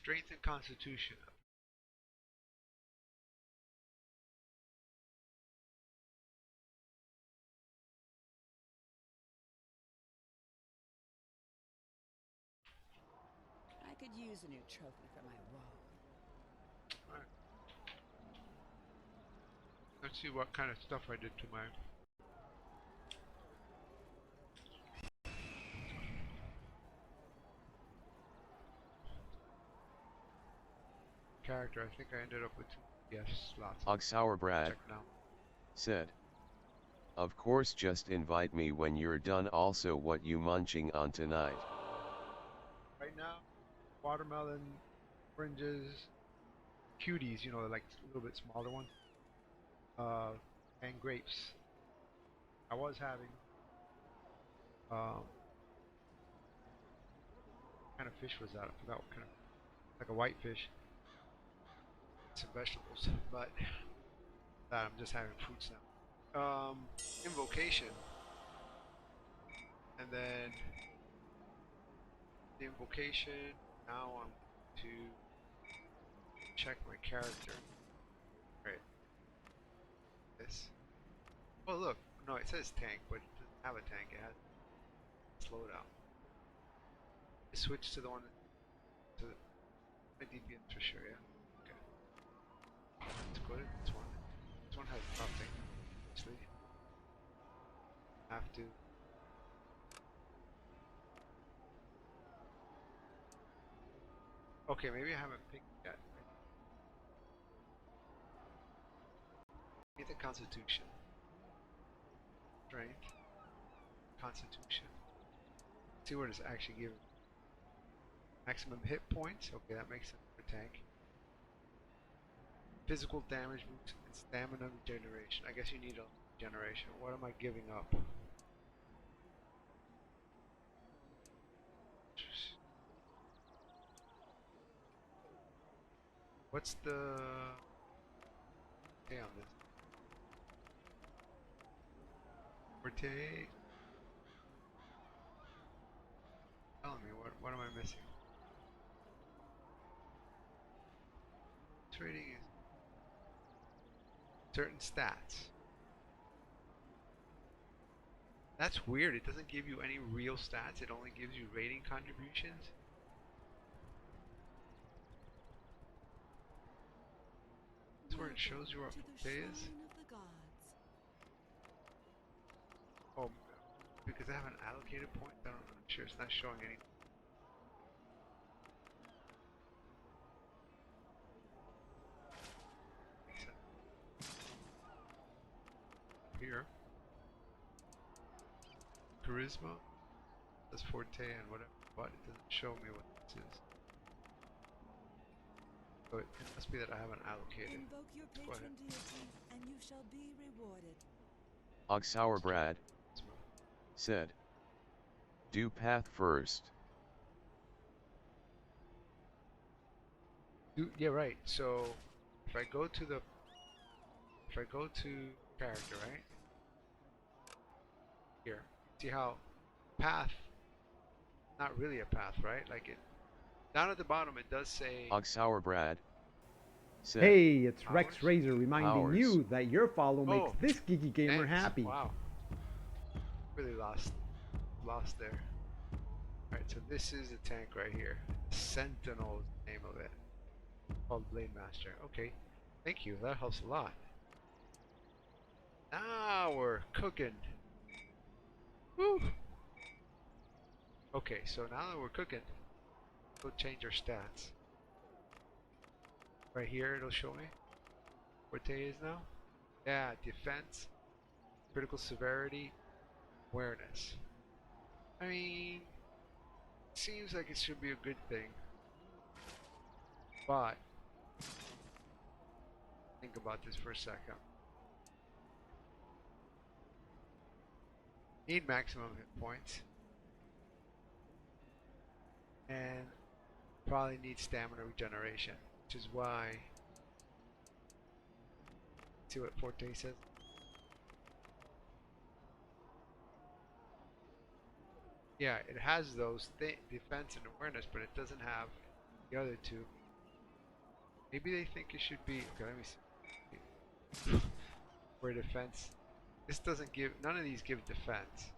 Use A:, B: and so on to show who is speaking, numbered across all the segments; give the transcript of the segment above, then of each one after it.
A: strength and constitution.
B: I could use a new trophy for my wall.
A: Alright. Let's see what kind of stuff I did to my character. I think I ended up with 2 yes slots.
C: Oxhour Brad
A: Check now.
C: said, "Of course, just invite me when you're done. Also, what you munching on tonight?"
A: Right now, watermelon, oranges, cuties, you know, like a little bit smaller ones, and grapes. I was having what kind of fish was that? I forgot what kind of, like a white fish, some vegetables, but that I'm just having fruits now. Invocation, and then the invocation. Now I'm to check my character. Right. This. Oh look, no, it says tank, but it doesn't have a tank. It has slowdown. I switched to the one to my DPS for sure. Yeah. Okay. Let's go to this one. This one has nothing. Actually, have to. Okay, maybe I haven't picked yet. Get the Constitution. Strength. Constitution. See what it's actually giving. Maximum hit points. Okay, that makes sense for tank. Physical damage boost and stamina regeneration. I guess you need a regeneration. What am I giving up? What's the pay on this? Forte. Tell me what am I missing? Trading is certain stats. That's weird. It doesn't give you any real stats. It only gives you rating contributions. That's where it shows you what Forte is. Oh, because I haven't allocated points. I'm sure it's not showing anything. Here. Charisma. That's Forte and whatever, but it doesn't show me what this is. So it must be that I haven't allocated.
B: Invoke your patron deity, and you shall be rewarded.
C: Oxhour Brad said, "Do path first."
A: Yeah, right. So if I go to character, right? Here, see how path, not really a path, right? Like it, down at the bottom it does say
C: Oxhour Brad said,
D: Hey, it's Rex
A: Hours?
D: Razor reminding
C: Hours.
D: you that your follow makes
A: Oh,
D: this geeky gamer
A: thanks.
D: happy.
A: Wow. Really lost there. Alright, so this is the tank right here. Sentinel is the name of it. Called Blade Master. Okay. Thank you. That helps a lot. Now we're cooking. Woo! Okay, so now that we're cooking, we'll change our stats. Right here it'll show me what day is now. Yeah, defense, critical severity, awareness. I mean, seems like it should be a good thing. But think about this for a second. Need maximum hit points. And probably need stamina regeneration, which is why. See what Forte says. Yeah, it has those defense and awareness, but it doesn't have the other two. Maybe they think it should be. Okay, let me see. For defense, this doesn't give. None of these give defense.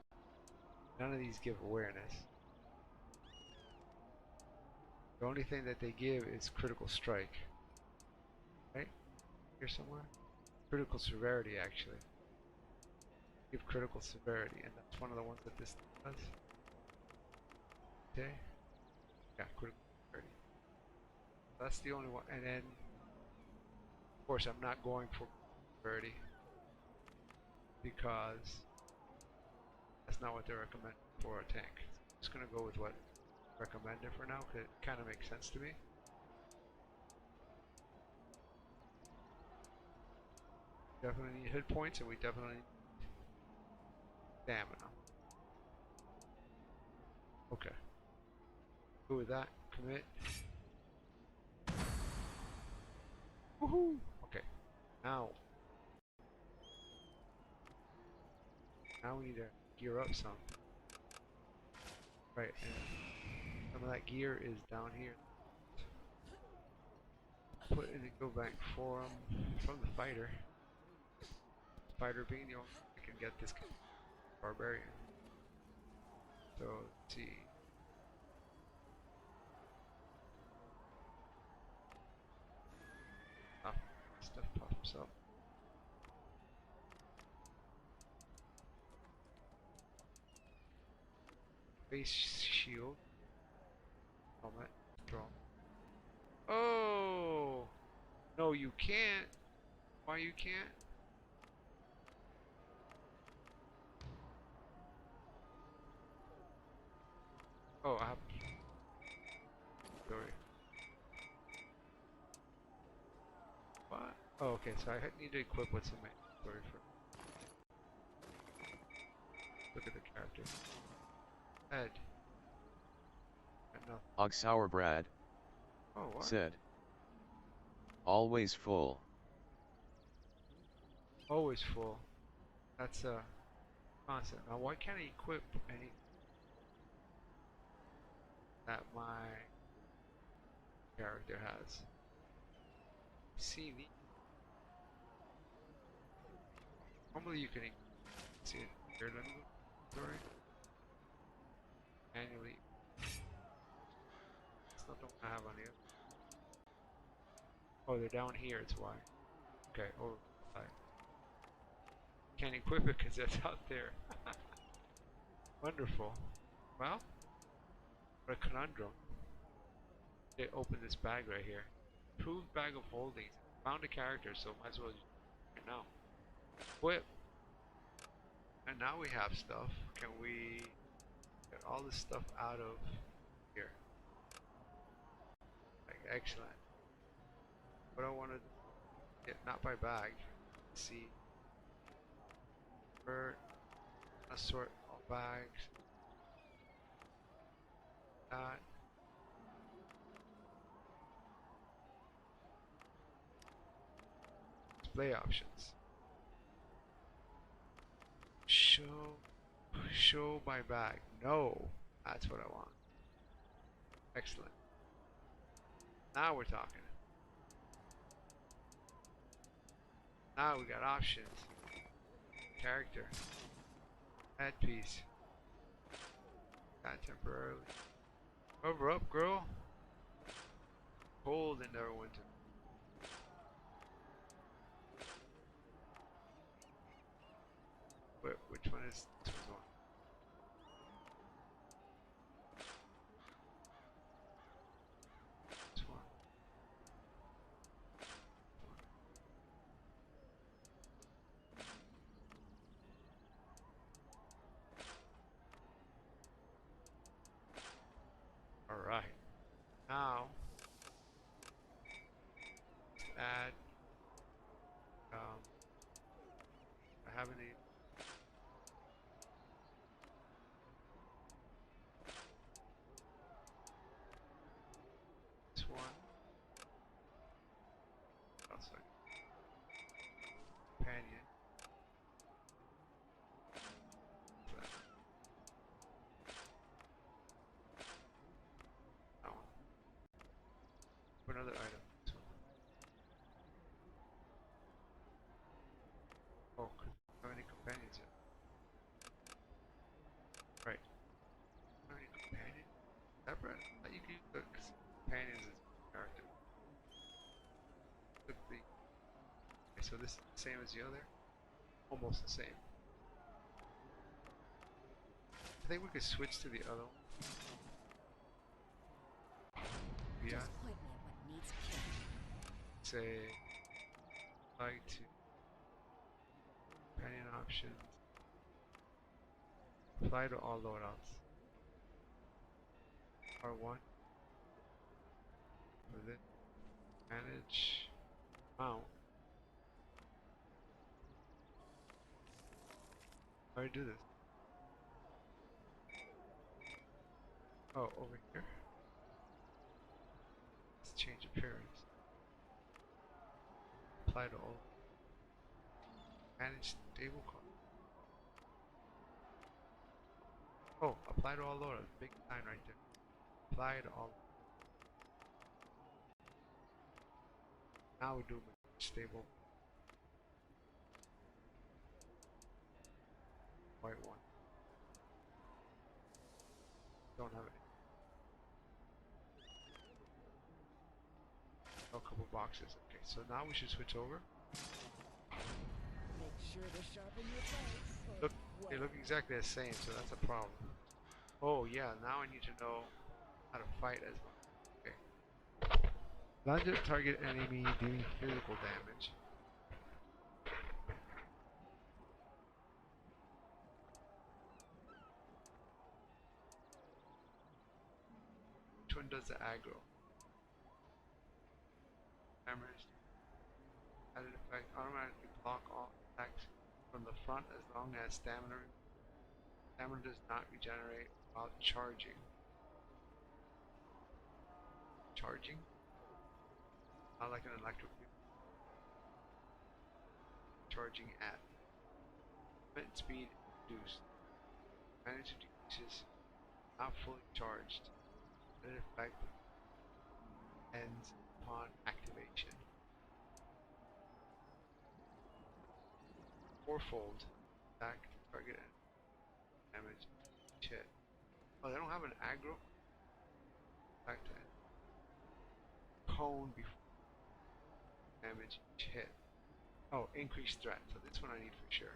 A: None of these give awareness. The only thing that they give is critical strike. Right? Here somewhere? Critical severity, actually. Give critical severity, and that's one of the ones that this does. Okay? Yeah, critical severity. That's the only one. And then, of course, I'm not going for severity because that's not what they recommend for a tank. I'm just going to go with what recommended for now because it kind of makes sense to me. Definitely need hit points, and we definitely need stamina. Okay. Go with that. Commit. Woohoo! Okay. Now we need to gear up some. Right, and some of that gear is down here. Put in a go back for from the fighter. Fighter being the only one that can get this Barbarian. So let's see. Ah, stuff pops up. Base shield. Helmet. Draw. Oh! No, you can't. Why you can't? Oh, I have. Sorry. What? Oh, okay. So I need to equip what's in my inventory for. Look at the character. Head. Enough.
C: Oxhour Brad
A: Oh, what?
C: said, always full.
A: Always full. That's a constant. Now, why can't I equip any that my character has? See the. Normally, you can see it here. Let me go. Sorry. Manually. That's not the one I have on here. Oh, they're down here. It's why. Okay. Oh, I can't equip it because it's out there. Wonderful. Well, what a conundrum. They opened this bag right here. Approved bag of holdings. Found a character, so might as well use it now. Equip. And now we have stuff. Can we get all this stuff out of here? Like, excellent. What I want to get, not by bag. Let's see. Sort all bags. That. Display options. Show my bag. No, that's what I want. Excellent. Now we're talking. Now we got options. Character. Headpiece. Got temporarily. Cover up, girl. Cold in Neverwinter. Wait, which one is this one? This one. Alright. Now, add, I have any. This one. Oh, sorry. Companion. That one. Another item. This one. separate? You can use the companions as character. Look the. Okay, so this is the same as the other? Almost the same. I think we could switch to the other one. Yeah.
E: Just point me at what needs killing.
A: Say, like to companion options. Apply to all loadouts. R1. With it. Manage. Mount. How do I do this? Oh, over here. Let's change appearance. Apply to all. Manage stable card. Oh, apply to all loadouts. Big sign right there. Apply to all. Now we do stable. White one. Don't have it. Oh, a couple boxes. Okay, so now we should switch over.
B: Make sure to sharpen your blades.
A: Look, they look exactly the same, so that's a problem. Oh yeah, now I need to know how to fight as well. Okay. Lunge at target enemy dealing physical damage. Which one does the aggro? Damage. Added effect automatically block all attacks from the front as long as stamina does not regenerate while charging. Charging? Not like an electric vehicle. Charging at. Movement speed reduced. Manage decreases. Not fully charged. Added effect ends upon activation. Fourfold. Attack target and damage. Shit. Oh, they don't have an aggro? Back to cone before damage each hit. Oh, increased threat. So this one I need for sure.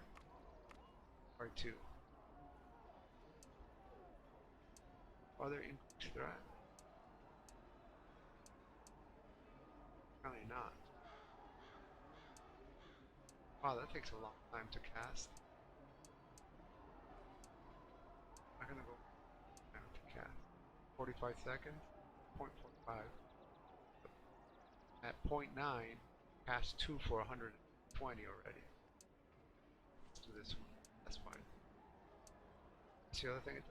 A: R2. Other increased threat? Apparently not. Wow, that takes a long time to cast. I'm gonna go down to cast. 45 seconds. 0.45. At 0.9, cast 2 for 120 already. Let's do this one. That's fine. What's the other thing?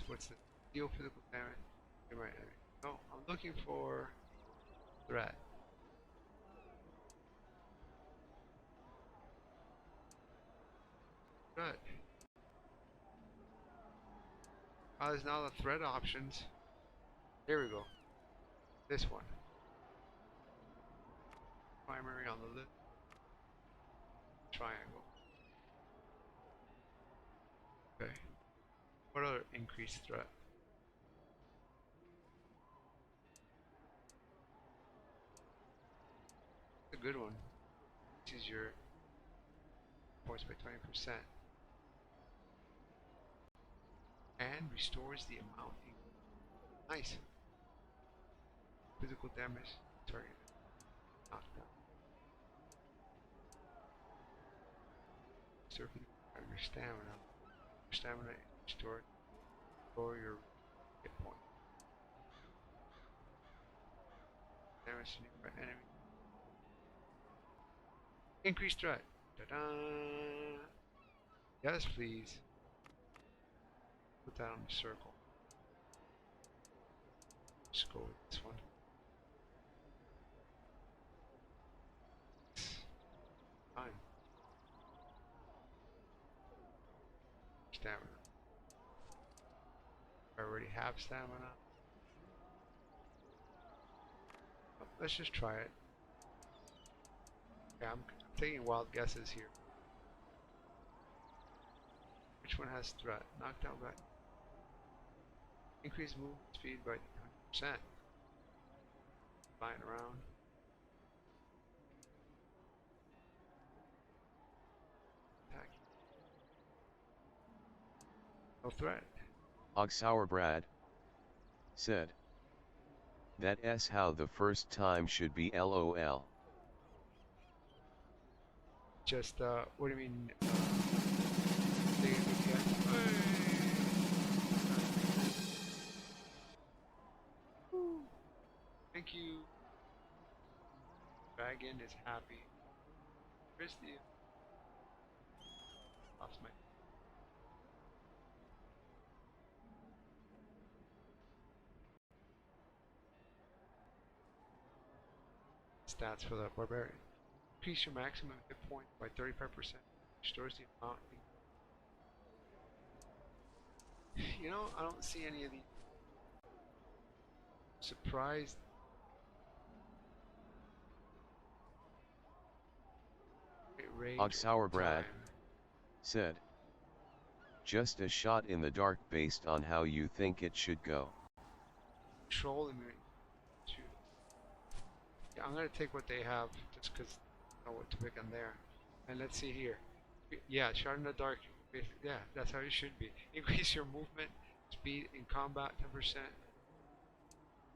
A: What's the deal physical damage? Right. No, I'm looking for threat. Threat. Oh, there's now the threat options. Here we go. This one. Primary on the list. Triangle. Okay. What other increased threat? A good one. This is your points by 20%. And restores the amount. Nice. Physical damage. Target. Knockdown. Surfing your stamina. Stamina restored. Restore your hit point. Damage to nearby enemy. Increased threat. Ta-da! Yes, please. Put that on the circle. Let's go with this one. Fine. Stamina. I already have stamina. Oh, let's just try it. Yeah, I'm taking wild guesses here. Which one has threat? Knockdown by increase movement speed by 100%. Flying around. Attack. No threat.
C: Oxauerbrad said. That's how the first time should be LOL.
A: Just, what do you mean? Say it again. Woo. Thank you. Dragon is happy. Where's the... Lost my... Stats for the Barbarian. Increase your maximum hit point by 35%. Restores the amount. You know, I don't see any of the surprised.
C: Oxauerbrad said. Just a shot in the dark based on how you think it should go.
A: Control immunity. Yeah, I'm gonna take what they have just because I know what to pick on there. And let's see here. Yeah, shot in the dark. Yeah, that's how it should be. Increase your movement speed in combat 10%.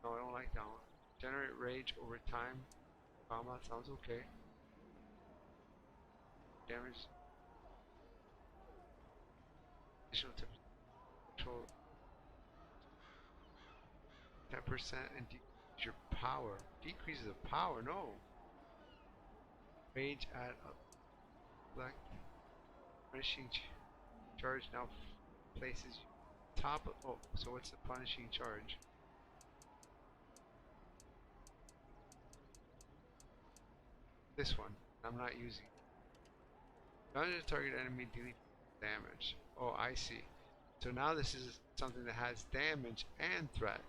A: No, I don't like that one. Generate rage over time. Combat sounds okay. Damage. Additional 10% control. 10% and decrease your power. Decreases the power, no. Rage at a black punishing charge now places you top of, oh, so what's the punishing charge? This one. I'm not using it. Under the target enemy delete damage. Oh, I see. So now this is something that has damage and threat.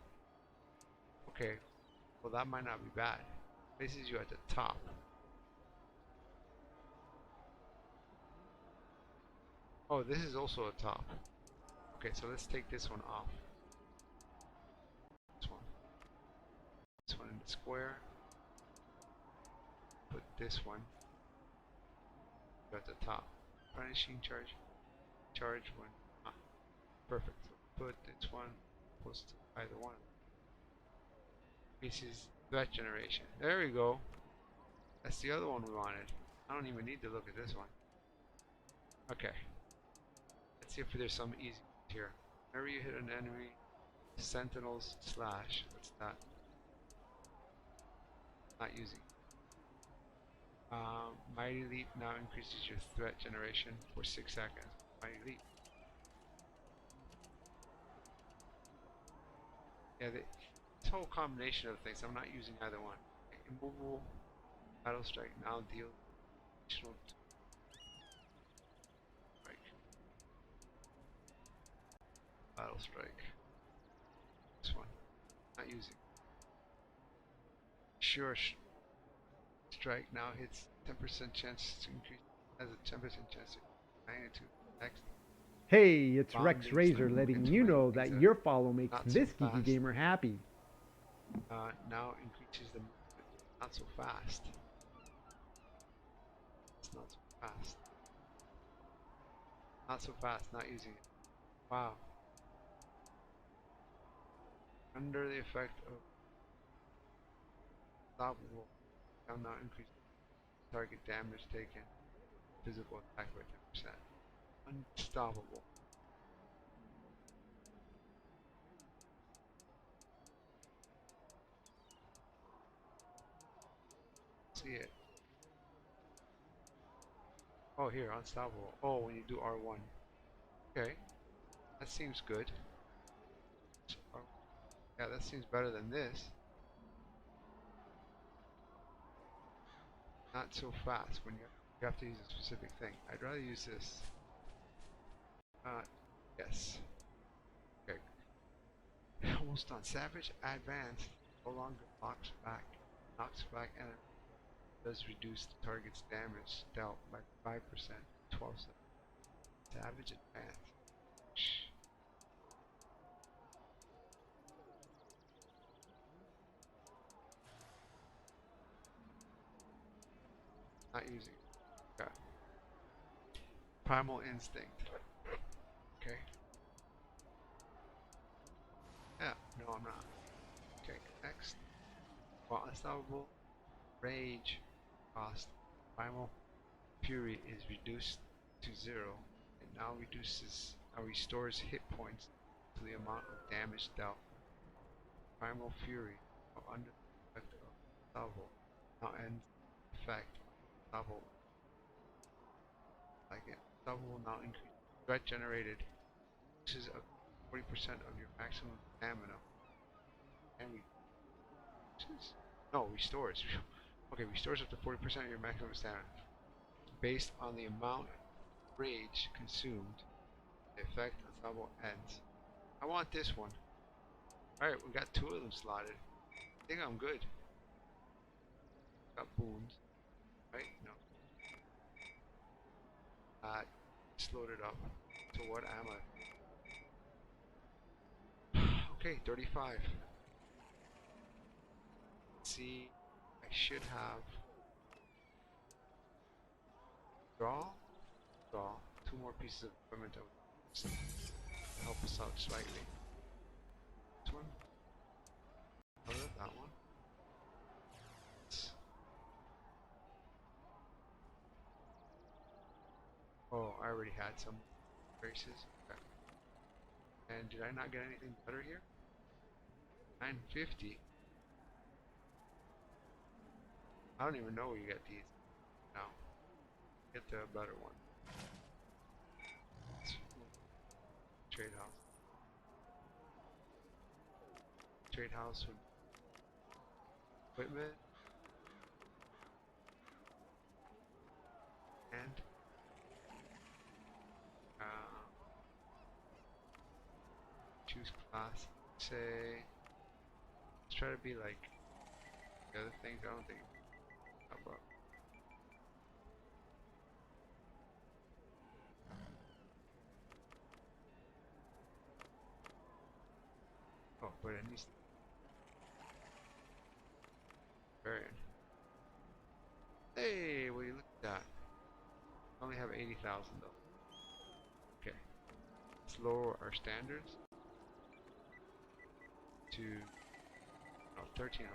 A: Okay. Well, that might not be bad. Places you at the top. Oh, this is also a top. Okay, so let's take this one off. This one. This one in the square. Put this one at the top. Punishing charge. Charge one. Ah, perfect. So put this one close to either one. This is threat generation. There we go. That's the other one we wanted. I don't even need to look at this one. Okay. Let's see if there's some easy ones here. Whenever you hit an enemy, sentinels slash. What's that? Not using. Mighty Leap now increases your threat generation for 6 seconds. Mighty Leap. Yeah, this whole combination of things, I'm not using either one. Immovable Battle Strike now deals additional strike. Battle Strike. This one. Not using. Sure. Strike now hits 10% chance to increase, has a 10% chance to magnitude. Next.
D: Hey, it's
A: Bomb
D: Rex
A: beats
D: Razor
A: them
D: letting
A: into
D: you
A: my
D: know
A: pizza.
D: that your follow makes
A: Not so
D: this geeky
A: fast.
D: gamer happy.
A: Now increases the movement. Not so fast. It's not so fast. Not so fast, not using it. Wow. Under the effect of unstoppable, now increase target damage taken. Physical attack by 10%. Unstoppable. See it. Oh, here, unstoppable. Oh, when you do R1. Okay. That seems good. Yeah, that seems better than this. Not so fast when you have to use a specific thing. I'd rather use this. Yes. Okay. Almost done. Savage Advance no longer knocks back enemy. Does reduce the target's damage dealt by 5%, 12 seconds. Savage Advance. Not using it. Okay. Primal instinct. Okay. Yeah, no, I'm not. Okay, next. Well, unstoppable rage cost. Primal fury is reduced to 0. It now restores hit points to the amount of damage dealt. Primal fury, while under the effect of unstoppable, now ends effect on unstoppable. Like it, unstoppable will now increase threat generated. This is 40% of your maximum stamina. And restores. Okay, restores up to 40% of your maximum stamina. Based on the amount of rage consumed, the effect unstoppable ends. I want this one. Alright, we got 2 of them slotted. I think I'm good. Got boons. Right? No. Slowed it up. So what am I? Okay, 35. See, I should have draw, 2 more pieces of equipment to help us out slightly. This one, that one. Oh, I already had some braces. Okay. And did I not get anything better here? 950. I don't even know where you get these. Now, get the better one. Trade house. Trade house with equipment and choose class. Say, let's try to be like the other things. I don't think. How about? Oh, but it needs Barbarian. Hey, will you look at that? I only have 80,000 though. Okay. Let's lower our standards to 1300.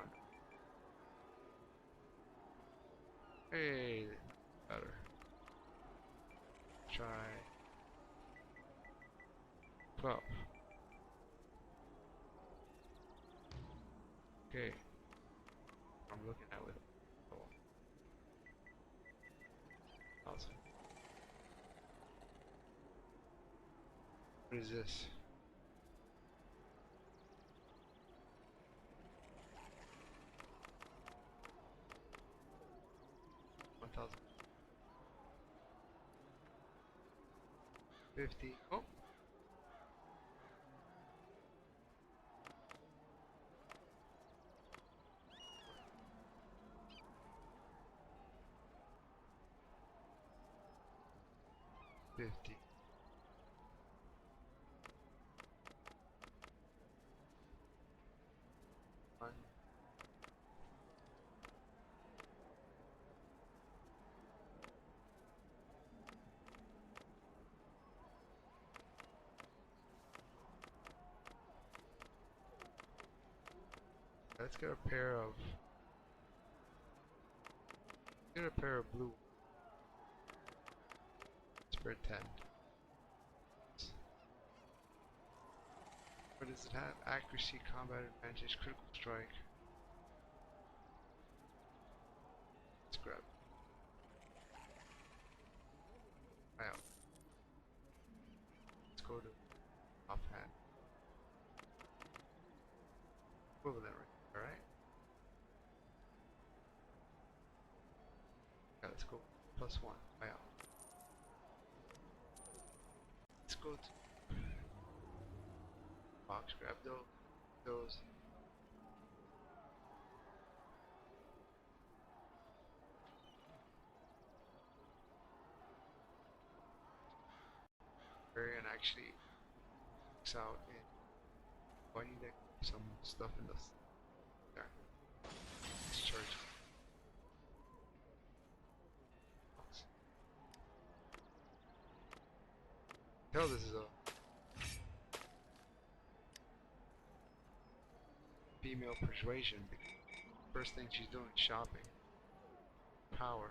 A: Hey, better. Try 12. Okay. I'm looking at with awesome. What is this? $1,050. Oh. $50. Let's get a pair of blue. Spread 10. What does it have? Accuracy, combat advantage, critical strike. Let's grab it. Wow. Let's go to offhand. Equivalent, right? Alright. Yeah, let's go. +1. Wow. Let's go to box, grab those. Barbarian actually works out in. Oh, I need to get some stuff in this. There. Let's charge. Tell this is a female persuasion. First thing she's doing is shopping. Power.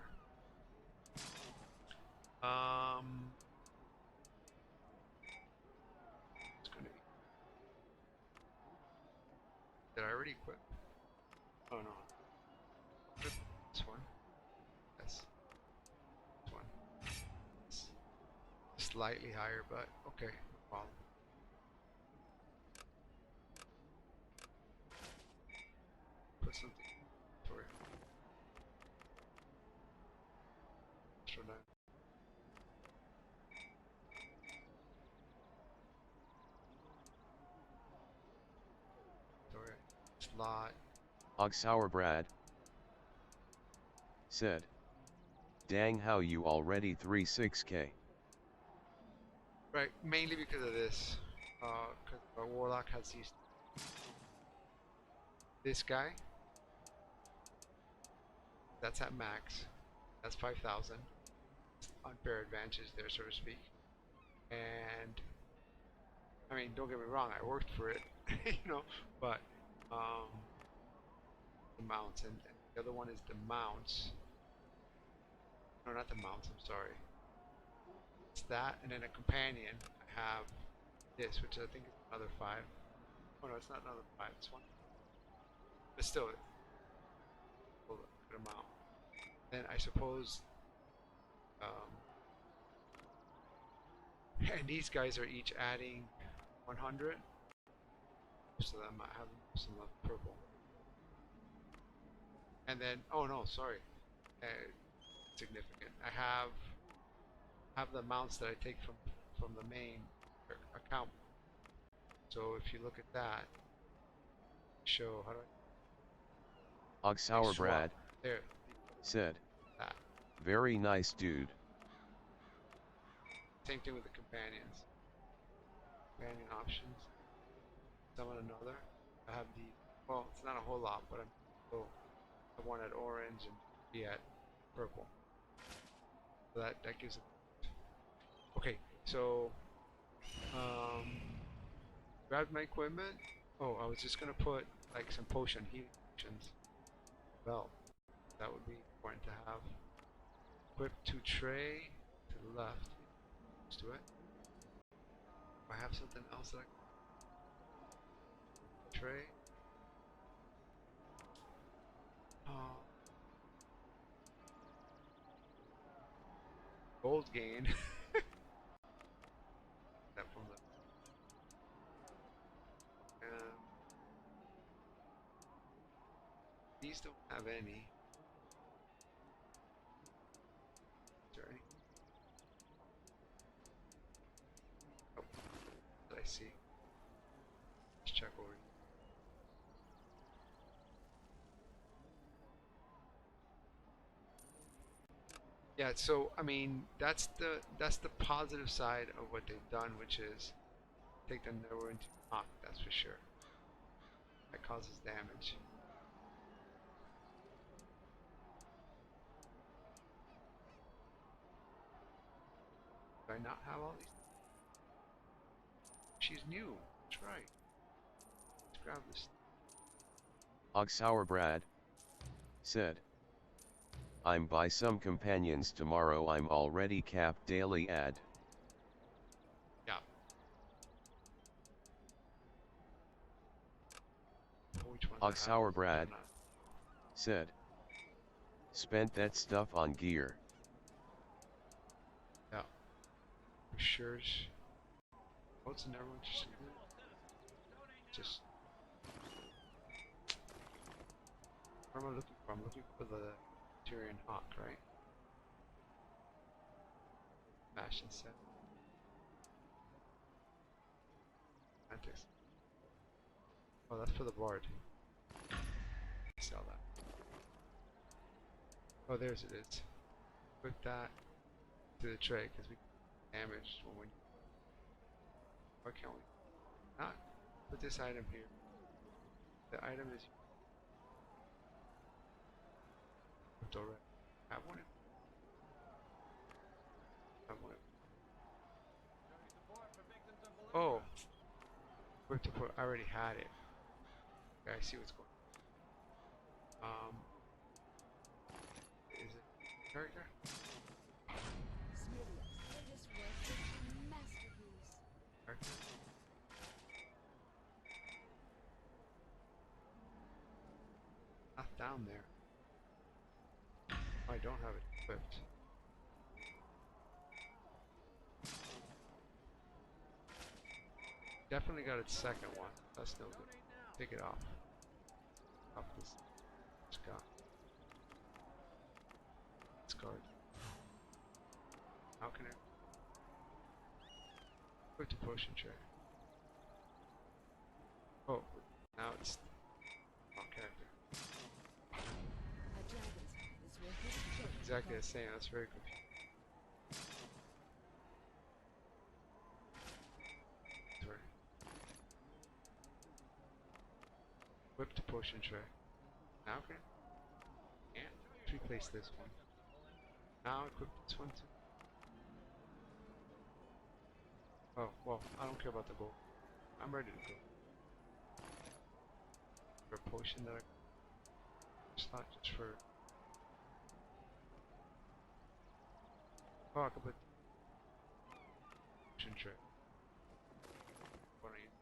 A: It's gonna be. Did I already equip? Oh no. Equip this one. Yes. This one. Yes. Slightly higher, but okay. No problem. Put something for it. Show that. Sorry. Slot.
C: Oxauerbrad said, dang how you already 36k.
A: Right, mainly because of this. Because our warlock has these. This guy. That's at max. That's 5,000. Unfair advantage there, so to speak. And I mean, don't get me wrong, I worked for it, you know, but the mounts and the other one is the mounts. No, not the mounts. I'm sorry. It's that, and then a companion. I have this, which I think is another 5. Oh no, it's not another 5. It's 1. But still, a good amount. Then I suppose, and these guys are each adding 100. So that might have some of purple. And then, oh no, sorry, significant. I have the amounts that I take from the main account. So if you look at that, show how do I
C: Oxauerbrad
A: there
C: said,
A: that.
C: very nice dude.
A: Same thing with the companions. Companion options. Summon another. I have the well, it's not a whole lot, but I'm still I one at orange and 3 at purple. So that gives it. Okay, so grabbed my equipment. Oh, I was just gonna put like some healing potions. Well, that would be important to have. Equip to tray to the left. Let's do it. I have something else that I can tray. Gold gain. That from the these don't have any. Is there any? Oh, did I see? Let's check over here. Yeah, so I mean that's the positive side of what they've done, which is take the Neverwinter knock, that's for sure. That causes damage. Do I not have all these? She's new. That's right. Let's grab this.
C: Oxauerbrad said, I'm by some companions tomorrow. I'm already capped daily ad.
A: Yeah. Which ones
C: Oxauerbrad said, spent that stuff on gear.
A: Yeah. For sure. What's in everyone just what am I looking for? I'm looking for the Tyrian Hawk, right? Fashion set. Antics. Oh, that's for the bard. Sell that. Oh, there's it is. Put that to the tray because we damaged when we. Why can't we not put this item here? The item is already. Have one. Have one. Oh, where to put? I already had it. Okay, I see what's going on. Is it character?
E: Smith's latest work is a masterpiece.
A: Character? Not down there. I don't have it equipped. Definitely got its second one. That's no good. Take it off. Off this guy. Discard. How can I put the potion tray? Oh, now it's wrong character.
E: A dragon's heart is worth its weight in
A: Exactly the
E: gold.
A: same. That's very confusing. Sorry. Whip the potion tray. Now can I? Can't. Replace this one. Now equip this one too. Oh, well, I don't care about the gold. I'm ready to go. For a potion that I... It's not just for... Oh, I can put... Potion tray. What I use.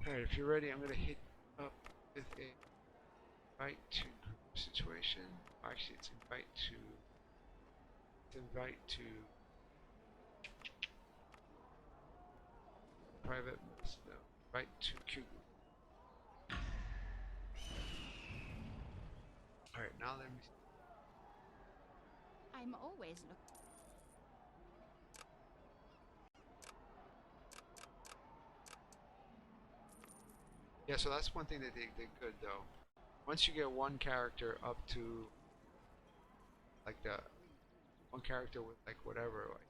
A: Alright, if you're ready, I'm gonna hit up with a... Invite to group situation. Actually, it's invite to... It's invite to... Private... No. Invite to Q group. Alright, now let me...
E: I'm always looking.
A: Yeah, so that's one thing that they did good though. Once you get one character up to like the one character with like whatever, like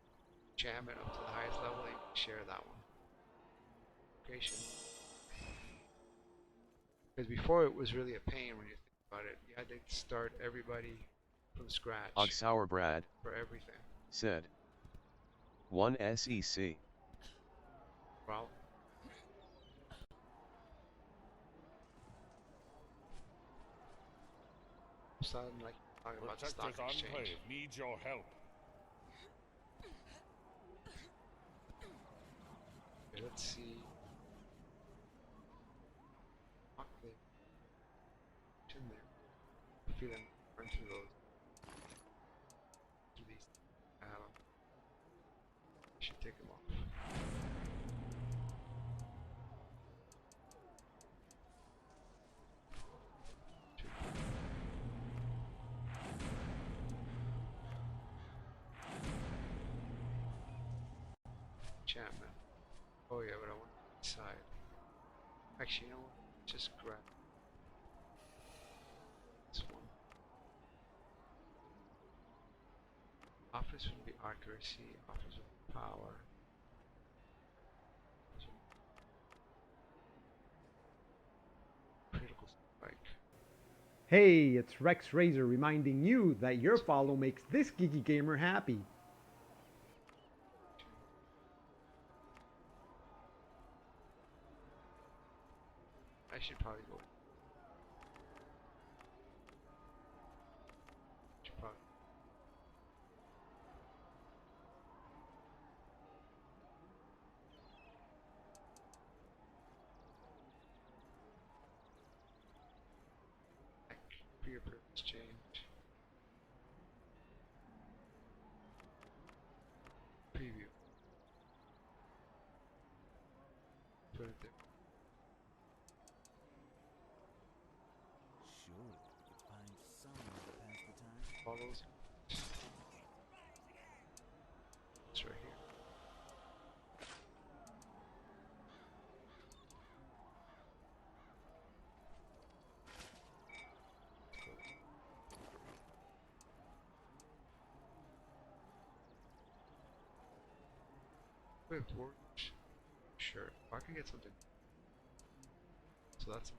A: enchantment up to the highest level, you can share that one. Location. Because before it was really a pain when you think about it. You had to start everybody from scratch
C: Oxauer Brad
A: for everything.
C: said 1 SEC.
A: Well, sudden like talking about the stock
F: Protector's
A: exchange.
F: Enclave needs your help.
A: Okay, let's see. Fuck the in there. I feel like run through those. Through these. Should take them off. Enchantment. Oh yeah, but I want to decide. Actually, you know what? Just grab this one. Office would be accuracy. Office would be power. Critical strike.
D: Hey, it's Rex Razor reminding you that your follow makes this geeky gamer happy.
A: I should probably go. Should probably. For your purpose change. Preview. Put it there.
G: Surely we could find somewhere to pass the time.
A: Follows. It's right here. Wait, torch. Sure. If I can get something. So that's.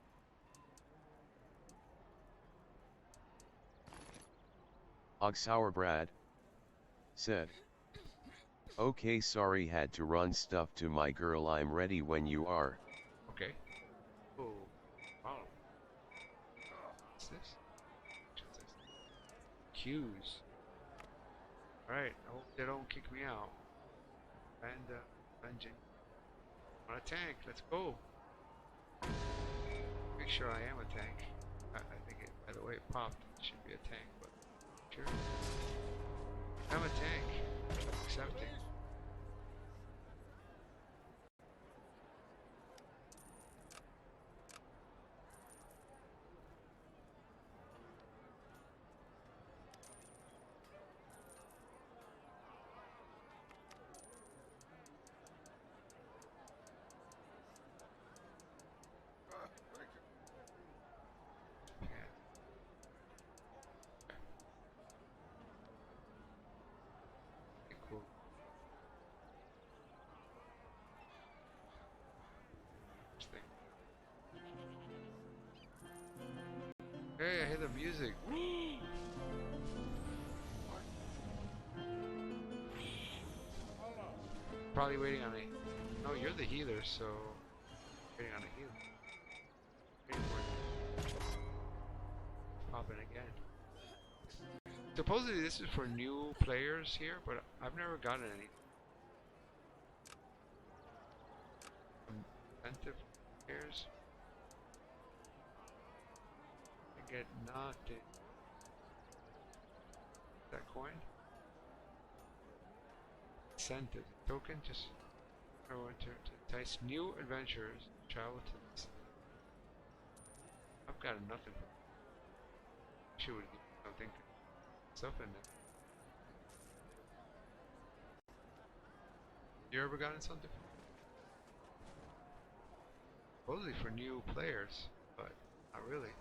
C: Oxauer Brad said Okay, sorry, had to run stuff to my girl. I'm ready when you are.
A: Okay. Oh, wow. What's this? What's this? Cues. Alright, I hope they don't kick me out. And, dungeon. On a tank, let's go. Make sure I am a tank. I think it, by the way it popped, it should be a tank, but sure. I'm a tank. Accepting. Cool. Interesting. Hey, I hear the music. Probably waiting on me. No, you're the healer, so waiting on a healer. Waiting for it. Pop in again. Supposedly this is for new players here, but I've never gotten any. Incentive players. I get nothing. That coin? Incentive token, just Neverwinter to entice new adventurers to travel to this. I've got nothing. She would give me something. Stuff in there. You ever gotten something? Supposedly for new players, but not really.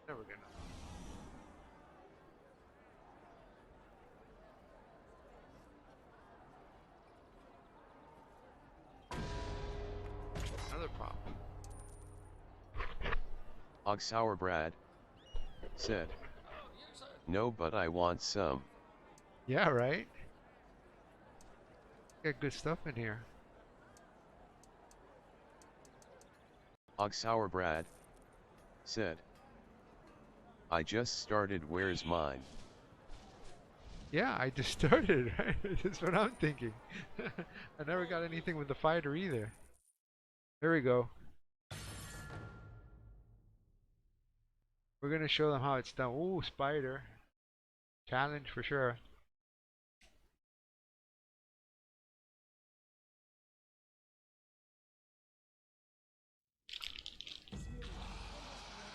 A: Never gonna. Another prop.
C: Sour Brad said, no, but I want some.
A: Yeah, right? Got good stuff in here.
C: Sour Brad said, I just started, where's mine?
A: Yeah, I just started, right? That's what I'm thinking. I never got anything with the fighter either. There we go. We're gonna show them how it's done. Ooh, spider. Challenge for sure.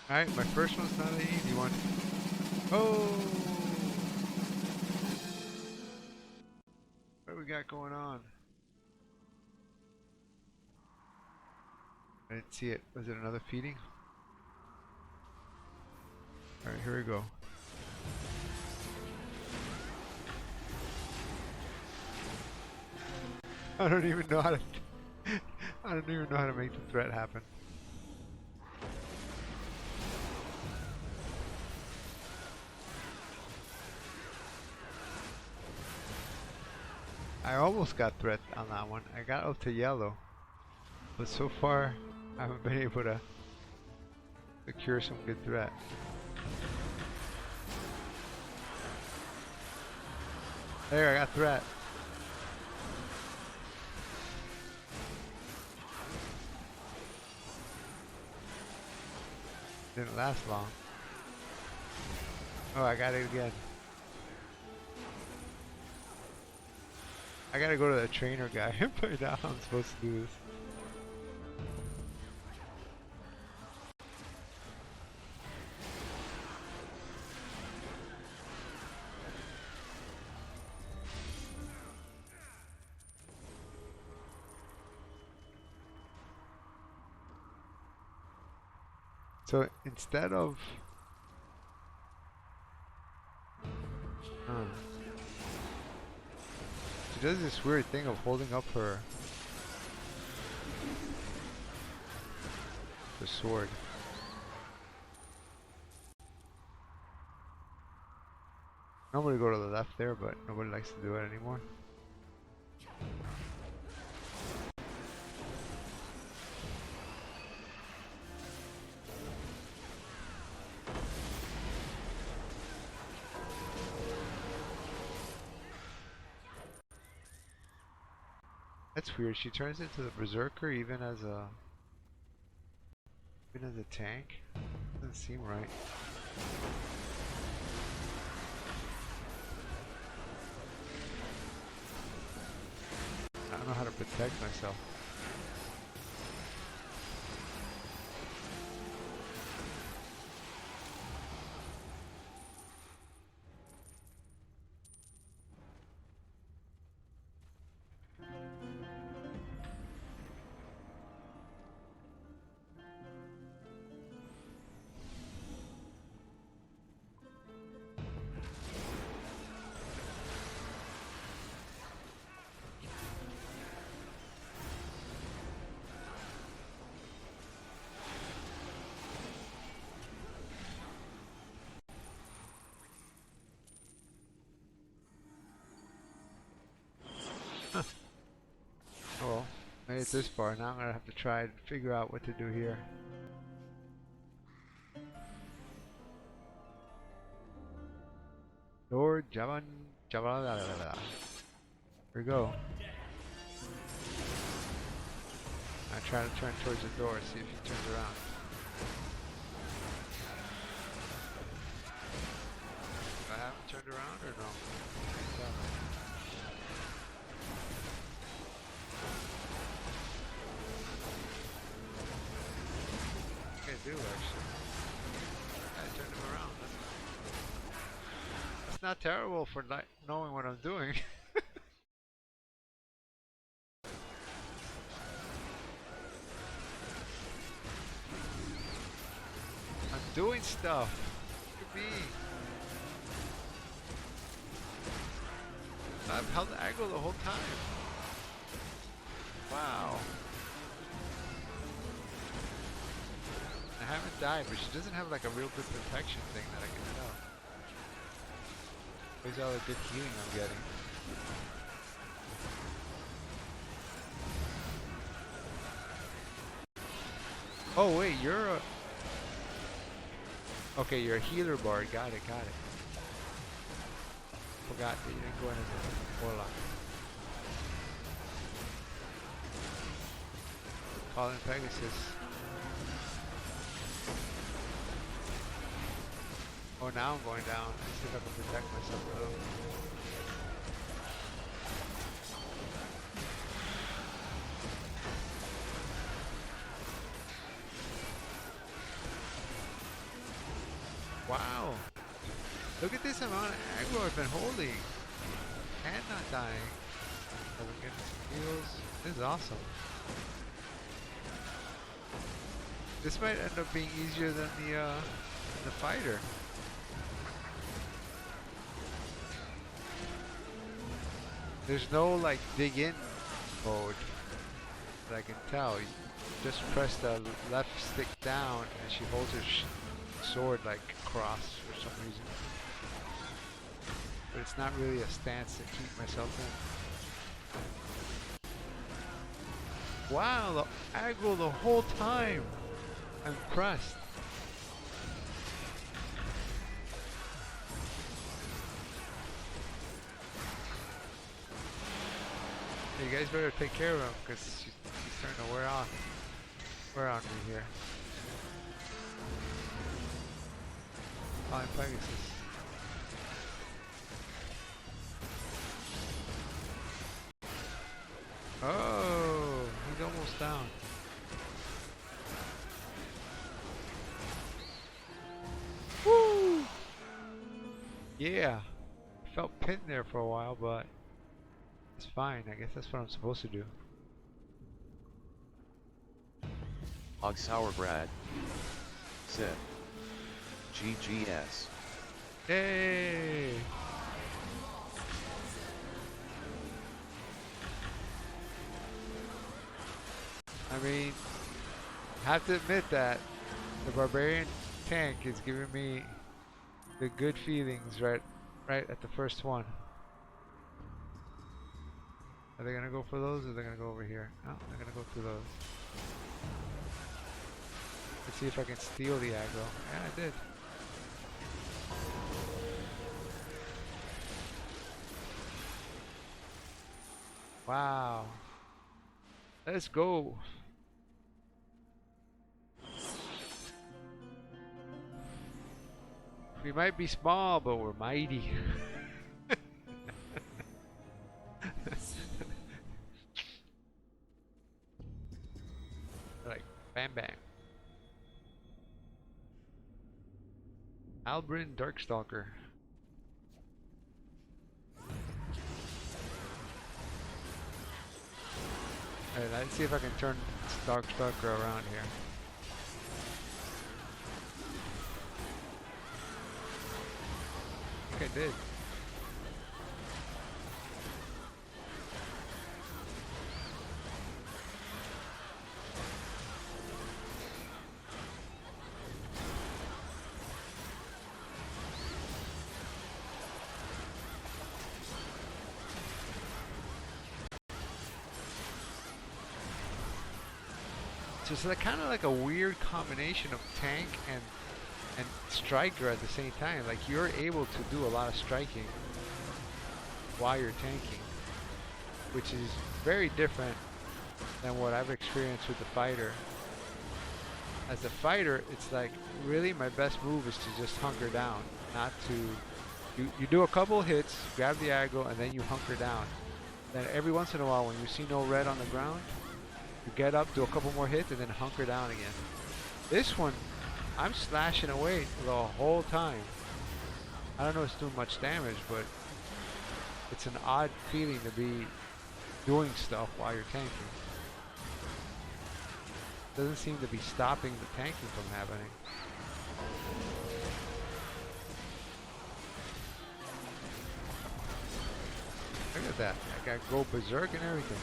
A: Alright, my first one's not an easy one. Oh! What do we got going on? I didn't see it. Was it another feeding? Alright, here we go. I don't even know how to I don't even know how to make the threat happen. I almost got threat on that one. I got up to yellow. But so far I haven't been able to secure some good threat. There, I got threat. Didn't last long. Oh, I got it again. I gotta go to the trainer guy and find out how I'm supposed to do this. So instead of she does this weird thing of holding up her sword. Normally go to the left there, but nobody likes to do it anymore. That's weird. She turns into the berserker even as a tank. Doesn't seem right. I don't know how to protect myself. Oh well, made it this far. Now I'm gonna have to try and figure out what to do here. Lord Javan, Javan. Here we go. I try to turn towards the door, see if he turns around. I haven't turned around or no? I do actually. I turned him around. That's not terrible for not knowing what I'm doing. I'm doing stuff. Look at me. I've held aggro the whole time. Wow. I haven't died, but she doesn't have like a real good protection thing that I can tell. Where's all the good healing I'm getting? Oh wait, you're a... Okay, you're a healer bard. Got it, got it. Forgot that you didn't go in as a warlock. Calling Pegasus. Oh, now I'm going down. Let's see if I can protect myself a little. Wow. Look at this amount of aggro I've been holding. And not dying. I'm getting some heals. This is awesome. This might end up being easier than the fighter. There's no like dig in mode that I can tell. You just press the left stick down and she holds her sword like cross for some reason. But it's not really a stance to keep myself in. Wow, the aggro the whole time. I'm impressed. You guys better take care of him because he's starting to wear on me here. Calling Pegasus. Oh, he's almost down. Woo! Yeah, felt pinned there for a while, but it's fine. I guess that's what I'm supposed to do.
C: Hog Sour Brad. Sip. GGS.
A: Hey! I mean, I have to admit that the Barbarian tank is giving me the good feelings right right at the first one. Are they gonna go for those, or are they gonna go over here? Oh, they're gonna go through those. Let's see if I can steal the aggro. Yeah, I did. Wow. Let's go. We might be small, but we're mighty. Like, bam bam. Albrin Darkstalker. Alright, let's see if I can turn Darkstalker around here. I think I did. So it's like, kind of like a weird combination of tank and striker at the same time. Like, you're able to do a lot of striking while you're tanking, which is very different than what I've experienced with the fighter. As a fighter, it's like, really my best move is to just hunker down, not to... You do a couple hits, grab the aggro, and then you hunker down. Then every once in a while, when you see no red on the ground, you get up, do a couple more hits, and then hunker down again. This one, I'm slashing away the whole time. I don't know if it's doing much damage, but it's an odd feeling to be doing stuff while you're tanking. Doesn't seem to be stopping the tanking from happening. Look at that. I got go berserk and everything.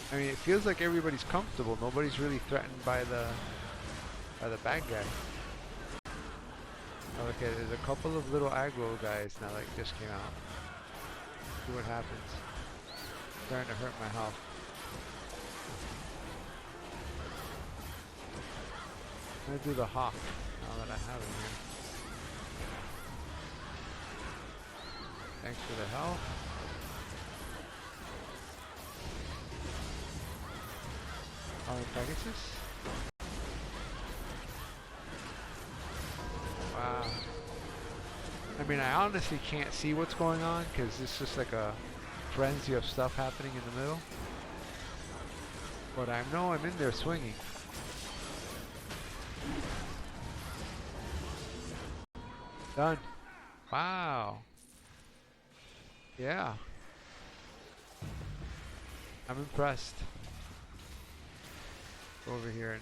A: I mean, it feels like everybody's comfortable. Nobody's really threatened by the bad guy. Oh, okay, there's a couple of little aggro guys now that just came out. See what happens. Starting to hurt my health. I'm gonna do the hawk now that I have it here. Thanks for the health. Pegasus? Wow. I mean, I honestly can't see what's going on because it's just like a frenzy of stuff happening in the middle. But I know I'm in there swinging. Done. Wow. Yeah. I'm impressed. Go over here and...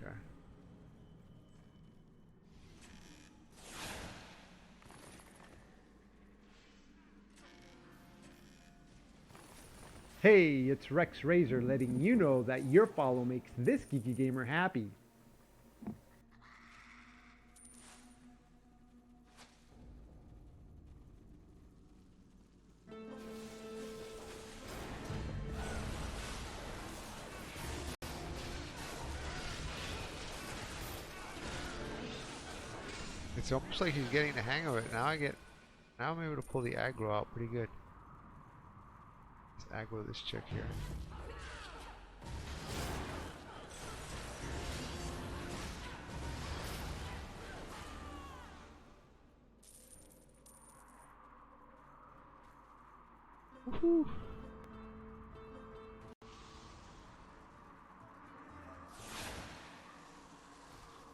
A: Okay.
D: Hey, it's Rex Razor letting you know that your follow makes this geeky gamer happy.
A: It's almost like he's getting the hang of it. Now I'm able to pull the aggro out pretty good. Let's aggro this chick here. Woohoo!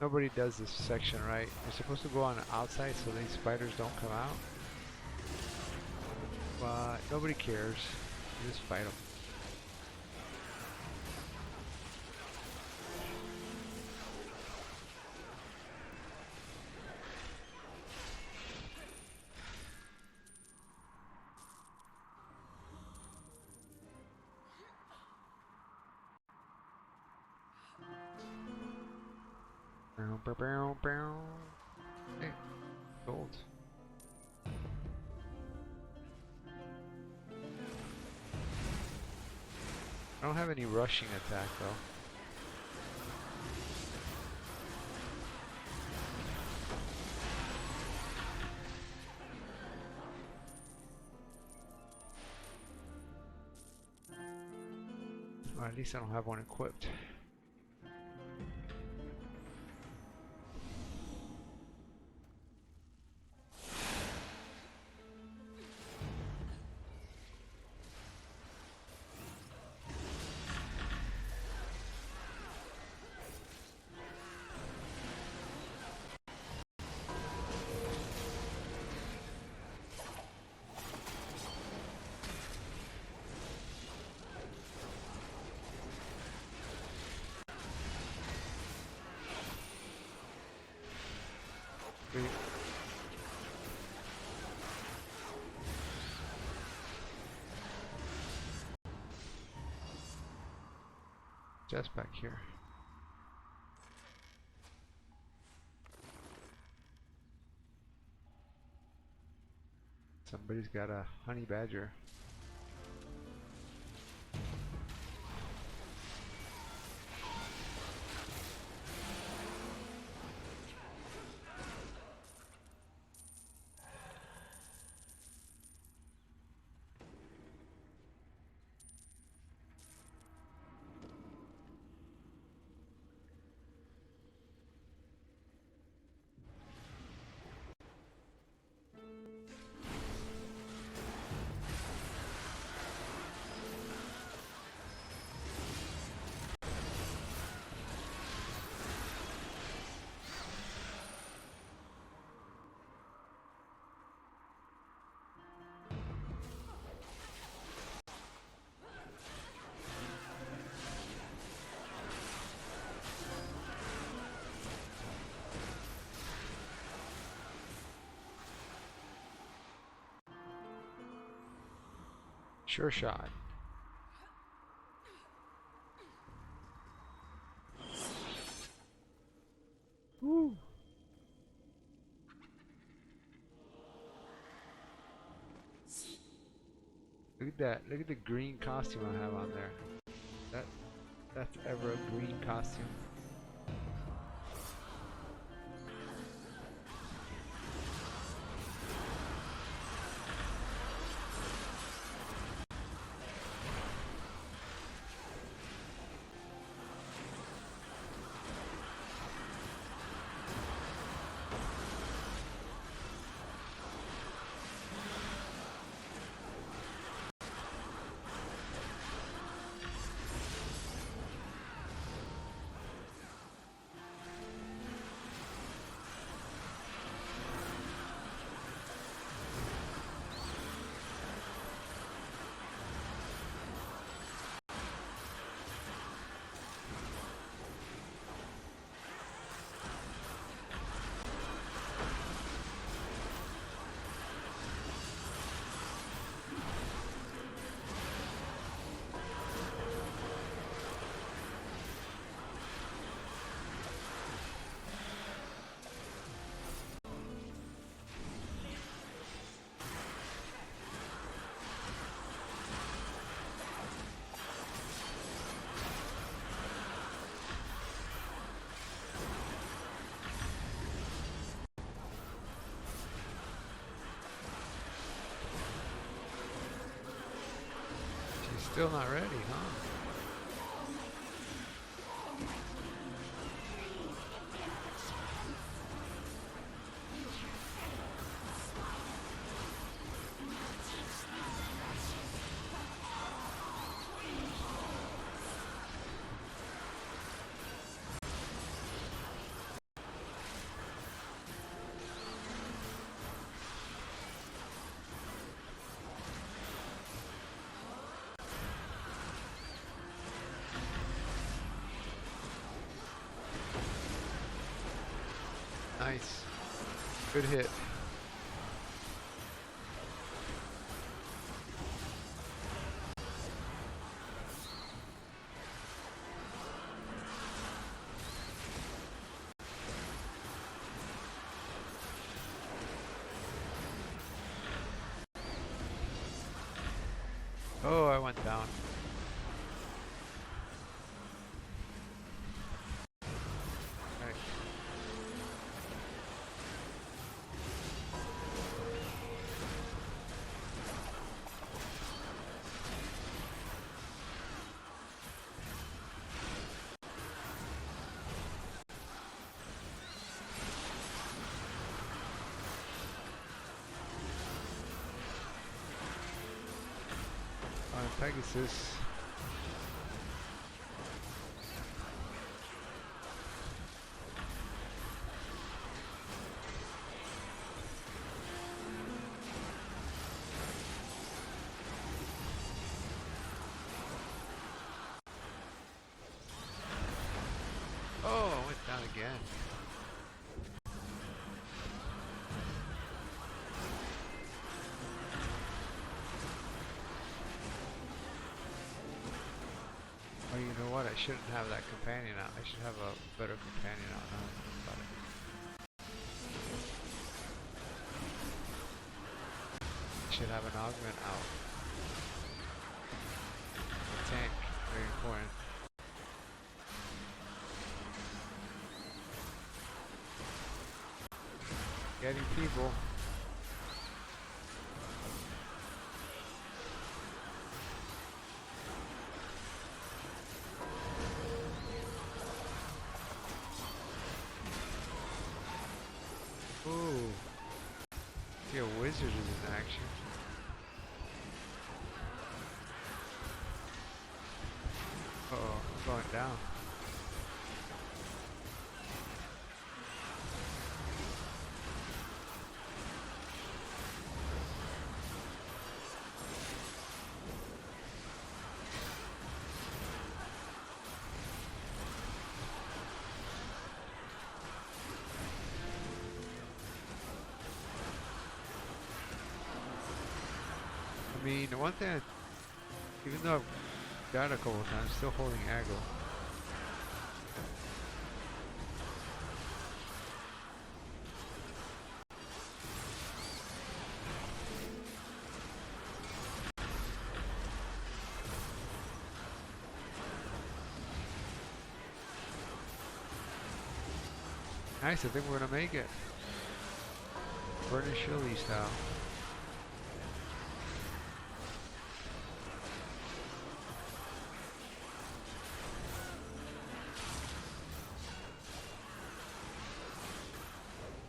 A: Nobody does this section right. You're supposed to go on the outside so these spiders don't come out. But nobody cares. You just fight them. Hey, gold. I don't have any rushing attack though. Or at least I don't have one equipped. Wait. Just back here. Somebody's got a honey badger. Sure shot. Woo. Look at that. Look at the green costume I have on there. That's ever a green costume. Still not ready, huh? Nice. Good hit. went down. Right. Pegasus. Oh, I went down again. Oh, you know what? I shouldn't have that companion out. I should have a better companion out now. Got it. I should have an augment out. A tank, very important. Getting people. Ooh. See a wizard is in action. Uh oh, I'm going down. I mean, the one thing, even though I've died a couple of times, still holding aggro. Nice, I think we're gonna make it. Burnish Shilly style.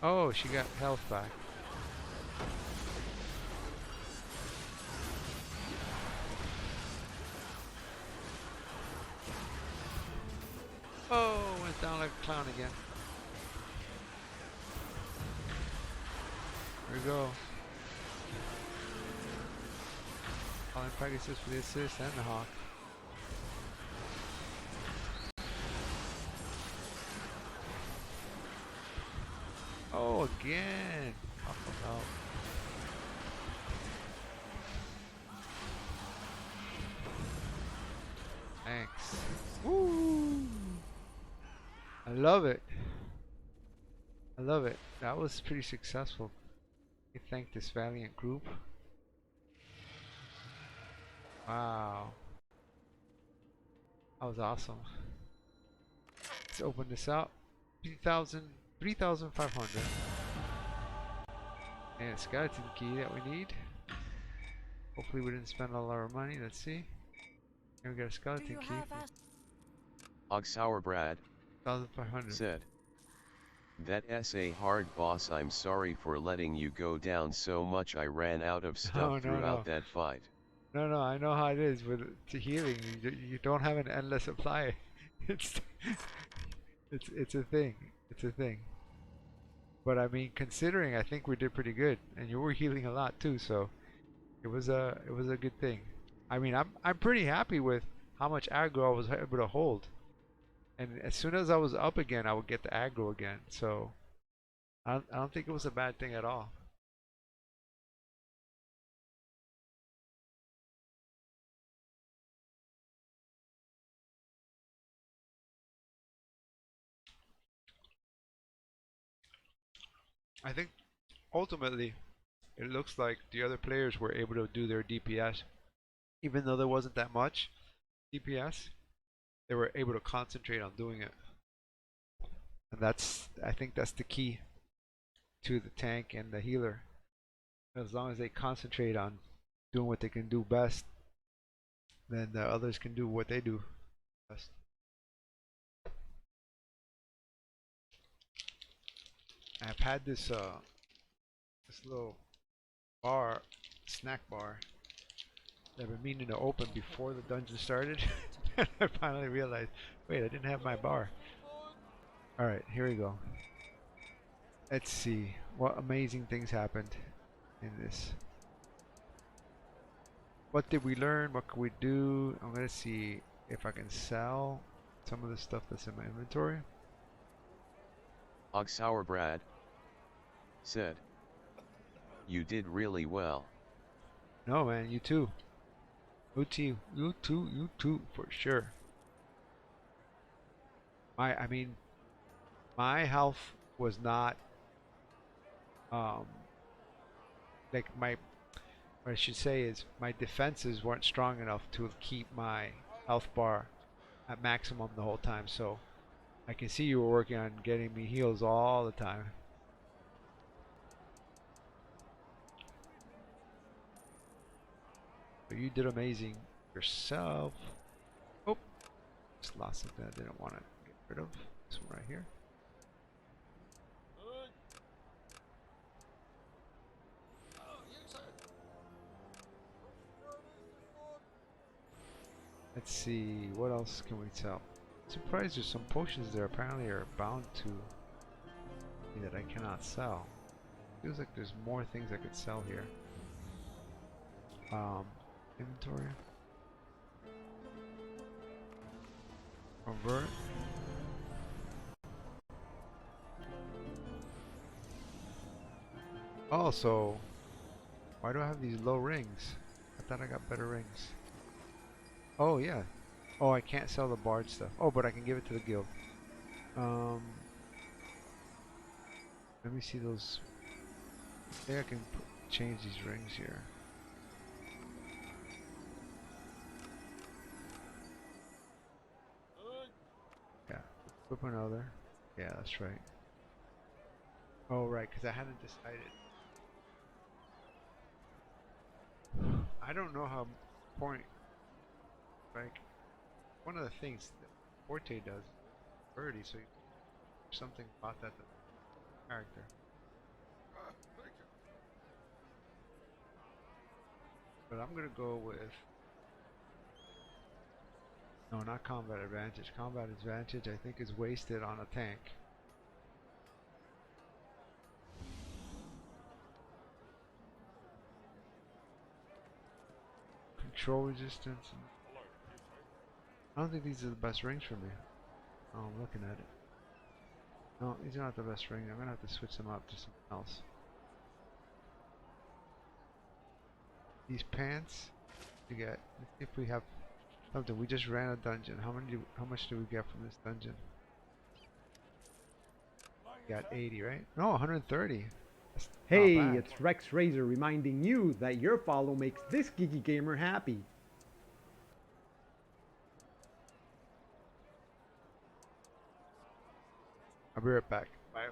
A: Oh, she got health back. Oh, went down like a clown again. Here we go. Calling Pegasus for the assist and the hawk. Oh, again. Oh, thanks. Woo! I love it. I love it. That was pretty successful. I thank this valiant group. Wow. That was awesome. Let's open this up. 3,500. And a skeleton key that we need. Hopefully we didn't spend all our money. Let's see. And we got a skeleton key.
C: Ogsour Brad
A: 1,500.
C: said, "That's a hard boss. I'm sorry for letting you go down so much. I ran out of stuff throughout that fight."
A: No, I know how it is with healing. You don't have an endless supply. It's it's a thing. It's a thing. But I mean, considering, I think we did pretty good, and you were healing a lot too, so it was a good thing. I mean, I'm pretty happy with how much aggro I was able to hold, and as soon as I was up again, I would get the aggro again. So I don't think it was a bad thing at all. I think ultimately it looks like the other players were able to do their DPS even though there wasn't that much DPS, they were able to concentrate on doing it. And I think that's the key to the tank and the healer. As long as they concentrate on doing what they can do best, then the others can do what they do best. I've had this little snack bar that I've been meaning to open before the dungeon started. And I finally realized, wait, I didn't have my bar. Alright, here we go. Let's see what amazing things happened in this. What did we learn? What can we do? I'm gonna see if I can sell some of the stuff that's in my inventory.
C: Ogsour Brad said, "You did really well."
A: No, man, you too. You too, for sure. My health was not, like what I should say is my defenses weren't strong enough to keep my health bar at maximum the whole time. So I can see you were working on getting me heals all the time. But you did amazing yourself. Oh, just lost something I didn't want to get rid of. This one right here. Let's see, what else can we sell? Surprised there's some potions there apparently are bound to me that I cannot sell. Feels like there's more things I could sell here. Inventory. Convert. Also, why do I have these low rings? I thought I got better rings. Oh yeah. Oh, I can't sell the bard stuff. Oh, but I can give it to the guild. Let me see those. I think I can change these rings here. Yeah. Flip another. Yeah, that's right. Oh, right, because I hadn't decided. I don't know how important. Like, one of the things that Forte does, Birdie, so something about that character. But I'm gonna go with no, not combat advantage. Combat advantage, I think, is wasted on a tank. Control resistance. I don't think these are the best rings for me. Oh, I'm looking at it. No, these are not the best rings. I'm gonna have to switch them up to something else. These pants, you get. Let's see if we have something. We just ran a dungeon. How much do we get from this dungeon? We got 80, right? No, 130. That's
D: Hey,
A: not bad.
D: it's Rex Razor reminding you that your follow makes this geeky gamer happy.
A: I'll be right back. Bye.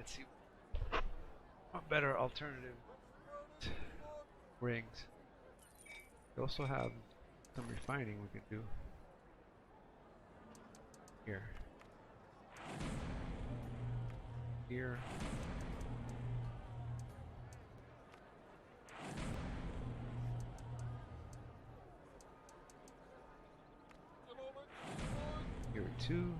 A: let's see what better alternative rings. We also have some refining we can do here. Here. Here too.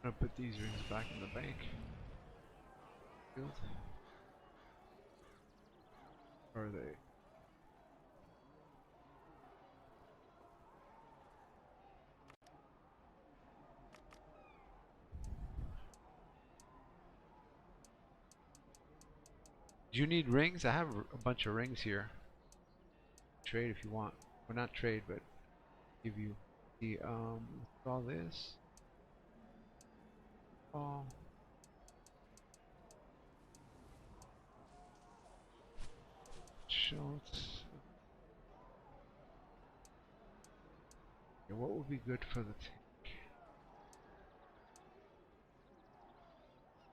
A: I'm gonna put these rings back in the bank. Field. Or are they? Do you need rings? I have a bunch of rings here. Trade if you want. Or not trade, but give you the all this. Oh. Shots. Yeah, what would be good for the tank?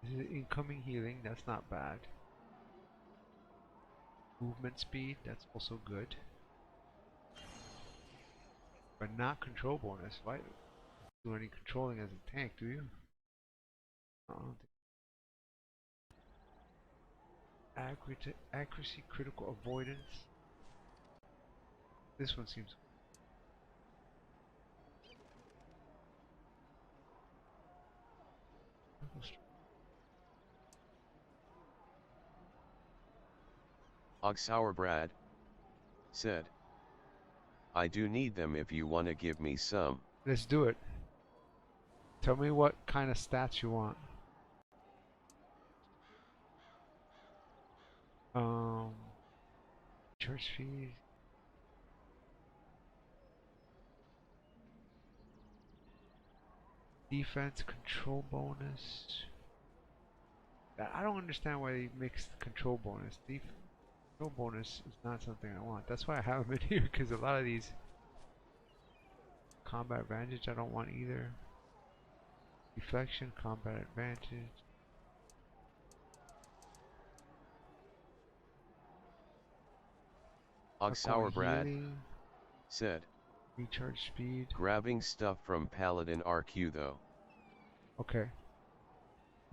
A: Is it incoming healing? That's not bad. Movement speed, that's also good. But not control bonus. Why do any controlling as a tank, do you? I don't think. Accuracy, critical avoidance. This one seems.
C: Oxauerbrad said, I do need them if you want to give me some.
A: Let's do it. Tell me what kind of stats you want. Church fees. Defense, control bonus. I don't understand why they mixed control bonus. Control bonus is not something I want. That's why I have them in here, because a lot of these combat advantage I don't want either. Deflection, combat advantage.
C: Oxauerbrad said,
A: recharge speed.
C: Grabbing stuff from Paladin RQ though.
A: Okay.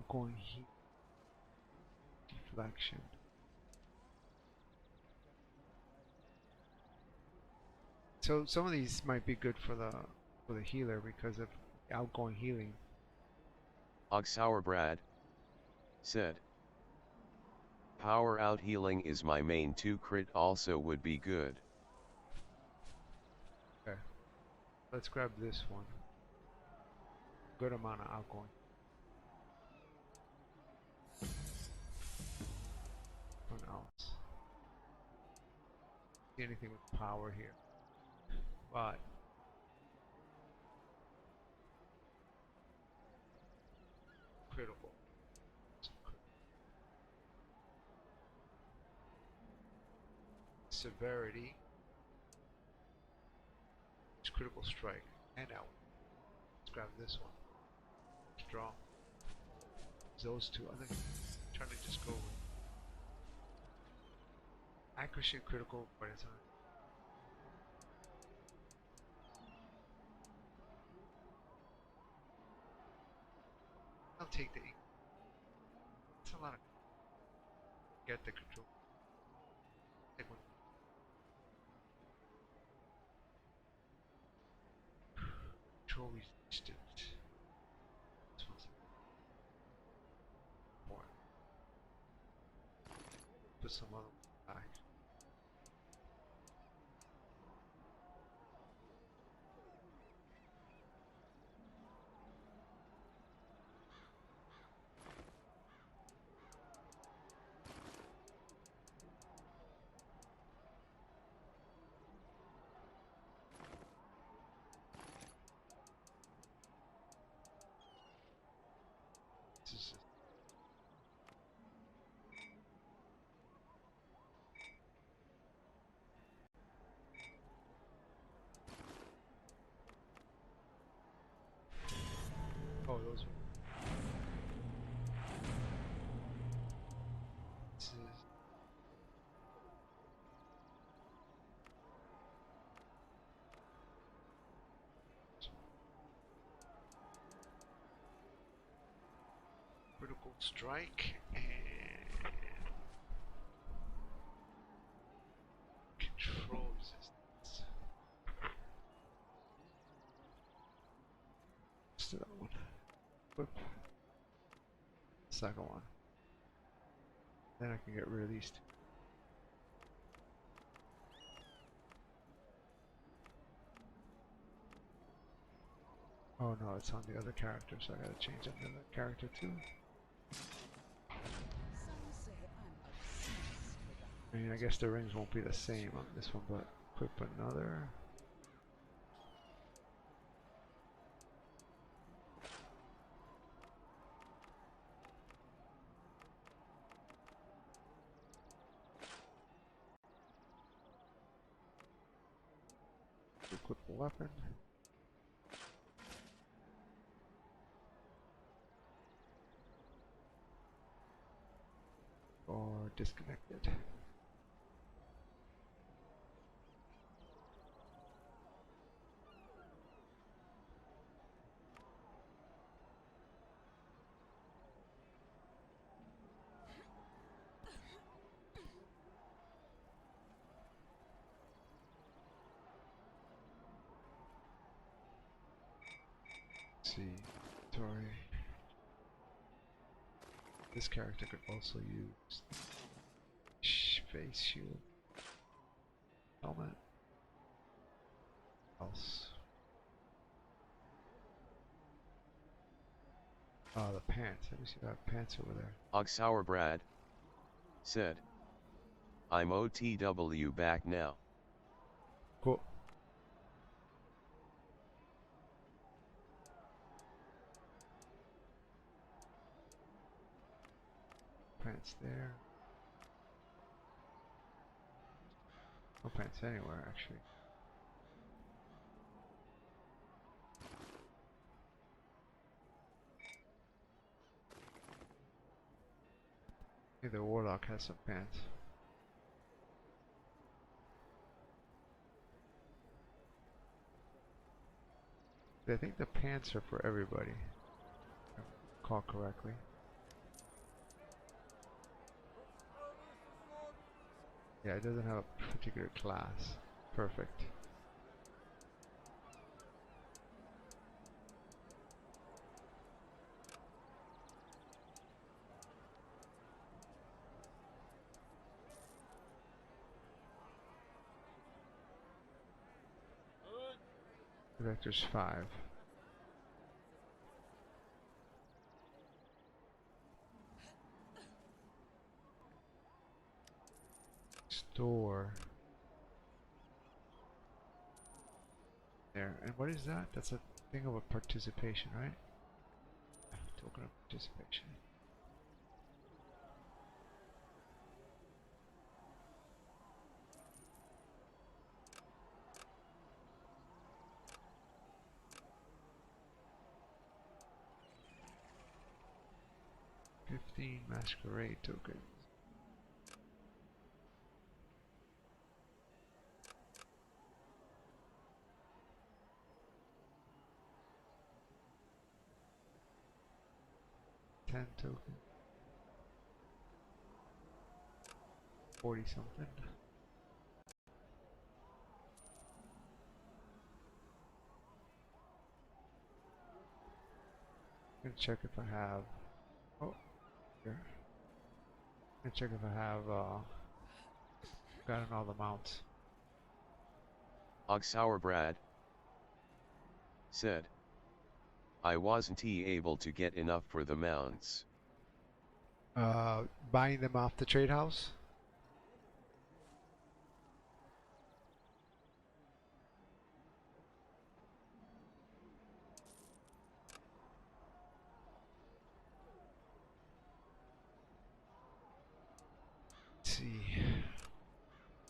A: I'm going heat. Deflection. So some of these might be good for the healer because of outgoing healing.
C: Oxauerbrad said, Power out healing is my main 2 crit also would be good.
A: Okay. Let's grab this one. Good amount of outgoing. What else? See anything with power here? But critical. Severity. It's critical strike. And out. Let's grab this one. Strong. Those two. I think I'm trying to just go with accuracy and critical by the time. I'll take the. It's a lot of. Get the control. Take one. Control resistant. This one's more. Put some other back. critical strike and control resistance. Let's do that one. Whip. Second one. Then I can get rid of these two. Oh no, it's on the other character, so I gotta change it to the character too.
E: Some say I'm obsessed with the
A: I mean, I guess the rings won't be the same on this one, but equip another. Equip a weapon. Or disconnected. Let's see, Tori. This character could also use face shield, helmet, else. The pants. Let me see if I have pants over there.
C: Oxauer Brad said, I'm OTW back now.
A: Cool. Pants there. No pants anywhere, actually. Maybe the warlock has some pants. I think the pants are for everybody, if I recall correctly. Yeah, it doesn't have a particular class. Perfect. Vector's 5. Store. There. And what is that? That's a thing of a participation, right? Token of participation. Masquerade tokens. $10 token. 40 something. I'm gonna check if I have. Oh, here. I'm gonna check if I have gotten all the mounts.
C: Oxauer Brad said, I wasn't able to get enough for the mounts.
A: Buying them off the trade house. Let's see.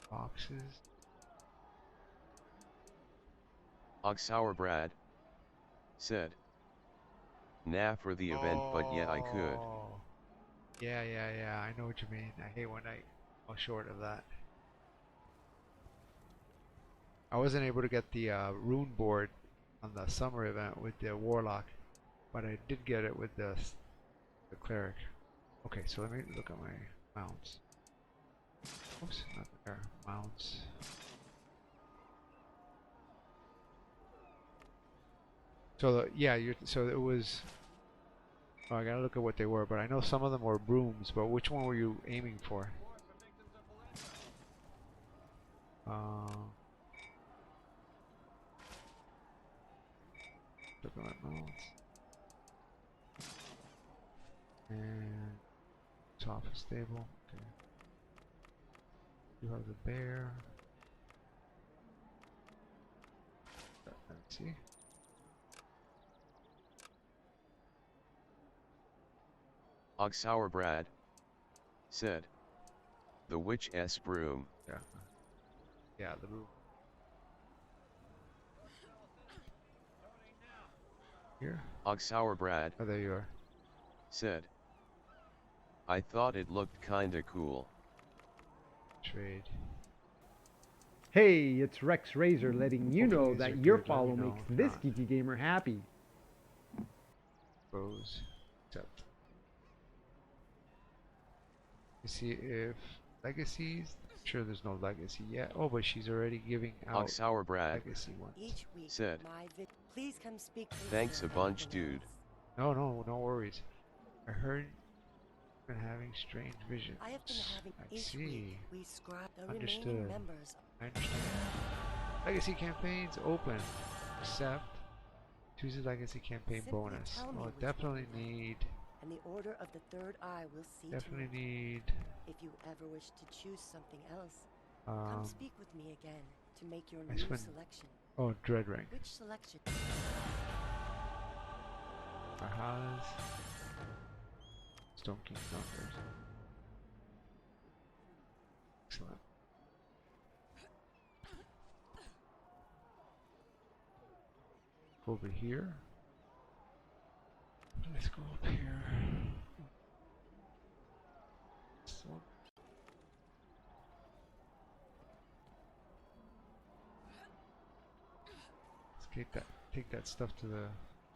A: Boxes.
C: Oxauer Brad said, nah for the event, but yeah I could.
A: Yeah, I know what you mean. I hate when I fall short of that. I wasn't able to get the rune board on the summer event with the warlock, but I did get it with the The cleric. Okay, so let me look at my mounts. Oops, not there. Mounts. So yeah, so it was. Oh, I gotta look at what they were, but I know some of them were brooms. But which one were you aiming for? Look at my mounts. And top is stable. Okay. You have the bear. Let's see.
C: Oxauerbrad said, "The witch's broom."
A: Yeah. Yeah, the broom. Here.
C: Oxauerbrad
A: Oh, there you are.
C: said, "I thought it looked kinda cool."
A: Trade.
D: Hey, it's Rex Razor letting you know
A: Hopefully these
D: that
A: are
D: your
A: good. Let
D: follow
A: me know
D: makes
A: if
D: this
A: not.
D: geeky gamer happy.
A: Rose. Accept. You see if legacies. Sure, there's no legacy yet. Oh, but she's already giving out
C: Oxauerbrad
A: legacy ones.
E: Each week,
C: said,
E: please come speak.
C: "Thanks a bunch, dude."
A: No, no worries. I heard you've been having strange visions.
E: I have been having
A: I
E: each
A: see.
E: week. We scribe the
A: Understood.
E: remaining members.
A: I understand. Legacy campaigns open. Accept. Choose a legacy campaign
E: Simply
A: bonus.
E: tell me
A: Oh,
E: which one
A: definitely
E: you like.
A: need.
E: And the Order of the Third Eye will see
A: Definitely
E: to it.
A: need.
E: If you ever wish to choose something else, come speak with me again to make your
A: nice
E: new
A: one.
E: selection.
A: Oh, Dread Ring.
E: Which selection?
A: Ahaz. Stone King Numbers. Excellent. Go over here. Let's go up here. So. Let's take that stuff to the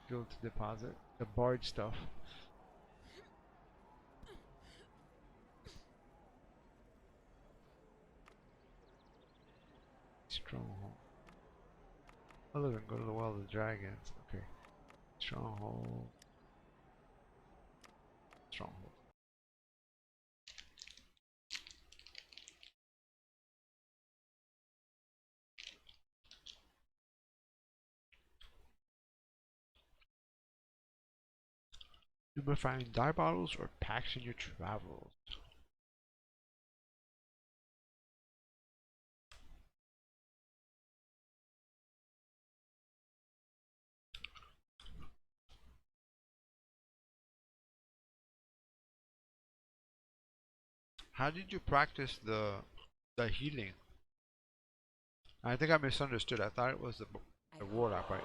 A: guild to deposit. The bard stuff. Stronghold. Oh look, I can go to the Well of the Dragons. Okay. Stronghold. Stronghold. You may find dye bottles or packs in your travels. How did you practice the healing? I think I misunderstood. I thought it was the warlock, right?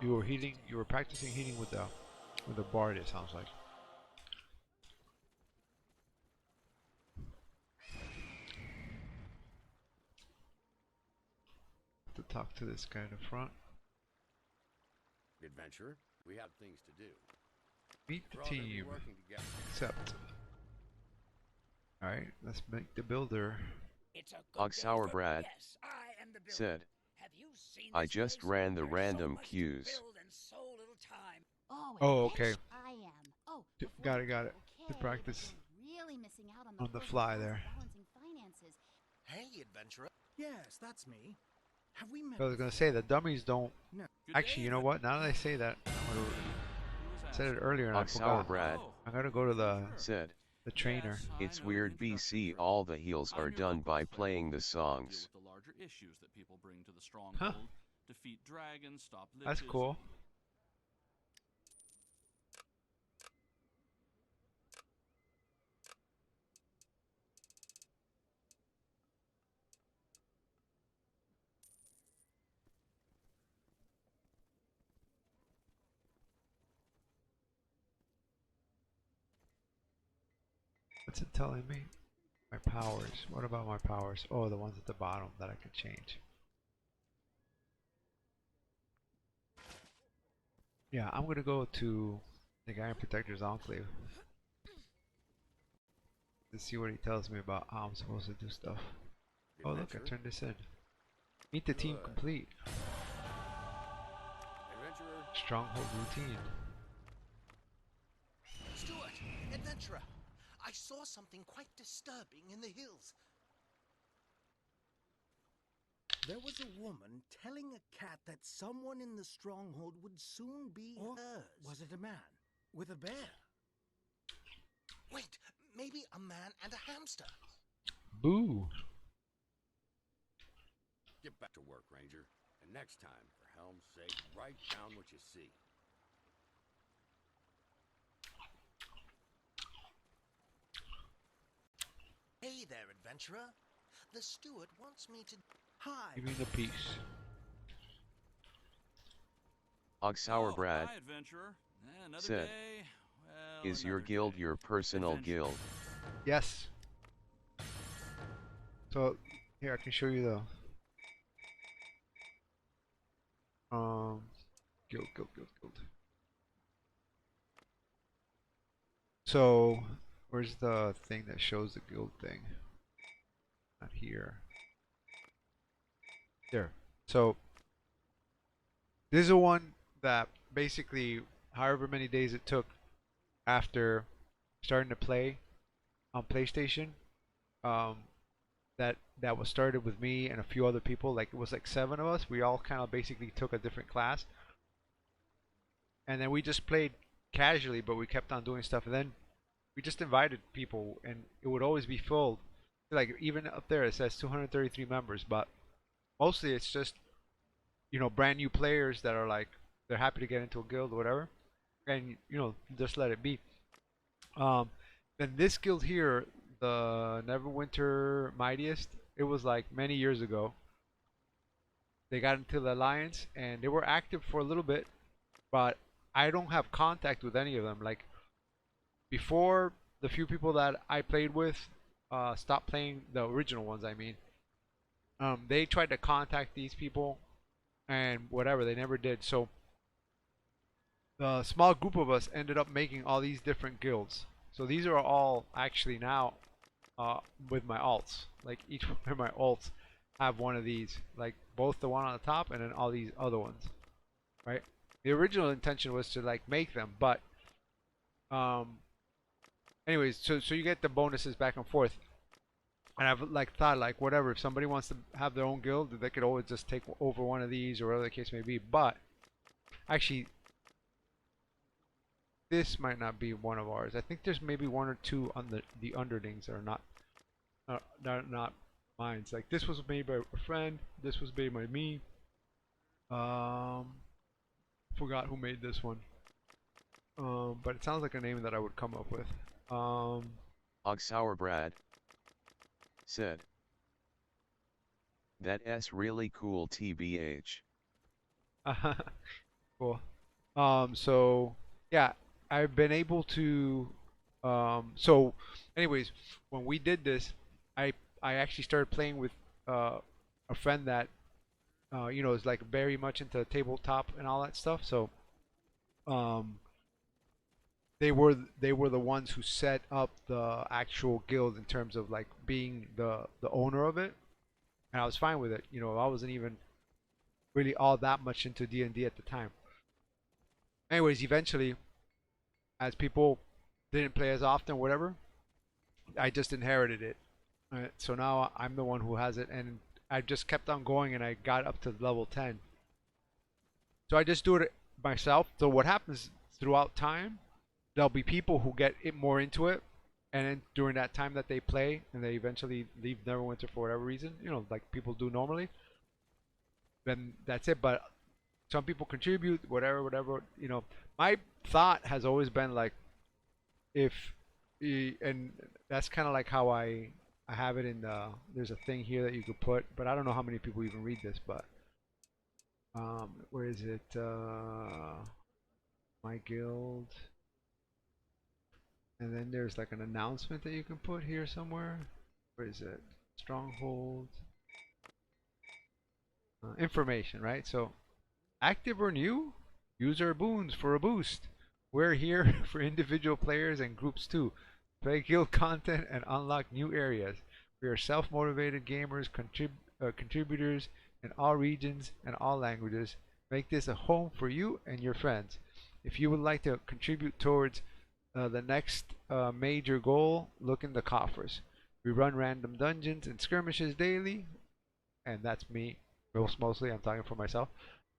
A: You were healing. You were practicing healing with the bard. It sounds like. To talk to this guy in the front.
F: Adventurer, we have things to do.
A: Meet the
F: We're all gonna be
A: team.
F: working together.
A: Accept. Alright, let's make the builder.
C: Oxauerbrad said, "I just ran the random queues."
A: Oh, okay.
H: I am. Oh,
A: Got it. To
H: okay,
A: practice
H: you're really missing out
A: on the
H: pros and
A: fly
H: cons of
A: there.
H: balancing finances.
G: Hey, adventurer. Yes, that's me. Have we met?
A: I was gonna say the dummies don't.
G: No.
A: Actually, you know what? Now that I say that, I said it earlier and I forgot.
C: Oxauerbrad
A: I'm gonna go to the
C: said,
A: trainer.
C: "It's weird BC all the heals are done by playing the songs."
I: Deal with the larger issues that people bring to the
A: Huh.
I: stronghold. Defeat dragons, stop liches.
A: That's cool. What's it telling me? My powers. What about my powers? Oh, the ones at the bottom that I can change. Yeah, I'm gonna go to the guy in Protector's Enclave. to see what he tells me about how I'm supposed to do stuff. Oh look, I turned this in. Meet the team complete.
F: Adventurer.
A: Stronghold routine.
J: Stuart, adventurer, I saw something quite disturbing in the hills. There was a woman telling a cat that someone in the stronghold would soon be hers. Was it a man with a bear? Wait, maybe a man and a hamster.
A: Boo.
F: Get back to work, Ranger. And next time, for helm's sake, write down what you see.
J: Hey there, adventurer. The steward wants me to... Hi.
A: Give me the piece.
C: Ogsour Brad
I: Hi, adventurer. Another
C: said,
I: day. Well,
C: is your
I: another
C: guild
I: day.
C: your personal
I: Adventure.
C: guild?
A: Yes. So here I can show you the guild. So where's the thing that shows the guild thing? Not here. There. So this is the one that basically however many days it took after starting to play on PlayStation, that was started with me and a few other people. Like it was like 7 of us. We all kind of basically took a different class, and then we just played casually, but we kept on doing stuff. And then we just invited people, and it would always be filled. Like even up there, it says 233 members, but mostly it's just brand new players that are like they're happy to get into a guild or whatever, and just let it be. Then this guild here, the Neverwinter Mightiest, it was like many years ago. They got into the alliance and they were active for a little bit, but I don't have contact with any of them. Like before, the few people that I played with stopped playing, the original ones I mean. They tried to contact these people and whatever, they never did. So the small group of us ended up making all these different guilds. So these are all actually now with my alts. Like each one of my alts have one of these, like both the one on the top and then all these other ones, right? The original intention was to like make them, but anyways, so you get the bonuses back and forth. And I've like thought like whatever, if somebody wants to have their own guild, they could always just take over one of these or whatever the case may be. But actually, this might not be one of ours. I think there's maybe one or two on the underlings that are not mine. It's like this was made by a friend. This was made by me. Forgot who made this one. But it sounds like a name that I would come up with.
C: Ogsour Brad said, "That's really cool, TBH."
A: Cool. So yeah, I've been able to. So, anyways, when we did this, I actually started playing with a friend that is like very much into tabletop and all that stuff. So, they were the ones who set up the actual guild in terms of like being the owner of it, and I was fine with it. I wasn't even really all that much into D&D at the time. Anyways, eventually, as people didn't play as often, whatever, I just inherited it. Right? So now I'm the one who has it, and I just kept on going, and I got up to level 10. So I just do it myself. So what happens throughout time, there'll be people who get more into it, and then during that time that they play, and they eventually leave Neverwinter for whatever reason, like people do normally, then that's it. But some people contribute, whatever. My thought has always been like, and that's kind of like how I have it in the. There's a thing here that you could put, but I don't know how many people even read this. But where is it? My guild, and then there's like an announcement that you can put here somewhere. Where is it? Stronghold. Information, right? So, active or new? User boons for a boost. We're here for individual players and groups too. play guild content, and unlock new areas. We are self-motivated gamers, contributors in all regions and all languages. Make this a home for you and your friends. If you would like to contribute towards the next major goal, look in the coffers. We run random dungeons and skirmishes daily, and that's me. Mostly, I'm talking for myself.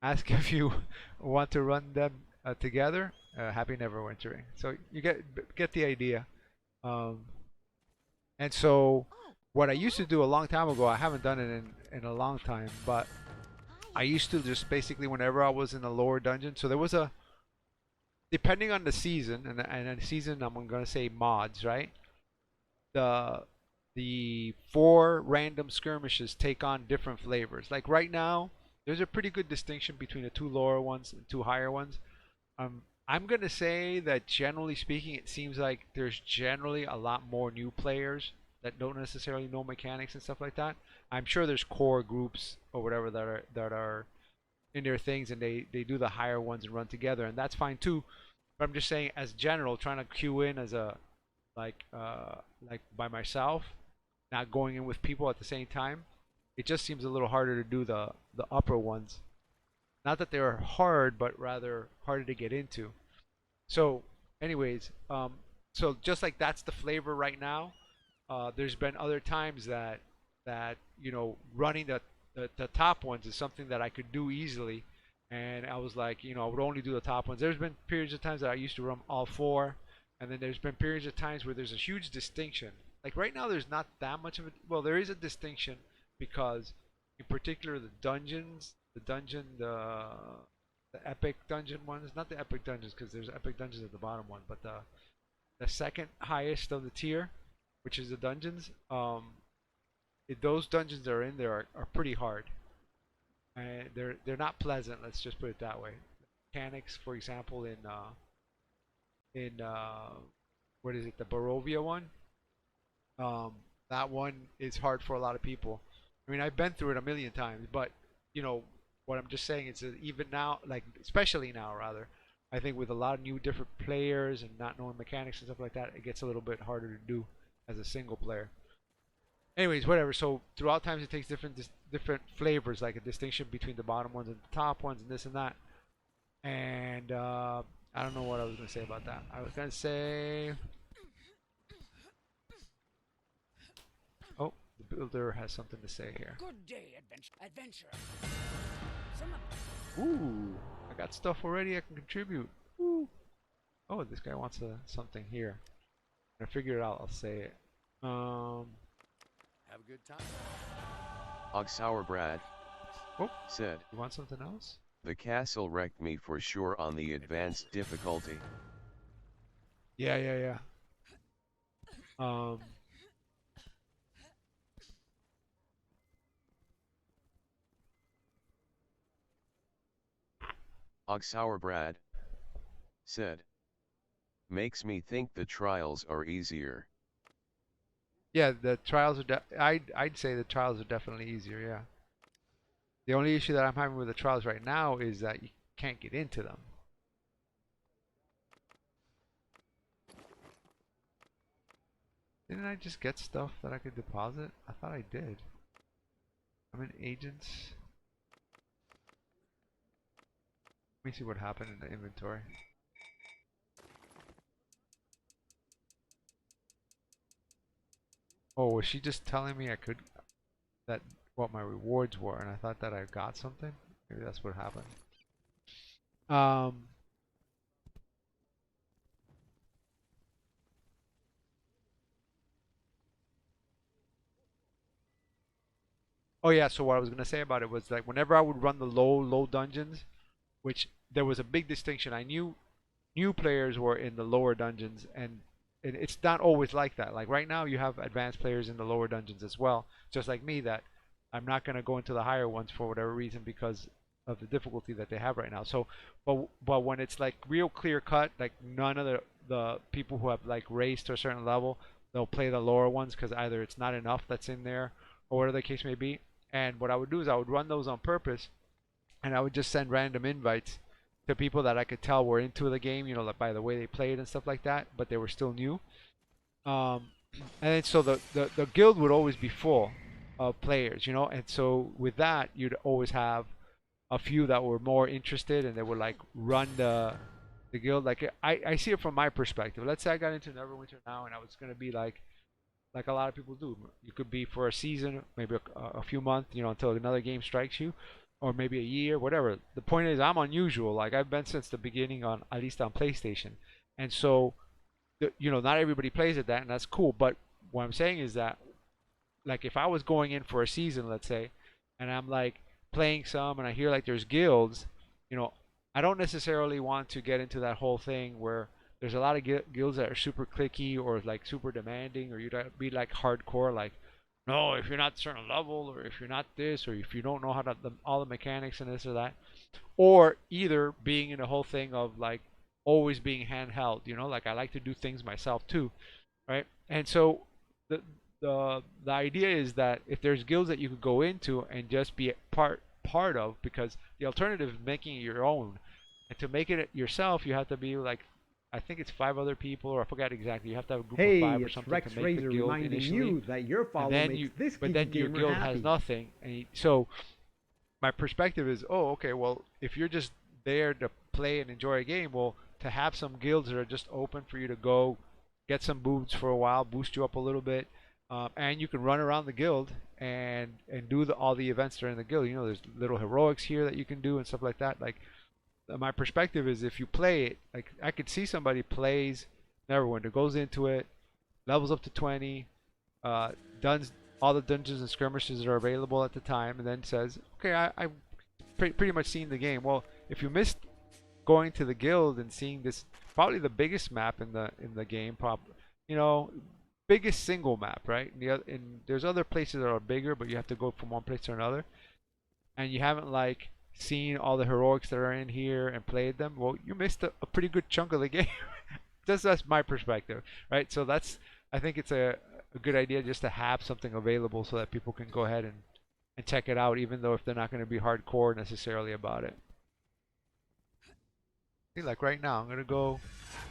A: Ask if you want to run them together. Happy Neverwintering. So you get the idea. And so what I used to do a long time ago, I haven't done it in a long time, but I used to just basically whenever I was in a lower dungeon. So there was a, depending on the season, and the season I'm gonna say mods, right? The 4 random skirmishes take on different flavors. Like right now, there's a pretty good distinction between the 2 lower ones and 2 higher ones. I'm gonna say that generally speaking, it seems like there's generally a lot more new players that don't necessarily know mechanics and stuff like that. I'm sure there's core groups or whatever that are in their things, and they do the higher ones and run together, and that's fine too. But I'm just saying, as general, trying to queue in as a like by myself, not going in with people at the same time, it just seems a little harder to do the upper ones. Not that they're hard, but rather harder to get into. So, anyways, so just like that's the flavor right now. There's been other times that running the top ones is something that I could do easily, and I was like, I would only do the top ones. There's been periods of times that I used to run all 4, and then there's been periods of times where there's a huge distinction. Like right now, there's not that much of it. Well, there is a distinction because, in particular, the epic dungeon ones, not the epic dungeons because there's epic dungeons at the bottom one, but the second highest of the tier, which is the dungeons. Those dungeons that are in there are pretty hard. They're not pleasant. Let's just put it that way. Mechanics, for example, in what is it, the Barovia one? That one is hard for a lot of people. I mean, I've been through it a million times, but what I'm just saying is that even now, like especially now, rather, I think with a lot of new different players and not knowing mechanics and stuff like that, it gets a little bit harder to do as a single player. Anyways, whatever. So throughout times, it takes different flavors, like a distinction between the bottom ones and the top ones, and this and that. And I don't know what I was gonna say about that. I was gonna say, oh, the builder has something to say here.
J: Good day, adventurer.
A: Ooh, I got stuff already I can contribute. Ooh. Oh, this guy wants something here. When I figure it out, I'll say it.
F: Have a good time.
C: Oxauerbrad said,
A: You want something else?
C: The castle wrecked me for sure on the advanced difficulty.
A: Yeah.
C: Oxauerbrad said, makes me think the trials are easier.
A: Yeah, the trials are. I'd say the trials are definitely easier. Yeah. The only issue that I'm having with the trials right now is that you can't get into them. Didn't I just get stuff that I could deposit? I thought I did. I'm in agents. Let me see what happened in the inventory. Oh, was she just telling me I could, that what my rewards were, and I thought that I got something? Maybe that's what happened. Oh yeah, so what I was gonna say about it was like whenever I would run the low dungeons, which there was a big distinction. I knew new players were in the lower dungeons, and it's not always like that. Like right now, you have advanced players in the lower dungeons as well, just like me. That I'm not gonna go into the higher ones for whatever reason because of the difficulty that they have right now. So, but when it's like real clear cut, like none of the people who have like raised to a certain level, they'll play the lower ones because either it's not enough that's in there or whatever the case may be. And what I would do is I would run those on purpose, and I would just send random invites to people that I could tell were into the game, like by the way they played and stuff like that, but they were still new.
K: Um, and then so the guild would always be full of players, you know, and so with that you'd always have a few that were more interested and they would like run the guild. Like I see it from my perspective. Let's say I got into Neverwinter now and I was gonna be like a lot of people do. You could be for a season, maybe a few months, you know, until another game strikes you, or maybe a year, whatever. The point is, I'm unusual. Like I've been since the beginning on at least on PlayStation, and so you know, not everybody plays at that, and that's cool. But what I'm saying is that, like, if I was going in for a season, let's say, and I'm like playing some, and I hear like there's guilds, you know, I don't necessarily want to get into that whole thing where there's a lot of guilds that are super clicky or like super demanding, or you'd be like hardcore, like, no, if you're not a certain level, or if you're not this, or if you don't know how to all the mechanics and this or that, or either being in the whole thing of like always being handheld, you know, like I like to do things myself too, right? And so the the idea is that if there's guilds that you could go into and just be part of, because the alternative is making it your own, and to make it yourself, you have to be like, I think it's 5 other people, or I forgot exactly. You have to have a group of
D: Hey,
K: 5 or
D: it's
K: something
D: Rex
K: to make
D: Razor
K: the guild
D: reminding
K: initially,
D: you that your
K: and
D: follow
K: then
D: makes
K: you,
D: this
K: but
D: geeky
K: then your
D: gamer
K: guild
D: happy.
K: has nothing, so my perspective is, oh, okay, well, if you're just there to play and enjoy a game, well, to have some guilds that are just open for you to go get some boots for a while, boost you up a little bit, and you can run around the guild and do all the events that are in the guild. You know, there's little heroics here that you can do and stuff like that. Like my perspective is, if you play it, like I could see somebody plays Neverwinter, goes into it, levels up to 20, uh, done all the dungeons and skirmishes that are available at the time, and then says, okay, I pretty much seen the game. Well, if you missed going to the guild and seeing this, probably the biggest map in the game, you know, biggest single map, right? And there's other places that are bigger, but you have to go from one place to another, and you haven't like seen all the heroics that are in here and played them. Well, you missed a pretty good chunk of the game. That's my perspective, right? So that's, I think it's a good idea just to have something available so that people can go ahead and check it out, even though if they're not going to be hardcore necessarily about it. See, like right now, I'm gonna go.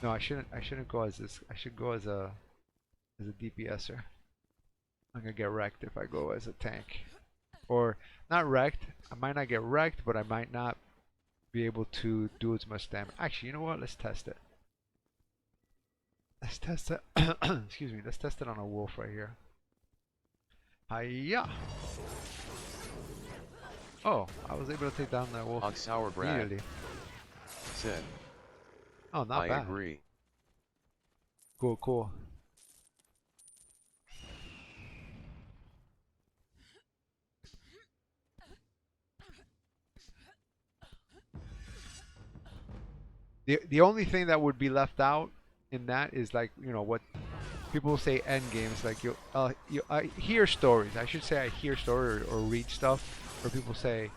K: No, I shouldn't. I shouldn't go as this. I should go as a DPSer. I'm gonna get wrecked if I go as a tank, or not wrecked. I might not get wrecked, but I might not be able to do as much damage. Actually, you know what? Let's test it. Let's test it. Excuse me. Let's test it on a wolf right here. Hiya! Oh, I was able to take down that wolf
C: Sour Brad
K: immediately.
C: said,
K: Oh, not
C: I
K: bad.
C: agree.
K: Cool, cool. The only thing that would be left out in that is, like, you know, what people say end games. Like I hear stories. I should say I hear stories or read stuff where people say,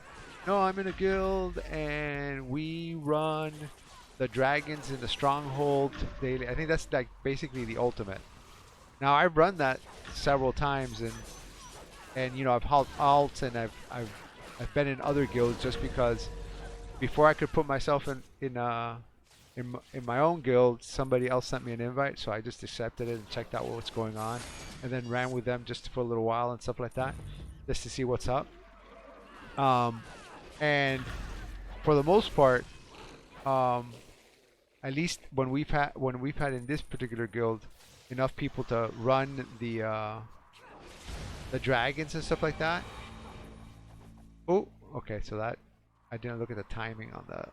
K: no, I'm in a guild and we run the dragons in the Stronghold daily. I think that's like basically the ultimate. Now I've run that several times, and you know, I've held alts, and I've been in other guilds just because before I could put myself in my own guild, somebody else sent me an invite, so I just accepted it and checked out what's going on, and then ran with them just for a little while and stuff like that, just to see what's up. And for the most part, at least when we've had in this particular guild enough people to run the dragons and stuff like that. Oh, okay, so that I didn't look at the timing on the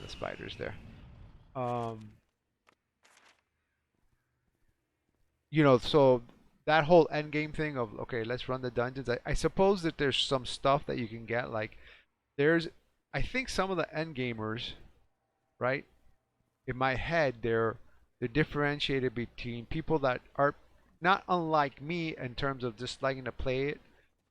K: spiders there. You know, so that whole end game thing of, okay, let's run the dungeons. I suppose that there's some stuff that you can get, like I think some of the end gamers, right? In my head, they're differentiated between people that are not unlike me in terms of just liking to play it,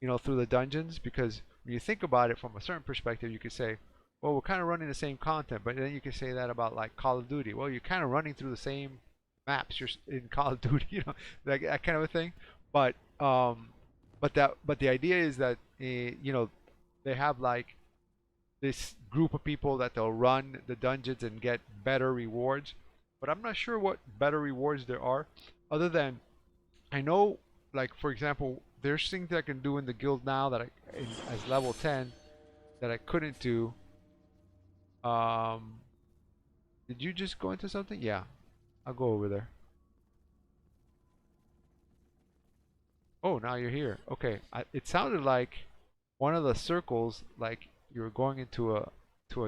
K: you know, through the dungeons. Because when you think about it from a certain perspective, you could say, well, we're kind of running the same content, but then you can say that about like Call of Duty. Well, you're kind of running through the same maps you're in Call of Duty, you know, like that kind of a thing. But but the idea is that you know, they have like this group of people that they'll run the dungeons and get better rewards. But I'm not sure what better rewards there are, other than I know, like for example, there's things that I can do in the guild now that as level 10 that I couldn't do. Did you just go into something? Yeah, I'll go over there. Oh, now you're here. Okay, it sounded like one of the circles, like you were going into a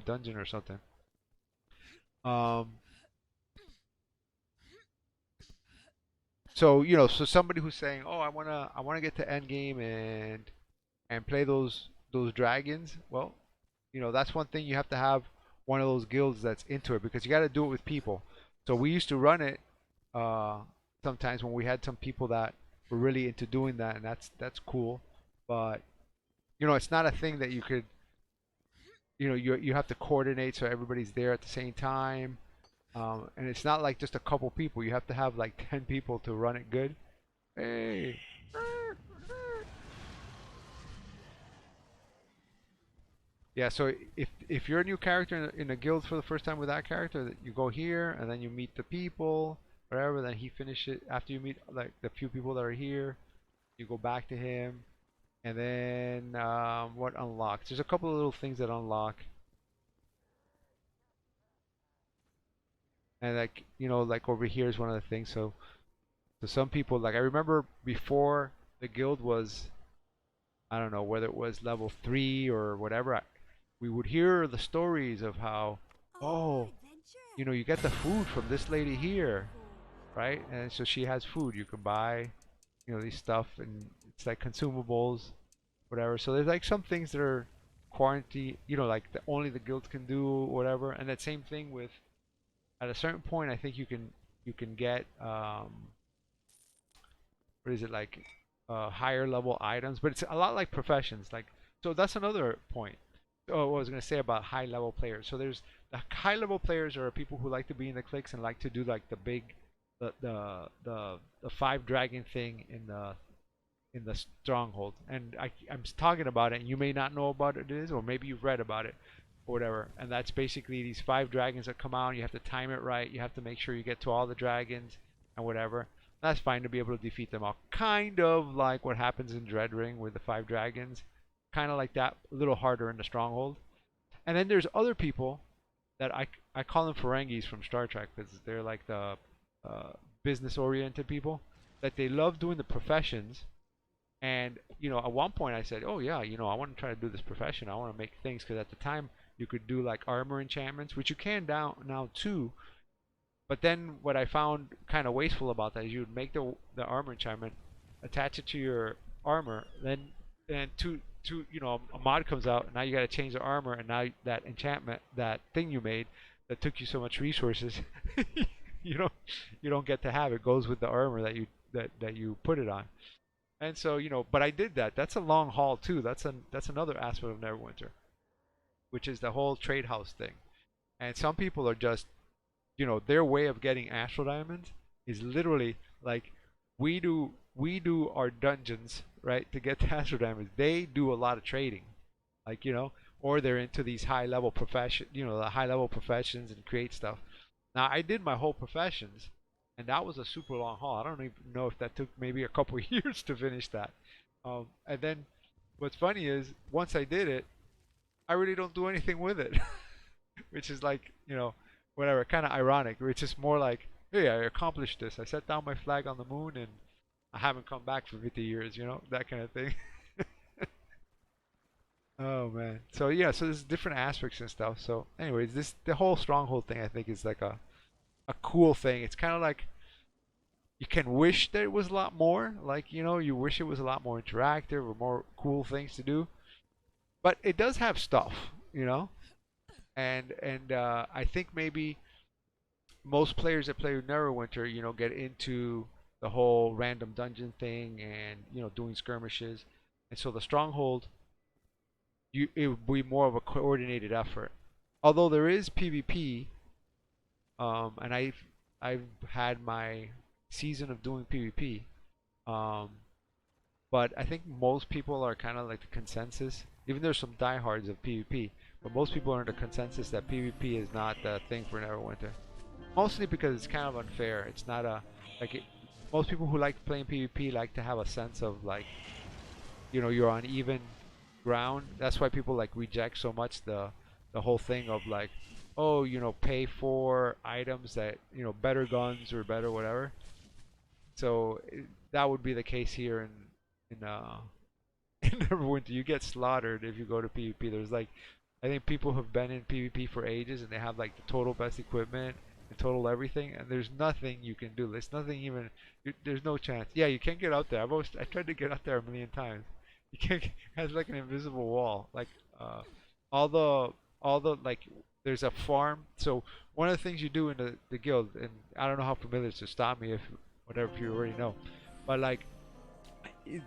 K: dungeon or something. Um, so so somebody who's saying, "Oh, I wanna get to end game and play those dragons." Well, that's one thing you have to have one of those guilds that's into it because you got to do it with people. So we used to run it uh, sometimes when we had some people that were really into doing that, and that's cool. But it's not a thing that you could, you have to coordinate so everybody's there at the same time. And it's not like just a couple people. You have to have like 10 people to run it good. Hey. Yeah, so if you're a new character in a guild for the first time with that character, you go here and then you meet the people, whatever. Then he finishes after you meet like the few people that are here. You go back to him, and then what unlocks? There's a couple of little things that unlock, and like like over here is one of the things. So some people, like I remember before the guild was, I don't know whether it was level 3 or whatever. We would hear the stories of how, oh, you get the food from this lady here, right? And so she has food. You can buy, these stuff, and it's like consumables, whatever. So there's like some things that are quarantine, like only the guild can do, whatever. And that same thing with, at a certain point, I think you can get what is it like, higher level items, but it's a lot like professions. Like, so that's another point. Oh, what I was going to say about high level players. So there's the high level players are people who like to be in the cliques and like to do like the big, the 5 dragon thing in the stronghold. And I'm talking about it, and you may not know about it is, or maybe you've read about it, or whatever. And that's basically these 5 dragons that come out. And you have to time it right. You have to make sure you get to all the dragons and whatever. That's fine to be able to defeat them all. Kind of like what happens in Dread Ring with the 5 dragons. Kind of like that, a little harder in the Stronghold. And then there's other people that I call them Ferengis from Star Trek because they're like the business-oriented people that they love doing the professions. And at one point I said, oh yeah, I want to try to do this profession. I want to make things because at the time you could do like armor enchantments, which you can now too. But then what I found kind of wasteful about that is you would make the armor enchantment, attach it to your armor, then a mod comes out, and now you got to change the armor, and now that enchantment, that thing you made that took you so much resources, you don't get to have it. Goes with the armor that you put it on. And so but I did that. That's a long haul too. That's another aspect of Neverwinter, which is the whole trade house thing. And some people are just their way of getting astral diamonds is literally like we do our dungeons, right, to get the astral diamonds. They do a lot of trading, like or they're into these high level profession, the high level professions and create stuff. Now I did my whole professions, and that was a super long haul. I don't even know if that took maybe a couple of years to finish that. And then what's funny is once I did it, I really don't do anything with it, which is like whatever, kind of ironic. It's just more like, hey, I accomplished this. I set down my flag on the moon, and I haven't come back for 50 years, that kind of thing. Oh man. So yeah, so there's different aspects and stuff. So anyways, the whole stronghold thing I think is like a cool thing. It's kind of like you can wish that it was a lot more. Like, you wish it was a lot more interactive or more cool things to do. But it does have stuff, and I think maybe most players that play Neverwinter, get into the whole random dungeon thing and doing skirmishes, and so the stronghold, it would be more of a coordinated effort. Although there is PvP, and I've had my season of doing PvP, but I think most people are kind of like the consensus. Even there's some diehards of PvP, but most people are in the consensus that PvP is not the thing for Neverwinter. Mostly because it's kind of unfair. It's not a like most people who like playing PvP like to have a sense of like, you know, you're on even ground. That's why people like reject so much the whole thing of like, oh, you know, pay for items that, you know, better guns or better whatever. So that would be the case here in in Neverwinter. You get slaughtered if you go to PvP. There's like, I think people have been in PvP for ages and they have like the total best equipment and total everything, and there's nothing you can do. There's nothing even. There's no chance. Yeah, you can't get out there. I tried to get out there a million times. You can't. It has like an invisible wall. Like all the like. There's a farm. So one of the things you do in the guild, and I don't know how familiar. So stop me if whatever if you already know, but like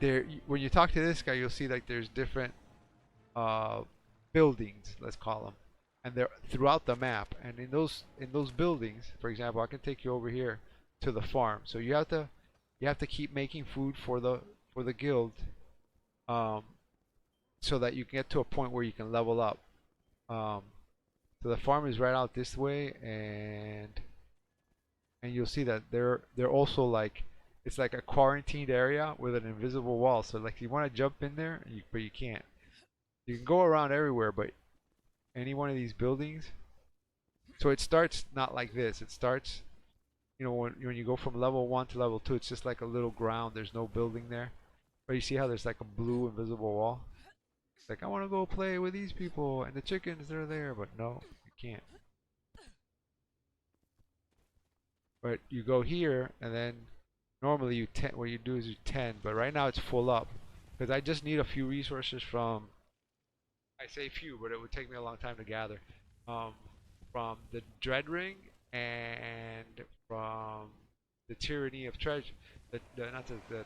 K: there when you talk to this guy, you'll see like there's different uh, buildings, let's call them, and they're throughout the map. And in those buildings, for example, I can take you over here to the farm. So you have to keep making food for the guild, so that you can get to a point where you can level up. So the farm is right out this way, and you'll see that they're also like, it's like a quarantined area with an invisible wall. So like you want to jump in there, but you can't. You can go around everywhere, but any one of these buildings. So it starts not like this. It starts, you know, when you go from level 1 to level 2, it's just like a little ground. There's no building there. But you see how there's like a blue invisible wall? It's like, I want to go play with these people and the chickens, they're there, but no, you can't. But you go here, and then normally what you do is you tend, but right now it's full up because I just need a few resources from, I say few, but it would take me a long time to gather, from the Dread Ring and from the Tyranny of Treasure, the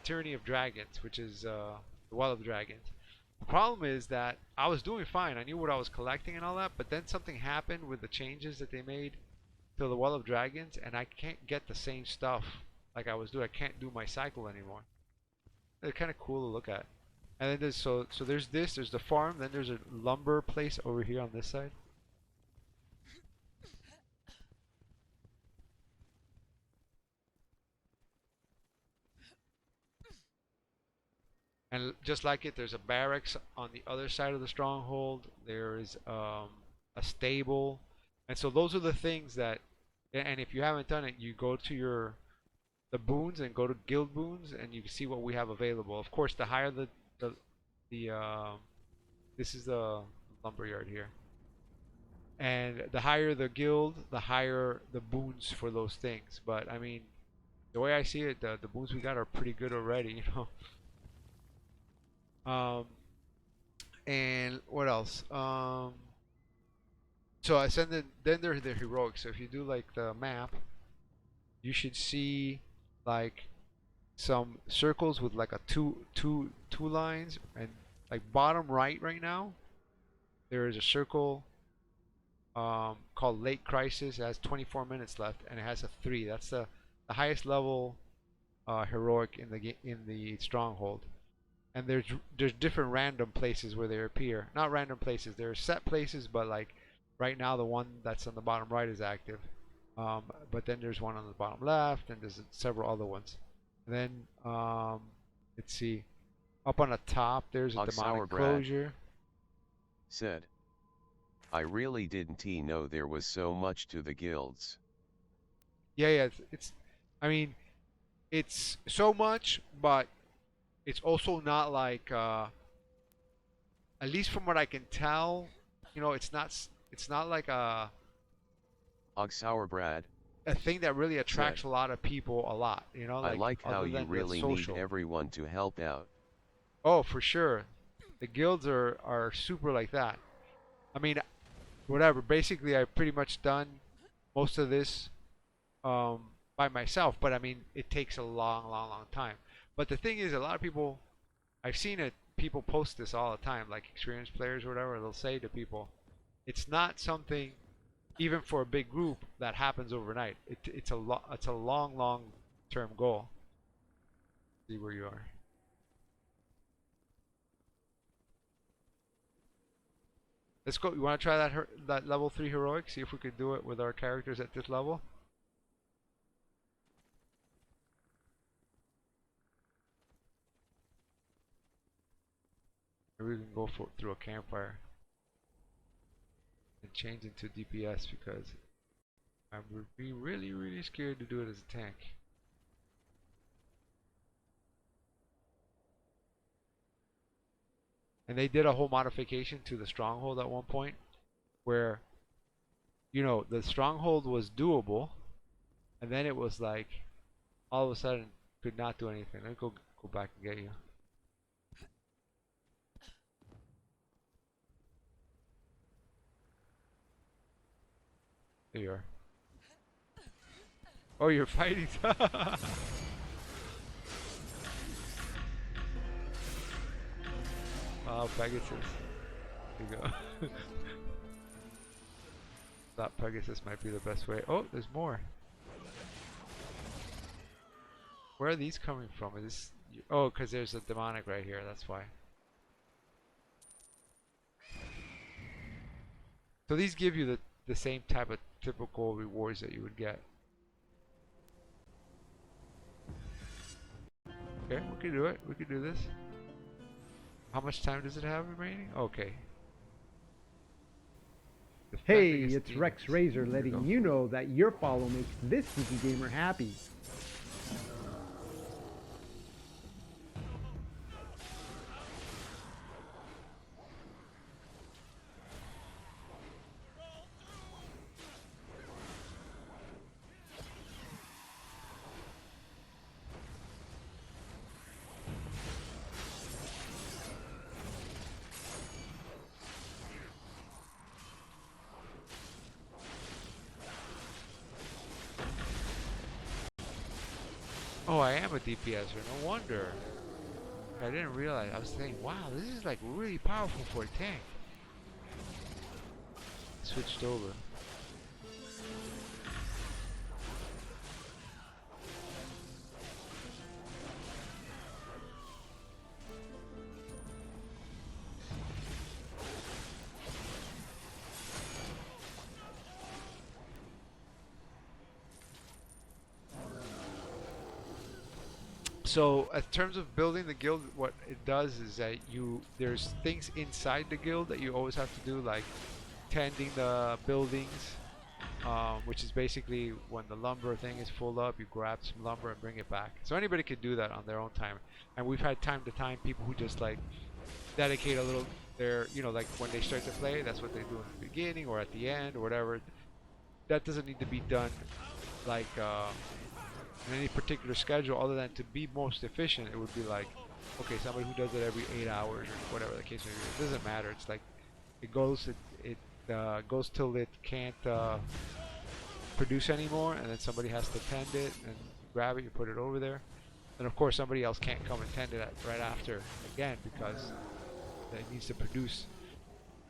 K: Tyranny of Dragons, which is the Well of Dragons. The problem is that I was doing fine. I knew what I was collecting and all that, but then something happened with the changes that they made to the Well of Dragons, and I can't get the same stuff like I was doing. I can't do my cycle anymore. They're kind of cool to look at. And then there's there's the farm, then there's a lumber place over here on this side. And just like it, there's a barracks on the other side of the stronghold. There is a stable. And so those are the things that, and if you haven't done it, you go to the boons and go to guild boons, and you see what we have available. Of course, the higher the this is the lumberyard here. And the higher the guild, the higher the boons for those things. But I mean, the way I see it, the boons we got are pretty good already, you know. And what else? So I send it. Then there's the heroic. So if you do like the map, you should see like some circles with like a two lines, and like bottom right now, there is a circle called Late Crisis. It has 24 minutes left, and it has a 3. That's the highest level heroic in the stronghold. And there's different random places where they appear. Not random places. There are set places, but like right now the one that's on the bottom right is active. But then there's one on the bottom left, and there's several other ones. And then let's see, up on the top there's a demonic closure.
C: Said, I really didn't know there was so much to the guilds.
K: Yeah, it's I mean, it's so much, but it's also not like, at least from what I can tell, you know, it's not like a
C: Brad.
K: A thing that really attracts a lot of people a lot, you know.
C: Like, I like how you really need everyone to help out.
K: Oh, for sure. The guilds are super like that. I mean, whatever. Basically, I've pretty much done most of this by myself, but I mean, it takes a long time. But the thing is, a lot of people, I've seen it, people post this all the time, like experienced players or whatever, they'll say to people, it's not something, even for a big group, that happens overnight. It's a long term goal. See where you are. Let's go. You want to try that level 3 heroic? See if we could do it with our characters at this level. we can go through a campfire and change into DPS because I would be really, really scared to do it as a tank. And they did a whole modification to the Stronghold at one point where, you know, the Stronghold was doable, and then it was like, all of a sudden, could not do anything. Let me go back and get you. There you are. Oh, you're fighting. Oh, Pegasus. There you go. Thought Pegasus might be the best way. Oh, there's more. Where are these coming from? Is this... Oh, because there's a demonic right here. That's why. So these give you the same type of typical rewards that you would get. Okay, we can do it. We can do this. How much time does it have remaining? Okay.
D: Hey, it's Rex Razor letting you know that your follow makes this geeky gamer happy.
K: Oh, I am a DPSer, no wonder. I didn't realize. I was thinking, wow, this is like really powerful for a tank. Switched over. So, in terms of building the guild, what it does is that there's things inside the guild that you always have to do, like tending the buildings, which is basically when the lumber thing is full up, you grab some lumber and bring it back. So anybody could do that on their own time. And we've had time to time people who just like dedicate a little, like when they start to play, that's what they do in the beginning or at the end or whatever. That doesn't need to be done like in any particular schedule, other than to be most efficient. It would be like, okay, somebody who does it every 8 hours or whatever the case may be. It doesn't matter. It's like it goes till it can't produce anymore, and then somebody has to tend it and grab it, you put it over there, and of course somebody else can't come and tend it right after again because it needs to produce.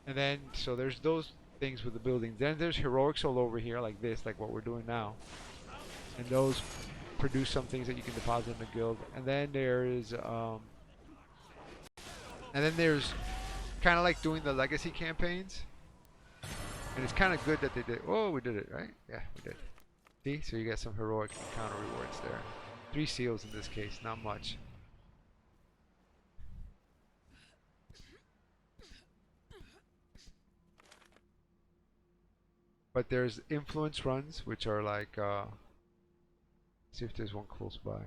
K: And then so there's those things with the buildings. Then there's heroics all over here, like this, like what we're doing now, and those produce some things that you can deposit in the guild. And then there's kind of like doing the legacy campaigns, and it's kind of good that they did. Oh, we did it, right? Yeah, we did. See, so you get some heroic encounter rewards there. 3 seals in this case, not much. But there's influence runs, which are like see if there's one close by.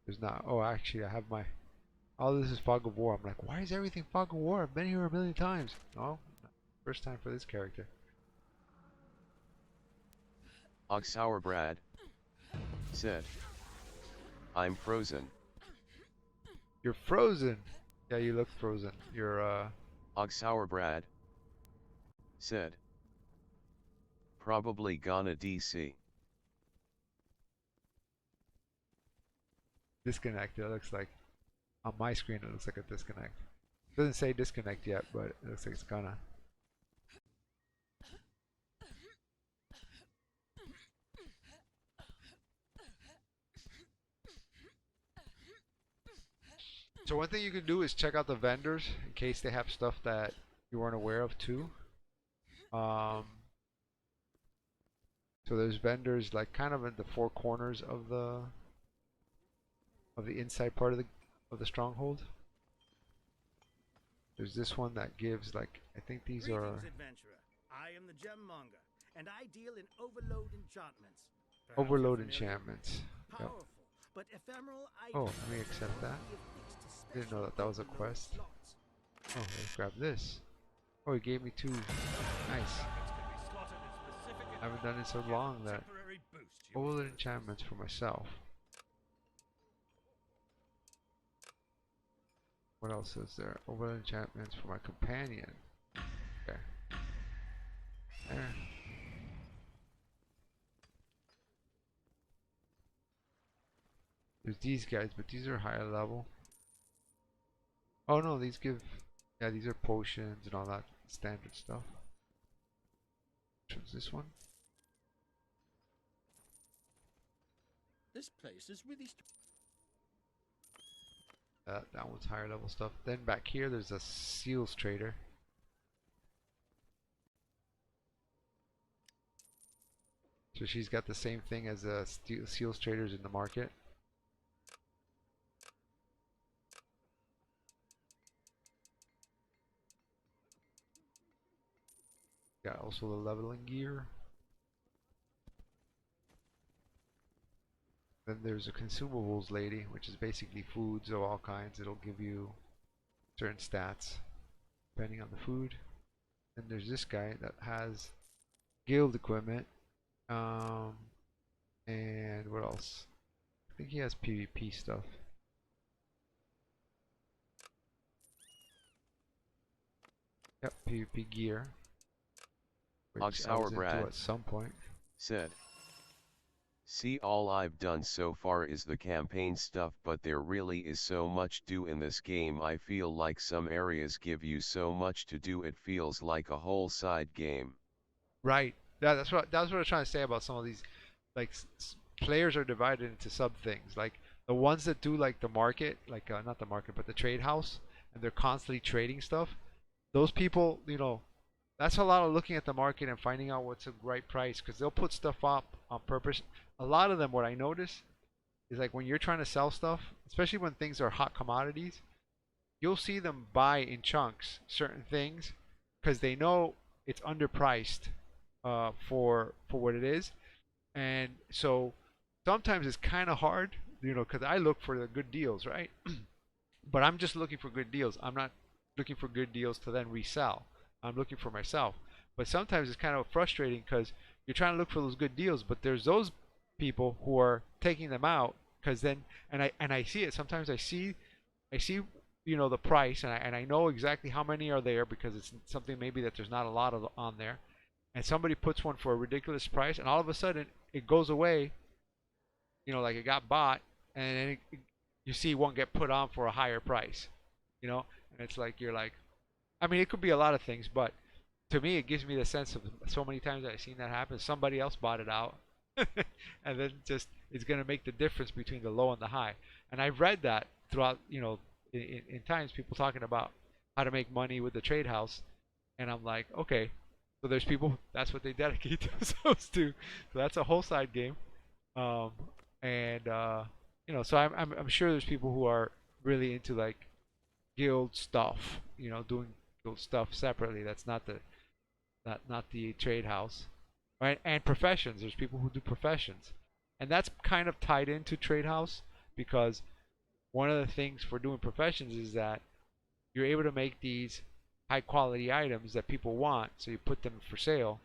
K: There's not. Oh, actually, I have my. Oh, this is Fog of War. I'm like, why is everything Fog of War? I've been here a million times. No, first time for this character.
C: Oxauer Brad said, I'm frozen.
K: You're frozen. Yeah, you look frozen. You're
C: Oxauer Brad said, probably gonna DC.
K: Disconnect. It looks like on my screen. It looks like a disconnect. It doesn't say disconnect yet, but it looks like it's gonna. So one thing you can do is check out the vendors in case they have stuff that you weren't aware of too. So there's vendors like kind of in the 4 corners of the inside part of the stronghold. There's this one that gives like, I think these are
J: Greetings, adventurer. I am the gemmonger, and I deal in overload enchantments. Perhaps
K: overload
J: you're familiar?
K: enchantments. Yep.
J: Powerful, but ephemeral
K: Oh,
J: items
K: let me accept that.
J: give fixed to
K: Didn't know
J: special
K: that that was a
J: overload
K: quest.
J: slots.
K: Oh, let's grab this. Oh, he gave me 2. Nice. I haven't done it so long that. Overload enchantments for myself. What else is there? Overload enchantments for my companion. Okay. There. There's these guys, but these are higher level. Oh no, these give, yeah, these are potions and all that standard stuff. Which one's this one?
F: This place is really.
K: That one's higher level stuff. Then back here, there's a seals trader. So she's got the same thing as the seals traders in the market. Got also the leveling gear. Then there's a consumables lady, which is basically foods of all kinds. It'll give you certain stats depending on the food. Then there's this guy that has guild equipment. And what else? I think he has PvP stuff. Yep, PvP gear. Which I was into at some point.
C: Said, see, all I've done so far is the campaign stuff, but there really is so much do in this game. I feel like some areas give you so much to do, it feels like a whole side game.
K: Right. Yeah, that's what I was trying to say about some of these. Like players are divided into sub things. Like the ones that do like the market, like not the market, but the trade house, and they're constantly trading stuff. Those people, you know, that's a lot of looking at the market and finding out what's a right price, because they'll put stuff up on purpose. A lot of them, what I notice is like when you're trying to sell stuff, especially when things are hot commodities, you'll see them buy in chunks certain things because they know it's underpriced for what it is. And so sometimes it's kind of hard, you know, because I look for the good deals, right? But I'm just looking for good deals. I'm not looking for good deals to then resell. I'm looking for myself. But sometimes it's kind of frustrating because you're trying to look for those good deals, but there's those people who are taking them out because then, and I see it. Sometimes I see, you know, the price, and I know exactly how many are there because it's something maybe that there's not a lot of on there, and somebody puts one for a ridiculous price, and all of a sudden it goes away. You know, like it got bought, and then you see one get put on for a higher price. You know, and it's like you're like, I mean, it could be a lot of things, but to me, it gives me the sense of so many times I've seen that happen. Somebody else bought it out, and then just it's going to make the difference between the low and the high. And I've read that throughout, you know, in times people talking about how to make money with the trade house, and I'm like, okay, so there's people that's what they dedicate themselves to. So that's a whole side game, and you know, so I'm sure there's people who are really into like guild stuff, you know, doing guild stuff separately. That's not the trade house, right? And professions. There's people who do professions, and that's kind of tied into trade house because one of the things for doing professions is that you're able to make these high quality items that people want, so you put them for sale,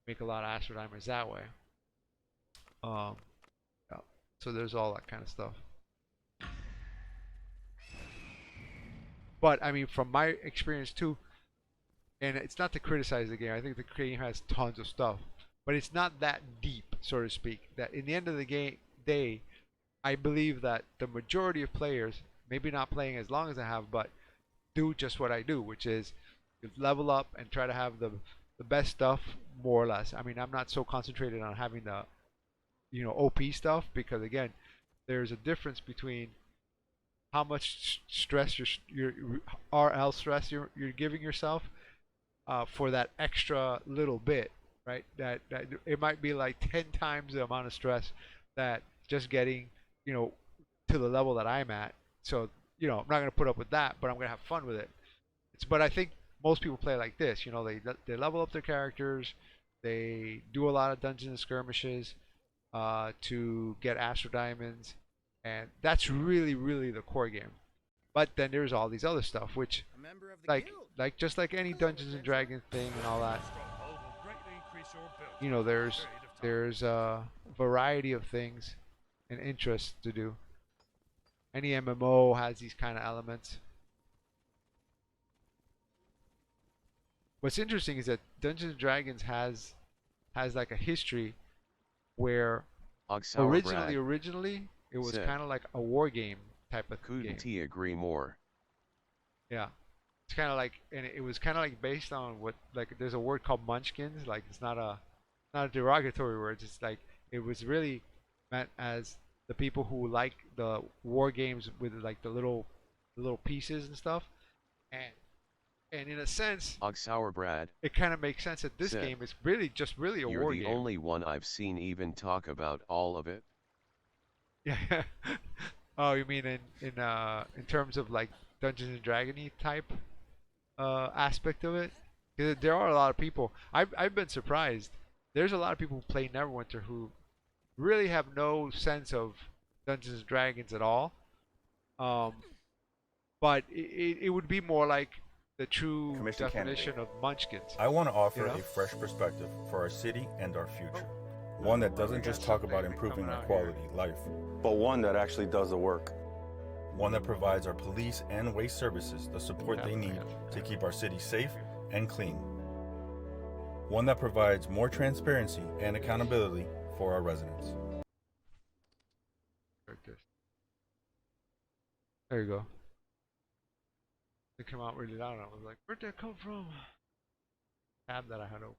K: make a lot of Astro Diamonds that way. Yeah. So there's all that kind of stuff. But I mean, from my experience too, and it's not to criticize the game. I think the game has tons of stuff, but it's not that deep, so to speak. That in the end of the day, I believe that the majority of players, maybe not playing as long as I have, but do just what I do, which is level up and try to have the best stuff, more or less. I mean, I'm not so concentrated on having the, you know, OP stuff, because again, there's a difference between how much stress your RL stress you're giving yourself for that extra little bit, right? That it might be like 10 times the amount of stress that just getting, you know, to the level that I'm at. So, you know, I'm not going to put up with that, but I'm going to have fun with it. But I think most people play like this. You know, they level up their characters, they do a lot of dungeons and skirmishes to get Astro Diamonds, and that's really the core game. But then there's all these other stuff, which like just like any Dungeons and Dragons thing and all that, you know, there's a variety of things and interests to do. Any MMO has these kind of elements. What's interesting is that Dungeons and Dragons has like a history where originally it was kind of like a war game type of
C: Couldn't
K: game.
C: agree more.
K: Yeah. It's kind of like, and it was kind of like based on what, like, there's a word called munchkins. Like, it's not a derogatory word. It's like, it was really meant as the people who like the war games with like the little pieces and stuff. And in a sense, it kind of makes sense that this game is really just really a war game.
C: You're the only one I've seen even talk about all of it.
K: Yeah. Oh, you mean in terms of like Dungeons and Dragons-y type aspect of it? 'Cause there are a lot of people. I've been surprised. There's a lot of people who play Neverwinter who really have no sense of Dungeons and Dragons at all. But it would be more like the true definition of munchkins.
L: I want to offer a fresh perspective for our city and our future. One that doesn't just talk about improving our quality of life,
M: but one that actually does the work.
L: One that provides our police and waste services the support they need to keep our city safe and clean. One that provides more transparency and accountability for our residents.
K: There you go. It came out really loud. I was like, where'd that come from? Tab that I had open.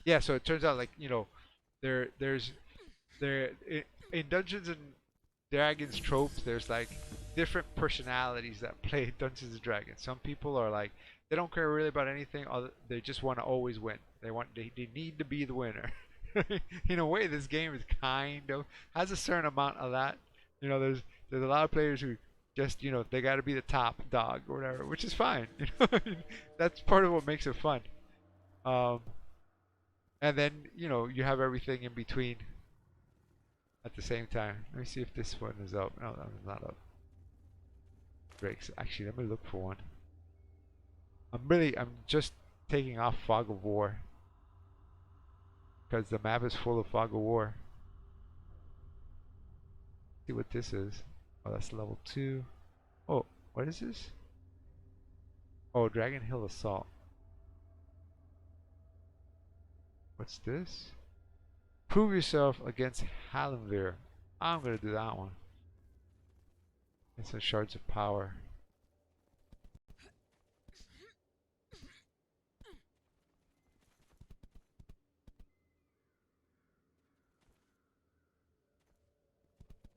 K: Yeah, so it turns out, like, you know, there's in Dungeons and Dragons tropes, there's like different personalities that play Dungeons and Dragons. Some people are like, they don't care really about anything, they just want to always win. They need to be the winner. In a way, this game is kind of has a certain amount of that. You know, there's a lot of players who just, you know, they got to be the top dog or whatever, which is fine. You know, that's part of what makes it fun. And then, you know, you have everything in between at the same time. Let me see if this one is up. No, that's not up. Breaks. Actually, let me look for one. I'm just taking off Fog of War, because the map is full of Fog of War. See what this is. Oh, that's level 2. Oh, what is this? Oh, Dragon Hill Assault. What's this? Prove yourself against Halimvir. I'm gonna do that one. It's a Shards of Power.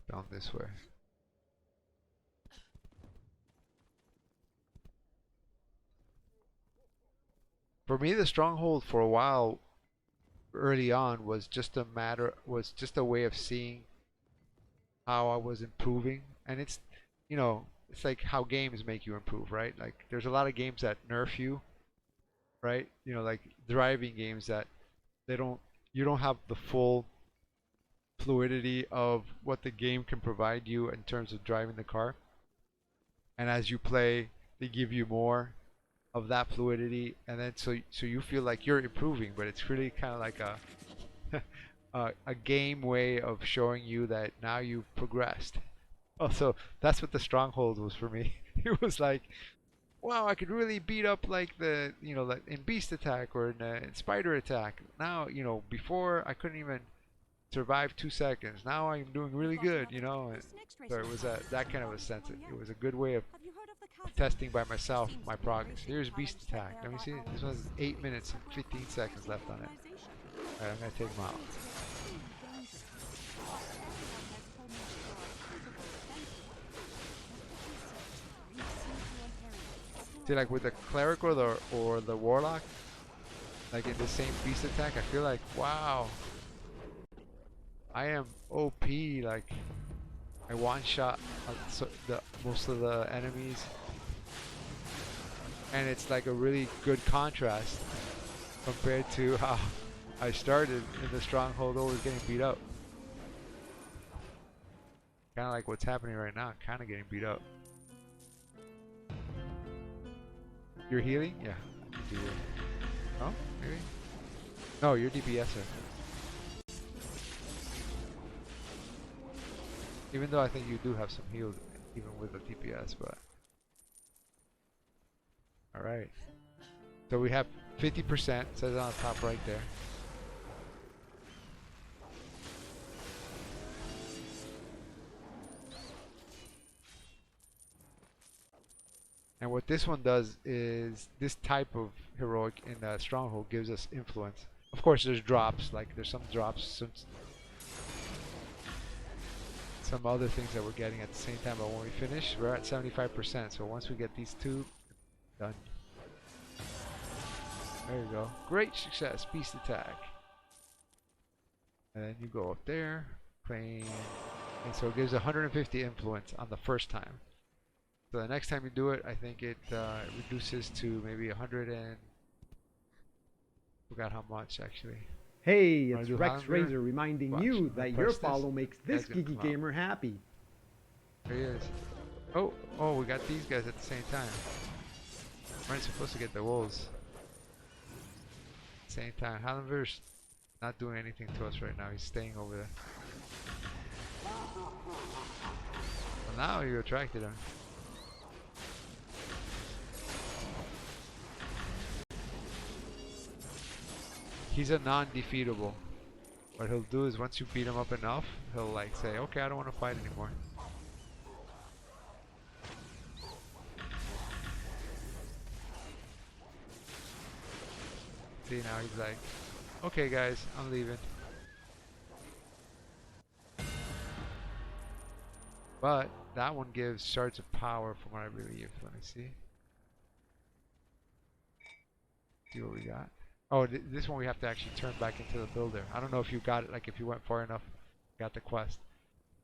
K: Down this way. For me, the Stronghold for a while early on was just a way of seeing how I was improving. And it's, you know, it's like how games make you improve, right? Like, there's a lot of games that nerf you, right? You know, like driving games that you don't have the full fluidity of what the game can provide you in terms of driving the car. And as you play, they give you more of that fluidity, and then so you feel like you're improving, but it's really kind of like a game way of showing you that now you've progressed. Oh, so that's what the Stronghold was for me. It was like, wow, I could really beat up like the, you know, like in Beast Attack or in Spider Attack. Now, you know, before I couldn't even survive 2 seconds. Now I'm doing really good, you know. And so it was that kind of a sense. It was a good way of testing by myself my progress. Here's Beast Attack. Let me see. This one has 8 minutes and 15 seconds left on it. Alright, I'm gonna take him out. See, like with the cleric or the warlock, like in the same Beast Attack, I feel like, wow, I am OP OP. Like I one-shot most of the enemies, and it's like a really good contrast compared to how I started in the Stronghold, always getting beat up. Kind of like what's happening right now. Kind of getting beat up. You're healing? Yeah. Oh, maybe. No, you're DPSer. Even though I think you do have some heals, even with the DPS, but. Alright. So we have 50%, says it on the top right there. And what this one does is, this type of heroic in the Stronghold gives us influence. Of course there's drops, like there's some drops, some other things that we're getting at the same time, but when we finish, we're at 75%. So once we get these two, done. There you go. Great success, beast attack. And then you go up there, claim, and so it gives 150 influence on the first time. So the next time you do it, I think it reduces to maybe 100 and... forgot how much actually.
D: Hey, it's Rex Razor reminding you that your follow makes this geeky gamer happy.
K: There he is. Oh, we got these guys at the same time. We're supposed to get the wolves. Same time. Hallenver's not doing anything to us right now. He's staying over there. Well, now you attracted him. He's a non-defeatable. What he'll do is once you beat him up enough, he'll like say, okay, I don't want to fight anymore. See, now he's like, okay guys, I'm leaving. But that one gives shards of power from what I believe. Let me see. See what we got. Oh, this one we have to actually turn back into the builder. I don't know if you got it, like if you went far enough, got the quest.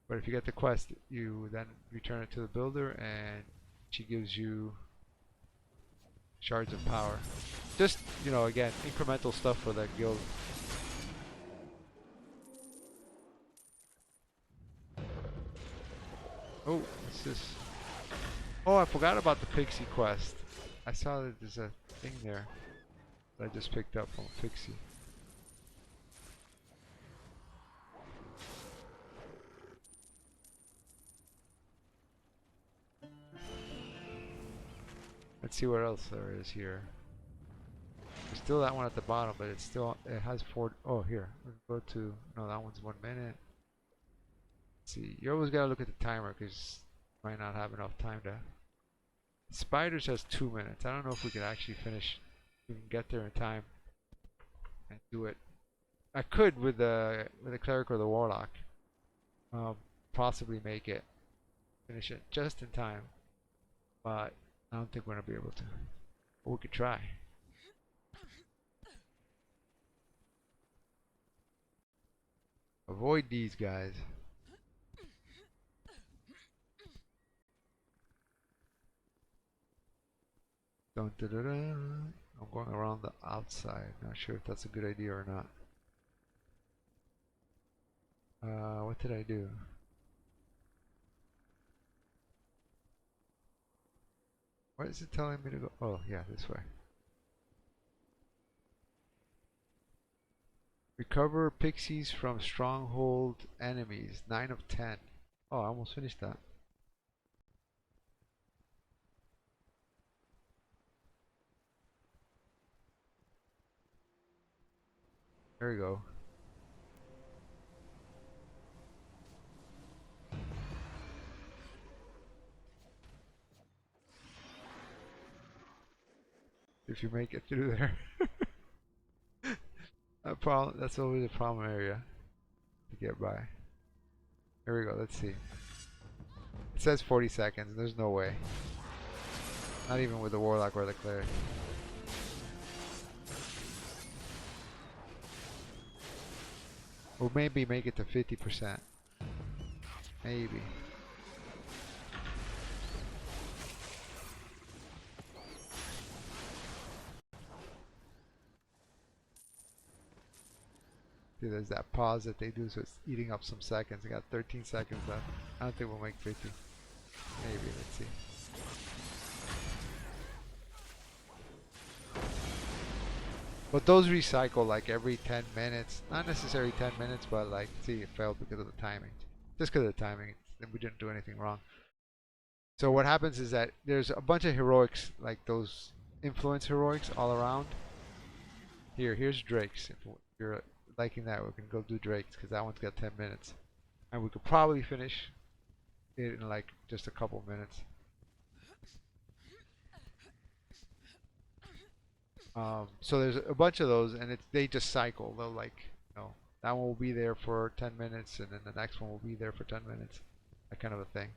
K: But if you get the quest, you then return it to the builder and she gives you shards of power. Just, you know, again, incremental stuff for that guild. Oh, what's this? Oh, I forgot about the Pixie quest. I saw that there's a thing there that I just picked up on Pixie. Let's see what else there is here. There's still that one at the bottom, but it's still, it has 4. Oh, here. Let's go to, no, that one's 1 minute. Let's see. You always gotta look at the timer because you might not have enough time to. Spiders has 2 minutes. I don't know if we can actually finish. We can get there in time and do it. I could with the cleric or the warlock. Possibly make it, finish it just in time, but I don't think we're gonna be able to. But we could try. Avoid these guys. Dun, dun, dun, dun. I'm going around the outside. Not sure if that's a good idea or not. What did I do? Why is it telling me to go? Oh, yeah, this way. Recover pixies from stronghold enemies. 9 of 10. Oh, I almost finished that. There we go. If you make it through there. That's always a problem area to get by. Here we go, let's see. It says 40 seconds, there's no way. Not even with the warlock or the cleric. Or maybe make it to 50%. Maybe. See, there's that pause that they do, so it's eating up some seconds. I got 13 seconds left. I don't think we'll make 50. Maybe, let's see. But those recycle like every 10 minutes. Not necessarily 10 minutes, but like, see, it failed because of the timing. Just because of the timing. We didn't do anything wrong. So what happens is that there's a bunch of heroics, like those influence heroics all around. Here's Drake's. If you're liking that, we can go do Drake's because that one's got 10 minutes. And we could probably finish it in like just a couple minutes. So there's a bunch of those, and they just cycle. They'll like, you know, that one will be there for 10 minutes, and then the next one will be there for 10 minutes. That kind of a thing.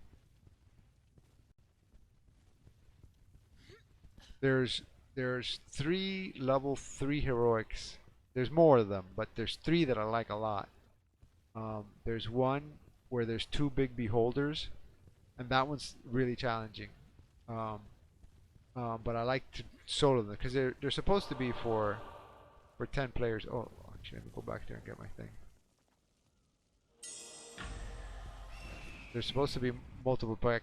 K: There's 3 level 3 heroics. There's more of them, but there's 3 that I like a lot. There's one where there's 2 big beholders, and that one's really challenging. But I like to solo them because they're supposed to be for 10 players. Oh, actually, let me go back there and get my thing. They're supposed to be multiple, but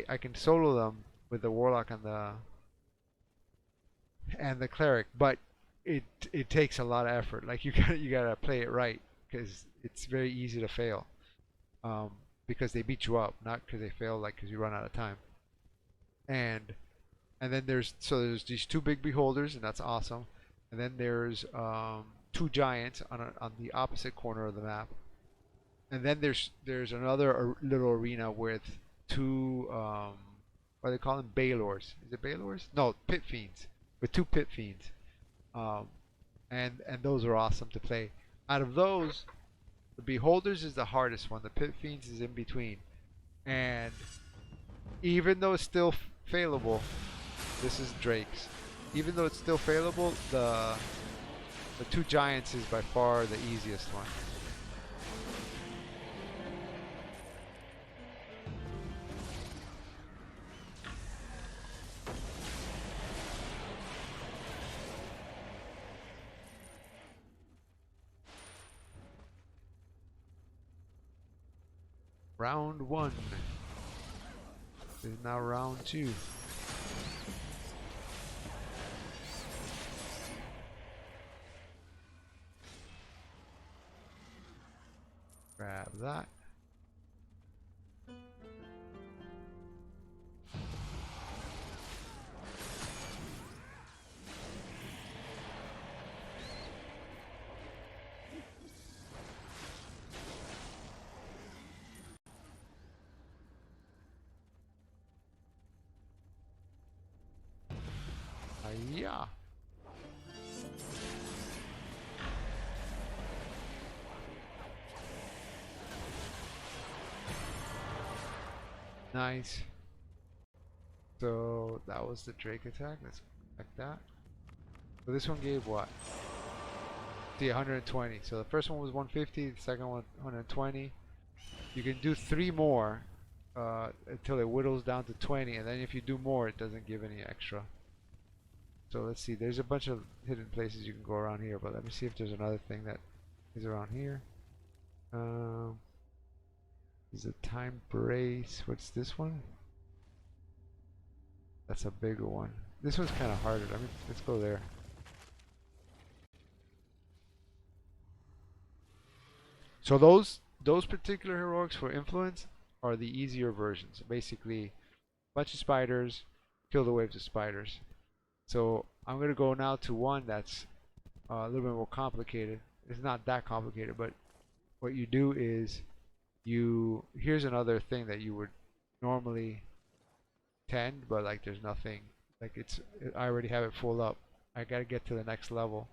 K: I can solo them with the warlock and the cleric, but it takes a lot of effort. Like you gotta play it right because it's very easy to fail. Because they beat you up, not because they fail, like because you run out of time. And then there's these 2 big beholders, and that's awesome. And then there's 2 giants on the opposite corner of the map. And then there's another little arena with 2 what do they call them? Balors. Is it Balors? No, pit fiends. With 2 pit fiends. And those are awesome to play. Out of those, the beholders is the hardest one. The pit fiends is in between. And even though it's still failable, this is Drake's. Even though it's still failable, the 2 giants is by far the easiest one. Round 1. This is now round 2. Grab that. Yeah. Nice. So that was the Drake attack. Let's check that. So this one gave what? See, 120. So the first one was 150. The second one 120. You can do 3 more until it whittles down to 20, and then if you do more, it doesn't give any extra. So let's see. There's a bunch of hidden places you can go around here, but let me see if there's another thing that is around here. Is a time brace. What's this one? That's a bigger one. This one's kind of harder. I mean, let's go there. So those particular heroics for influence are the easier versions. Basically, a bunch of spiders, kill the waves of spiders. So I'm going to go now to one that's a little bit more complicated. It's not that complicated, but what you do is here's another thing that you would normally tend, but like there's nothing, like I already have it full up. I got to get to the next level.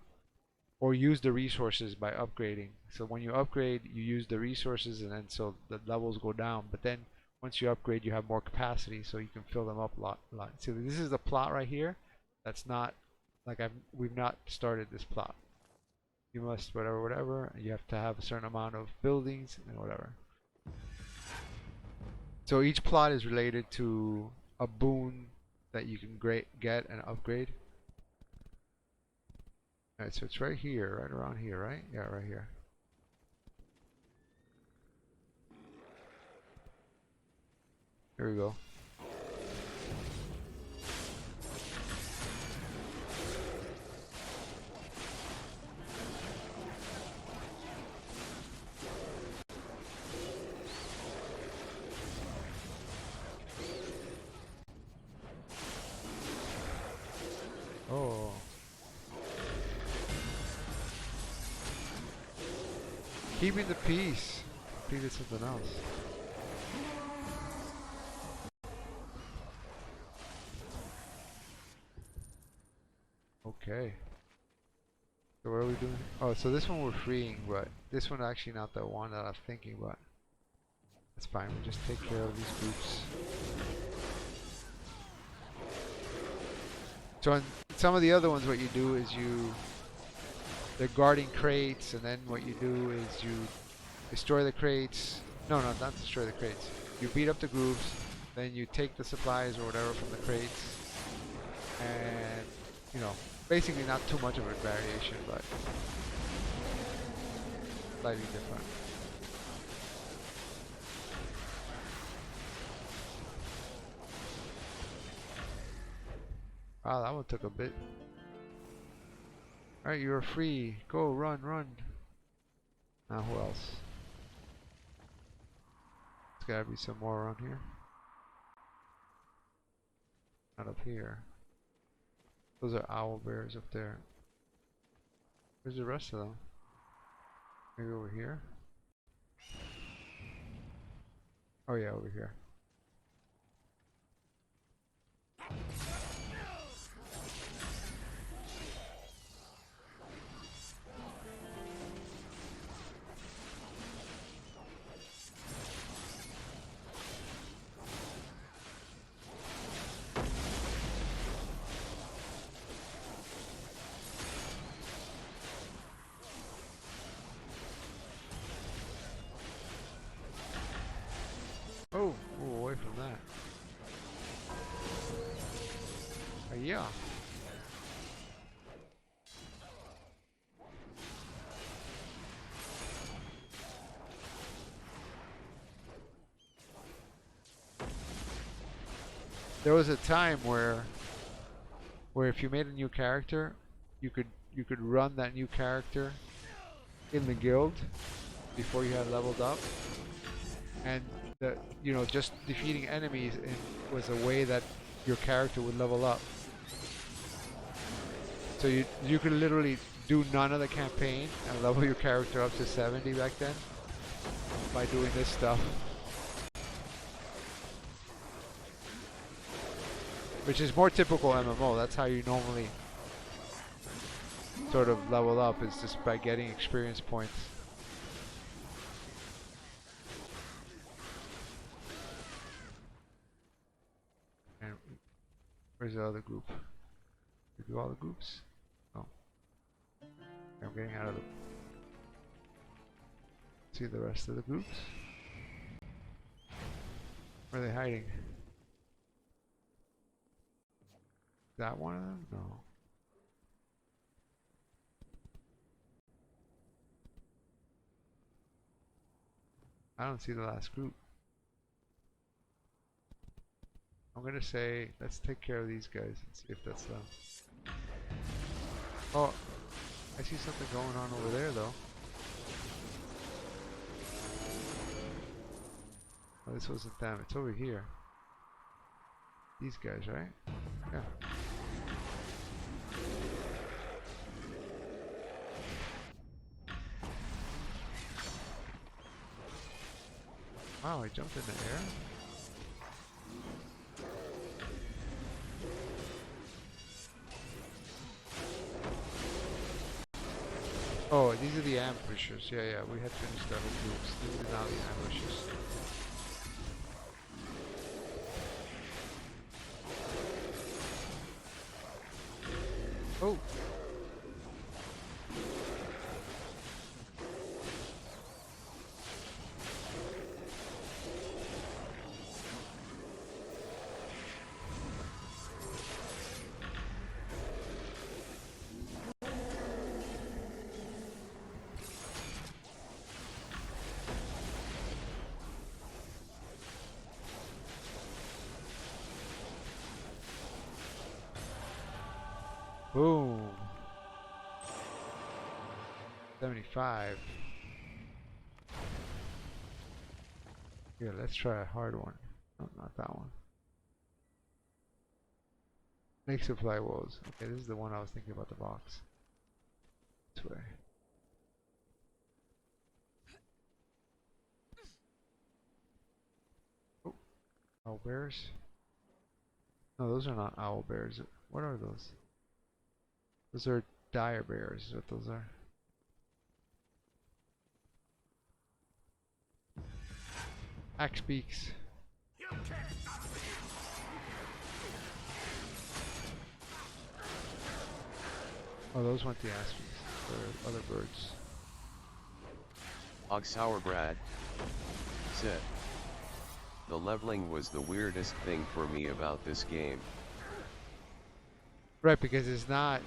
K: Or use the resources by upgrading. So when you upgrade, you use the resources, and then so the levels go down. But then once you upgrade, you have more capacity, so you can fill them up a lot. So this is the plot right here. That's not like we've not started this plot. You must whatever. You have to have a certain amount of buildings and whatever. So each plot is related to a boon that you can get and upgrade. Alright, so it's right here, right around here, right? Yeah, right here. Here we go. Oh. Keeping the peace. Completed something else. Okay. So what are we doing? Oh, so this one we're freeing, but this one actually not the one that I'm thinking about. That's fine, we'll just take care of these groups. So on some of the other ones what you do is they're guarding crates, and then what you do is you destroy the crates. No, not destroy the crates. You beat up the groups, then you take the supplies or whatever from the crates, and you know, basically not too much of a variation, but slightly different. Wow, that one took a bit. Alright, you're free. Go, run, run. Now who else? There's gotta be some more around here. Not up here. Those are owl bears up there. Where's the rest of them? Maybe over here? Oh yeah, over here. Oh, move away from that. Yeah. There was a time where if you made a new character, you could run that new character in the guild before you had leveled up, and just defeating enemies was a way that your character would level up. So you could literally do none of the campaign and level your character up to 70 back then by doing this stuff. Which is more typical MMO. That's how you normally sort of level up, is just by getting experience points. And where's the other group? Did we do all the groups? No. I'm getting out of the... See the rest of the groups? Where are they hiding? Is that one of them? No. I don't see the last group. I'm gonna say, let's take care of these guys and see if that's them. Oh, I see something going on over there though. Oh, this wasn't them, it's over here. These guys, right? Yeah. Wow, I jumped in the air. Oh, these are the ambushers. Yeah, we had finished our whole groups. These are now the ambushers. Oh! Boom. 75. Yeah, let's try a hard one. No, not that one. Make supply walls. Okay, this is the one I was thinking about the box. This way. Oh, owl bears. No, those are not owl bears. What are those? Those are dire bears, is what those are. Axe beaks. Oh, those weren't the axe beaks. They're other birds.
C: Brad said, the leveling was the weirdest thing for me about this game.
K: Right, because it's not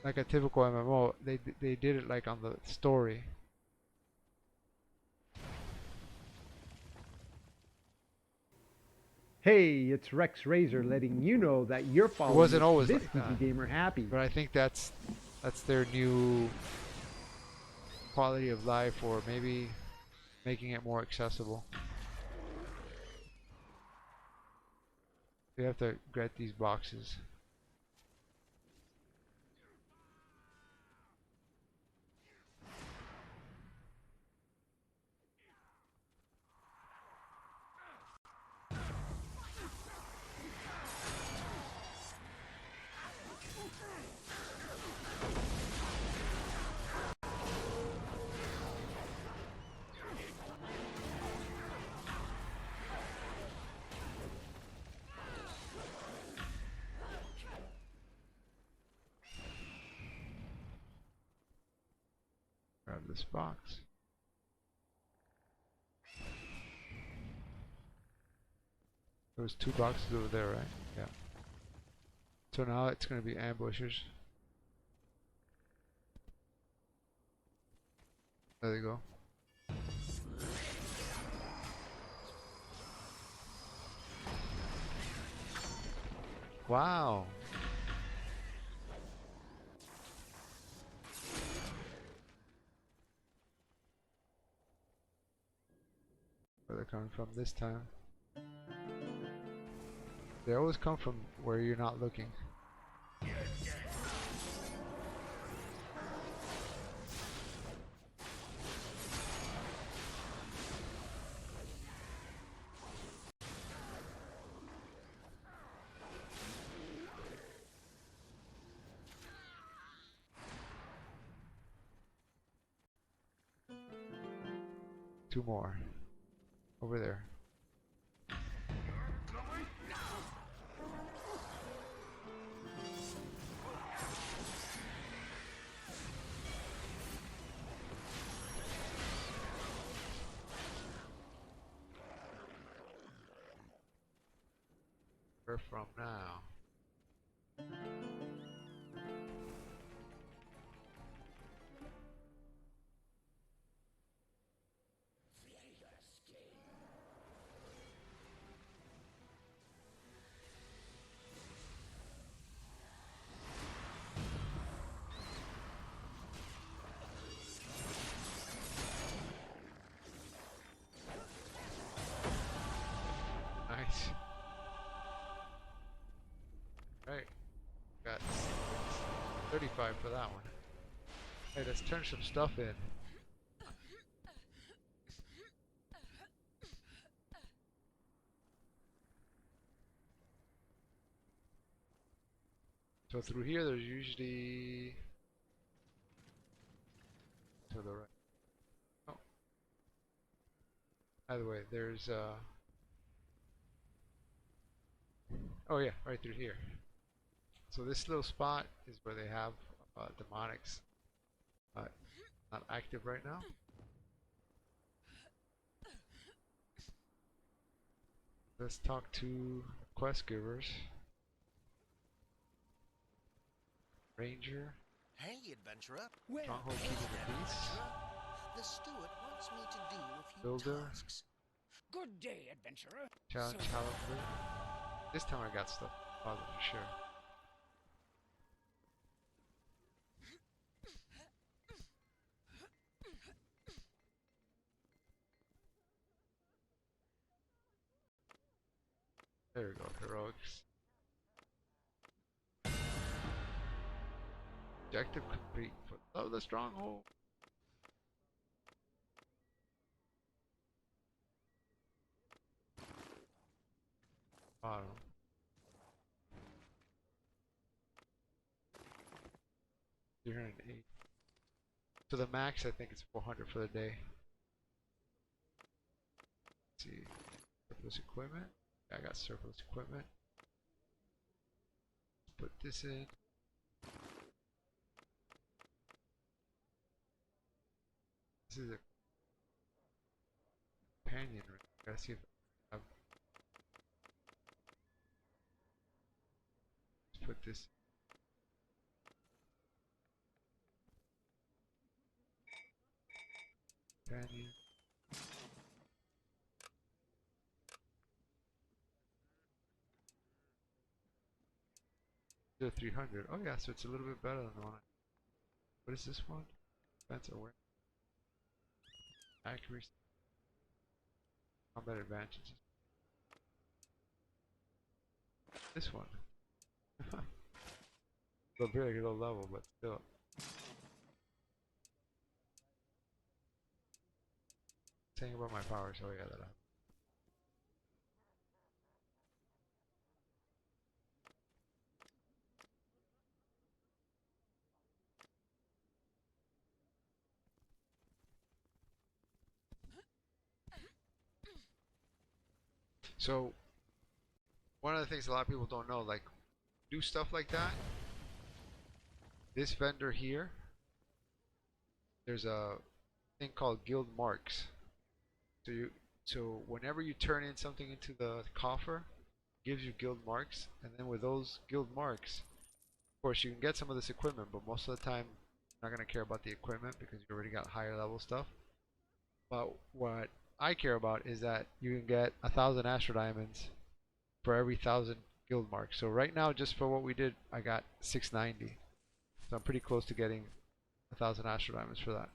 K: like a typical MMO. They did it like on the story.
D: Hey, it's Rex Razor letting you know that you're following
K: It wasn't always
D: this
K: like
D: geeky
K: that.
D: gamer happy.
K: But I think that's their new quality of life, or maybe making it more accessible. We have to get these boxes. Grab this box. There was 2 boxes over there, right? Yeah. So now it's going to be ambushers. There they go. Wow. Where they're coming from this time. They always come from where you're not looking. Two more. Over there. Where from now? Nice. Right. Got 35 for that one. Hey, let's turn some stuff in. So through here, there's usually to the right. Oh. Either way, there's oh yeah, right through here. So this little spot is where they have demonics. Not active right now. Let's talk to quest givers. Ranger.
J: Hey, adventurer.
K: Stronghold Keeping the Peace.
J: The steward wants me to do a few
K: Builder.
J: tasks. Good day, adventurer.
K: Challenge Challenger. This time I got stuff. Father for sure. There we go, heroics. Objective complete for the stronghold. Bottom. $308. So the max I think is 400 for the day. Let's see. Surplus equipment. I got surplus equipment. Put this in. This is a companion ring. Gotta see if I have. Let's put this. Companion. The 300. Oh yeah, so it's a little bit better than the one. What is this one? Defense awareness. Accuracy. Combat advantages. This one. So very low level, but still. Saying about my powers. Oh yeah, that. So one of the things a lot of people don't know, like do stuff like that. This vendor here, there's a thing called guild marks. So whenever you turn in something into the coffer, it gives you guild marks, and then with those guild marks, of course you can get some of this equipment, but most of the time you're not gonna care about the equipment because you already got higher level stuff. But what I care about is that you can get 1,000 Astro Diamonds for every 1,000 guild marks. So right now, just for what we did, I got 690. So I'm pretty close to getting 1,000 Astro Diamonds for that.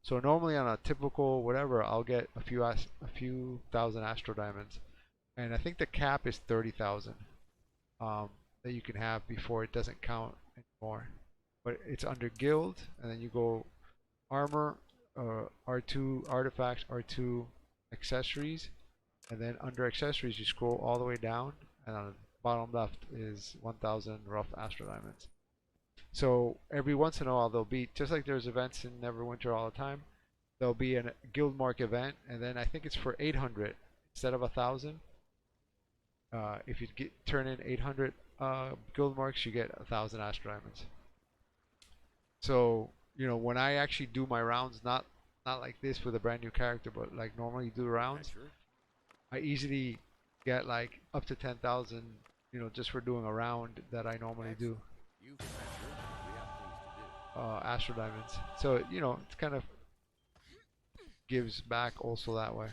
K: So normally on a typical whatever, I'll get a few thousand Astro Diamonds, and I think the cap is 30,000 that you can have before it doesn't count anymore. But it's under guild, and then you go armor, R2 artifacts, R2 accessories, and then under accessories you scroll all the way down, and on the bottom left is 1,000 rough Astro Diamonds. So every once in a while there'll be, just like there's events in Neverwinter all the time, there'll be a guild mark event, and then I think it's for 800 instead of 1,000. If you turn in 800 guild marks, you get 1,000 Astro Diamonds. So you know, when I actually do my rounds, not like this with a brand new character, but like normally do rounds, I easily get like up to 10,000, you know, just for doing a round that I normally do. Astro Diamonds. So you know, it's kind of gives back also that way.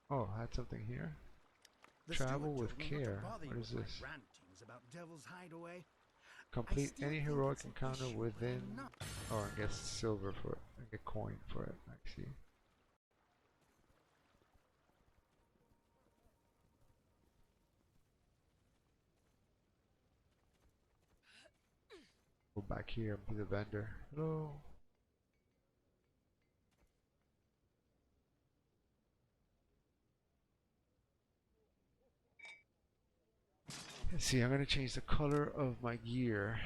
K: Oh, I had something here. Travel with care. What is this? Complete any heroic encounter within. Oh, I guess silver for it. I get coin for it. I see. Go back here to the vendor. Hello. Let's see, I'm going to change the color of my gear.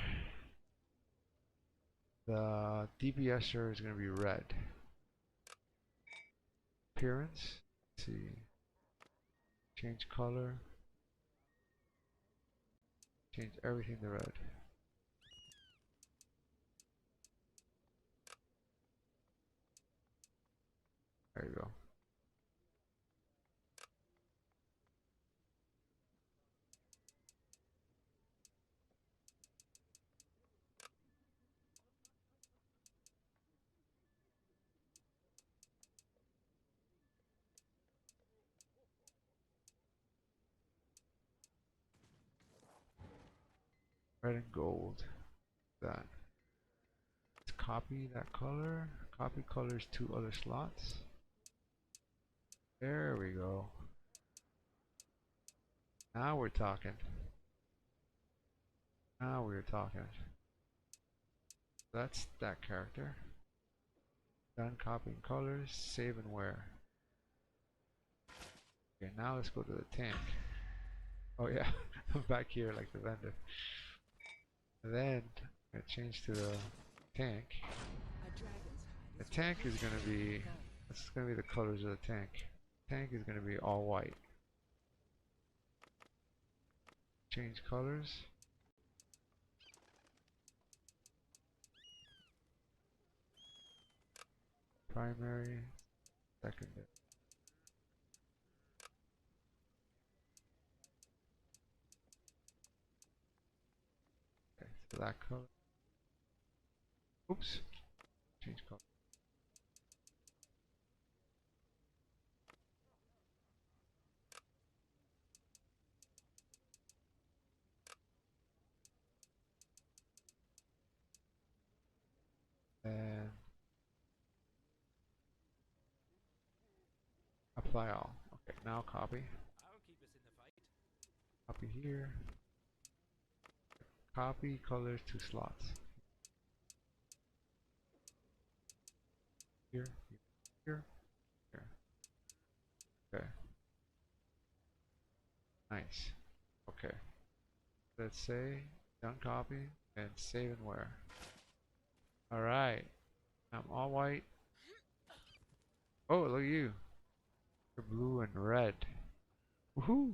K: The DPSer is going to be red. Appearance. Let's see. Change color. Change everything to red. There you go. Red and gold. That. Let's copy that color. Copy colors to other slots. There we go. Now we're talking. Now we're talking. That's that character. Done copying colors. Save and wear. Okay, now let's go to the tank. Oh yeah, I'm back here like the vendor. And then I change to the tank. The tank is gonna be, this is gonna be the colors of the tank. Tank is gonna be all white. Change colors. Primary, secondary. Okay, so that color. Oops. Change color. And apply all. Okay, now copy. Copy here. Copy colors to slots. Here, here, here. Okay. Nice. Okay. Let's say done copy and save and wear. Alright. I'm all white. Oh, look at you. You're blue and red. Woohoo!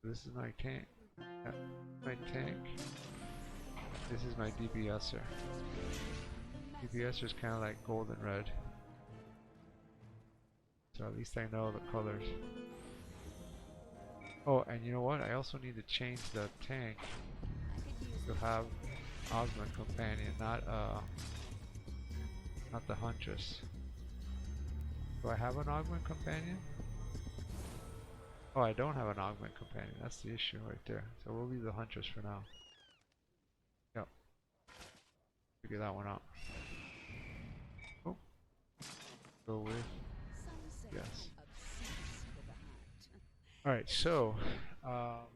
K: This is my tank. My tank. This is my DPSer. DPSer is kind of like gold and red. So at least I know the colors. Oh, and you know what? I also need to change the tank to have Augment Companion, not the Huntress. Do I have an Augment Companion? Oh, I don't have an Augment Companion. That's the issue right there. So we'll leave the Huntress for now. Yep. Figure that one out. Oh. Go with yes. Alright, so let's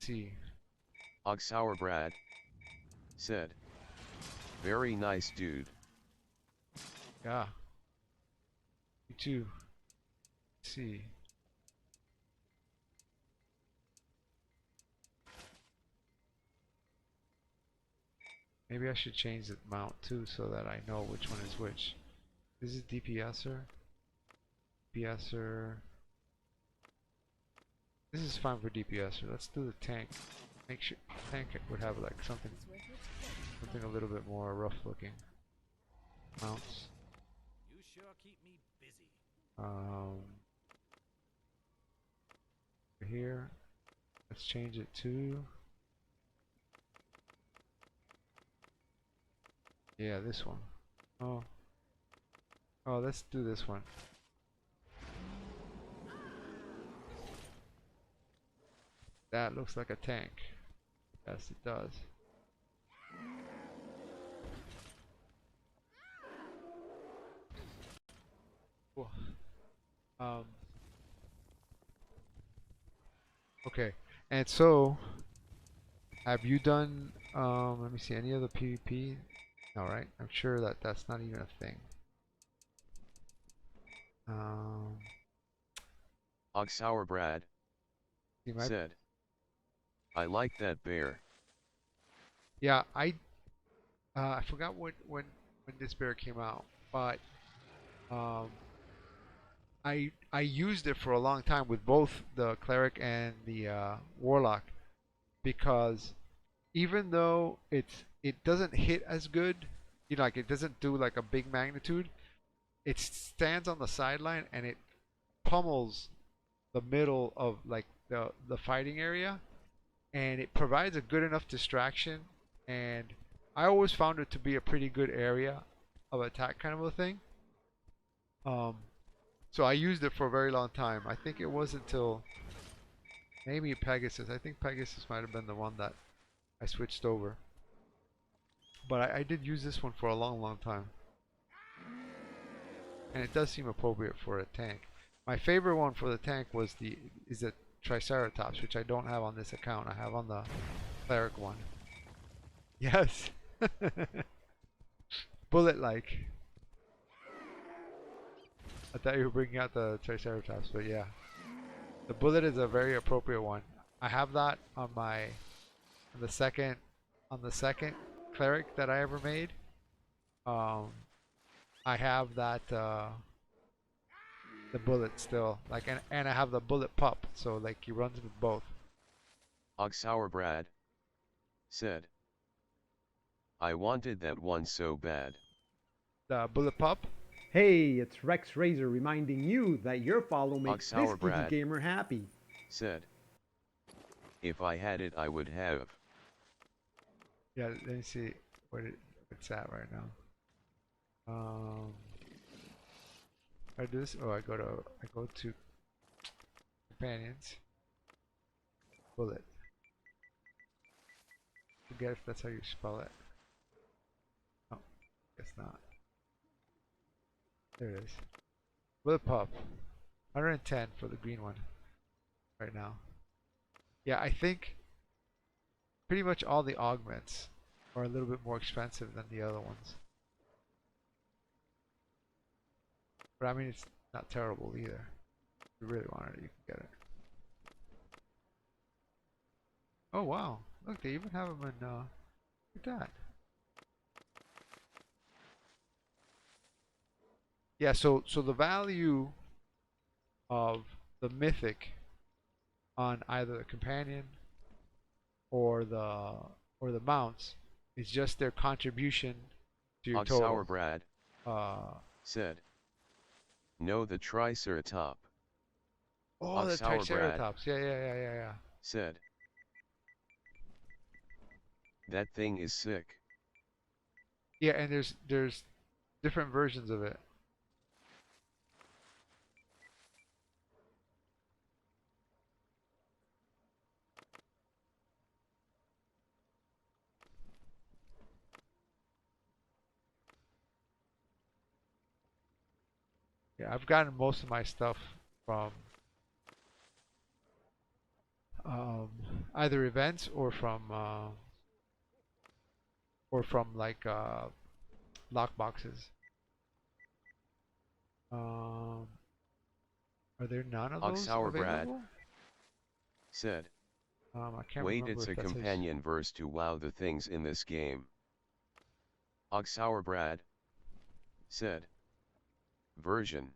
K: see.
C: Oxauer Brad said, very nice dude.
K: Yeah. You too. Let's see. Maybe I should change the mount too so that I know which one is which. This is DPSer. DPSer. This is fine for DPSer. Let's do the tank. Make sure tank would have like something a little bit more rough looking. Mounts.
G: You sure keep me busy.
K: Here. Let's change it to. Yeah, this one. Oh. Oh, let's do this one. That looks like a tank. Yes, it does. Cool. Okay, and so have you done let me see, any other PvP? No, right? I'm sure that that's not even a thing.
C: Oxauer Brad said, I like that bear.
K: Yeah, I forgot when this bear came out, but I used it for a long time with both the cleric and the warlock, because even though it doesn't hit as good, you know, like it doesn't do like a big magnitude, it stands on the sideline and it pummels the middle of like the fighting area, and it provides a good enough distraction. And I always found it to be a pretty good area of attack, kind of a thing. So I used it for a very long time. I think it wasn't until maybe Pegasus. I think Pegasus might have been the one that I switched over. But I did use this one for a long time. And it does seem appropriate for a tank. My favorite one for the tank is the Triceratops, which I don't have on this account. I have on the Cleric one. Yes. Bullet-like. I thought you were bringing out the Triceratops, but yeah. The bullet is a very appropriate one. I have that on the second Cleric that I ever made. I have that the bullet still, like, and I have the bullet pup, so like he runs with both.
C: Oxhour Brad said, I wanted that one so bad.
K: The bullet pup?
D: Hey, it's Rex Razor reminding you that your follow makes this
C: Oxhour Brad
D: geeky gamer happy.
C: said, if I had it I would have.
K: Yeah, let me see what it's at right now. I do this. Oh, I go to companions. Bullet. Forget if that's how you spell it. Oh, guess not. There it is. Bullet pup. 110 for the green one. Right now. Yeah, I think pretty much all the augments are a little bit more expensive than the other ones. But I mean, it's not terrible either. If you really wanted it, you can get it. Oh wow! Look, they even have them in. Look at that. Yeah. So the value of the mythic on either the companion or the mounts is just their contribution to your total.
C: Oxhour Brad said, no, the Triceratop.
K: Oh, the
C: Oxhour
K: Triceratops. Yeah.
C: Said, that thing is sick.
K: Yeah, and there's different versions of it. Yeah, I've gotten most of my stuff from either events or from like lock boxes. Are there none of those
C: Oxhour
K: available?
C: Brad said,
K: I can't
C: wait,
K: remember
C: it's
K: if
C: a
K: that's
C: companion verse to wow the things in this game. Oxhour Brad said, version.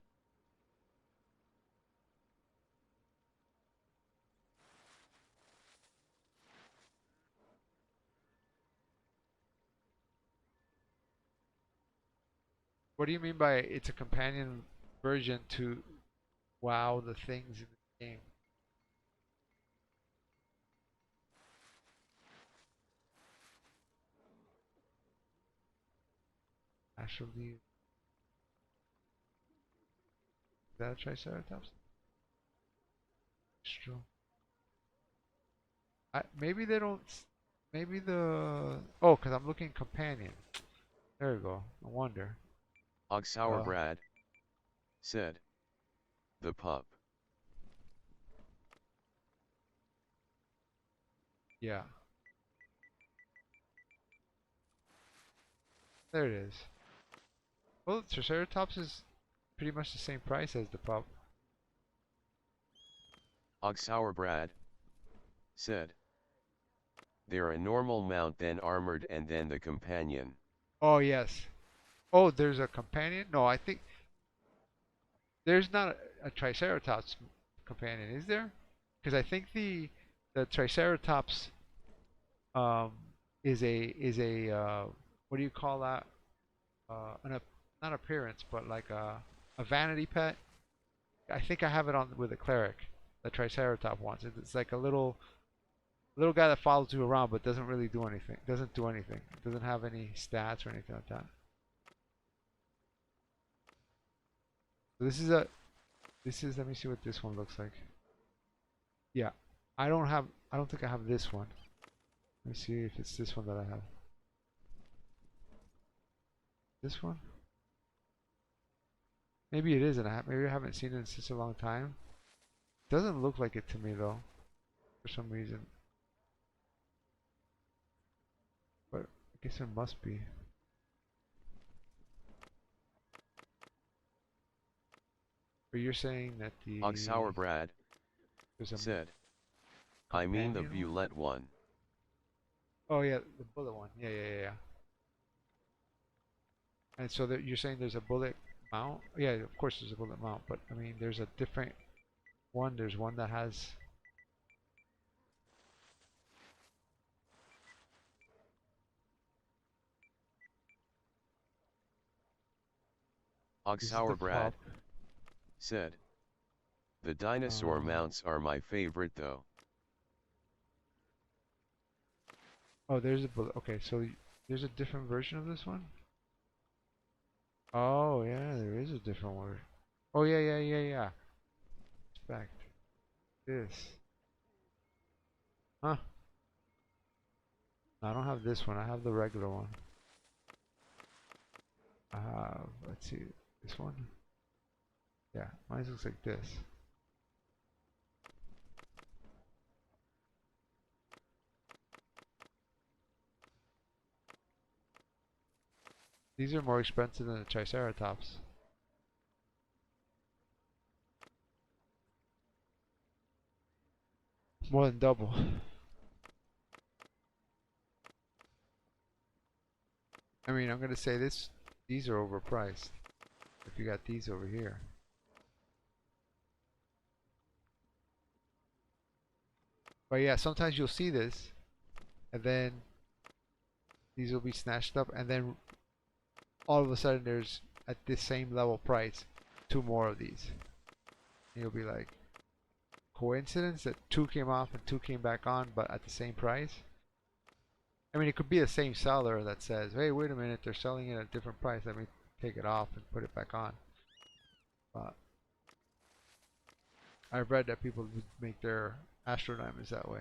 K: What do you mean by it's a companion version to wow the things in the game? Actually, is that a Triceratops? It's true. Maybe they don't. Maybe the. Oh, because I'm looking companion. There we go. No wonder.
C: Oxhour Brad said, the pup.
K: Yeah. There it is. Well, Triceratops is pretty much the same price as the pup.
C: Oxhour Brad said, they're a normal mount, then armored, and then the companion.
K: Oh, yes. Oh, there's a companion? No, I think there's not a Triceratops companion, is there? Because I think the Triceratops is a what do you call that? not appearance, but like a vanity pet. I think I have it on with a cleric, the Triceratops wants. It's like a little guy that follows you around, but doesn't really do anything. Doesn't do anything. Doesn't have any stats or anything like that. So this is a. This is. Let me see what this one looks like. Yeah, I don't have. I don't think I have this one. Let me see if it's this one that I have. This one? Maybe it isn't. Maybe I haven't seen it in such a long time. Doesn't look like it to me though, for some reason. But I guess it must be. But you're saying that the
C: Oxhour Brad said, I mean the Viewlet one.
K: Oh yeah, the bullet one. Yeah. And so that you're saying there's a bullet mount? Yeah, of course there's a bullet mount, but I mean there's a different one. There's one that has
C: Oxhour Brad said, the dinosaur mounts are my favorite though.
K: Oh, there's a bullet. Okay, so there's a different version of this one? Oh, yeah, there is a different one. Oh, yeah. Expect this. Huh. No, I don't have this one. I have the regular one. I have, let's see, this one? Yeah, mine looks like this. These are more expensive than the Triceratops. More than double. I mean, I'm gonna say this. These are overpriced. If you got these over here. But yeah, sometimes you'll see this, and then these will be snatched up, and then all of a sudden there's at this same level price 2 more of these. And you'll be like, coincidence that 2 came off and 2 came back on, but at the same price? I mean, it could be the same seller that says, hey, wait a minute, they're selling it at a different price, let me take it off and put it back on. But I've read that people would make their Astro Diamonds that way.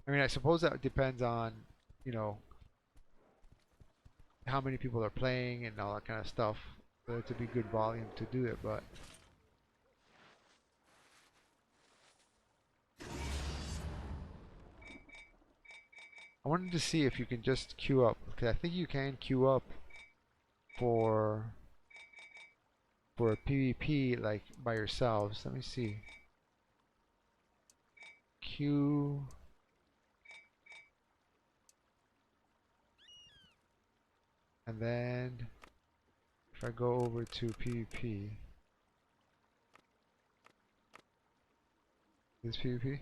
K: I mean, I suppose that depends on, you know, how many people are playing and all that kind of stuff. For it to be good volume to do it, but I wanted to see if you can just queue up, because I think you can queue up for a PvP like by yourselves. Let me see. Queue. And then if I go over to PvP, this PvP?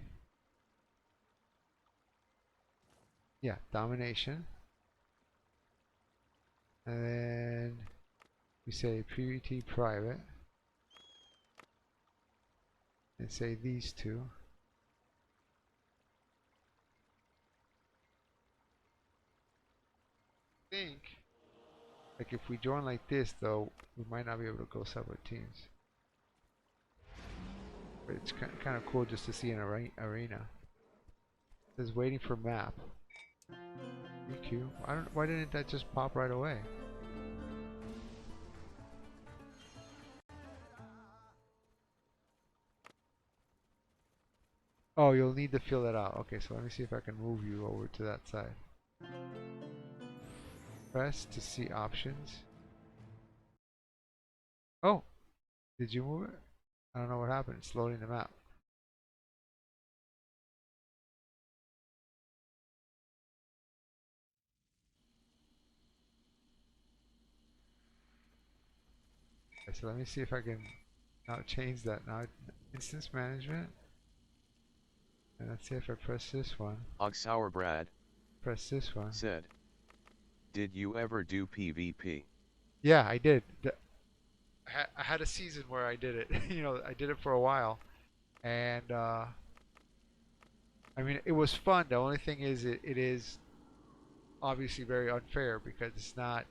K: Yeah, domination. And then we say PvP private. And say these two. I think, like if we join like this though, we might not be able to go separate teams. But it's kind of cool just to see an arena. It says waiting for map. EQ. Why didn't that just pop right away? Oh, you'll need to fill that out. Okay, so let me see if I can move you over to that side. Press to see options. Oh, did you move it? I don't know what happened. It's loading the map. Okay, so let me see if I can now change that. Now instance management. And let's see if I press this one.
C: Oxhour Brad
K: press this one.
C: said, Did you ever do PvP?
K: Yeah, I did. I had a season where I did it. You know, I did it for a while, and I mean, it was fun. The only thing is, it is obviously very unfair because it's not.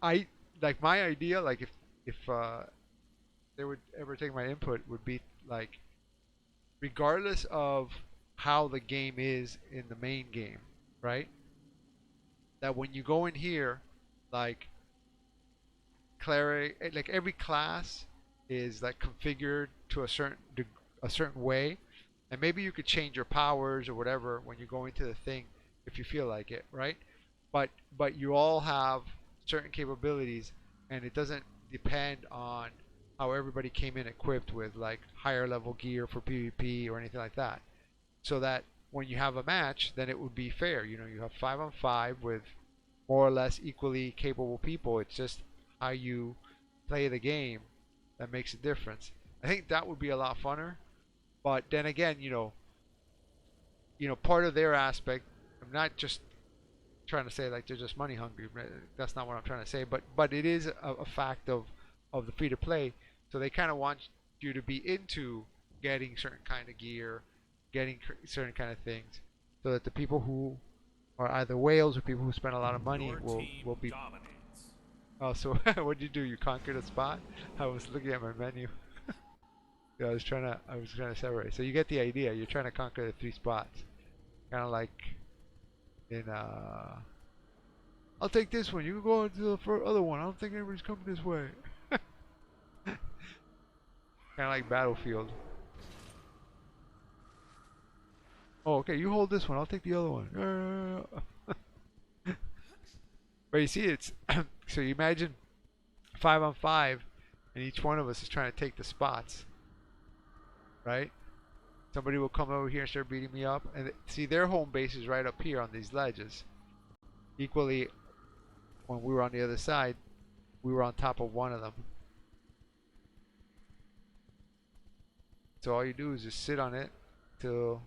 K: I like my idea. Like if they would ever take my input, would be like, regardless of how the game is in the main game, right? That when you go in here, like cleric, like every class is like configured to a certain way, and maybe you could change your powers or whatever when you go into the thing if you feel like it, right? But you all have certain capabilities, and it doesn't depend on how everybody came in equipped with like higher level gear for PvP or anything like that. So that when you have a match, then it would be fair. You know, you have 5-on-5 with more or less equally capable people. It's just how you play the game that makes a difference. I think that would be a lot funner. But then again, part of their aspect. I'm not just trying to say like they're just money hungry. That's not what I'm trying to say. But it is a fact of the free to play. So they kind of want you to be into getting certain kind of gear, getting certain kind of things, so that the people who are either whales or people who spend a lot of money will be. Dominates. Oh, so what did you do? You conquered a spot? I was looking at my menu. Yeah, I was trying to separate. So you get the idea. You're trying to conquer the 3 spots, kind of like in I'll take this one. You can go into the other one. I don't think anybody's coming this way. Kind of like Battlefield. Oh, okay. You hold this one. I'll take the other one. But you see, it's so you imagine 5-on-5, and each one of us is trying to take the spots, right? Somebody will come over here and start beating me up, and see, their home base is right up here on these ledges. Equally, when we were on the other side, we were on top of one of them. So all you do is just sit on it till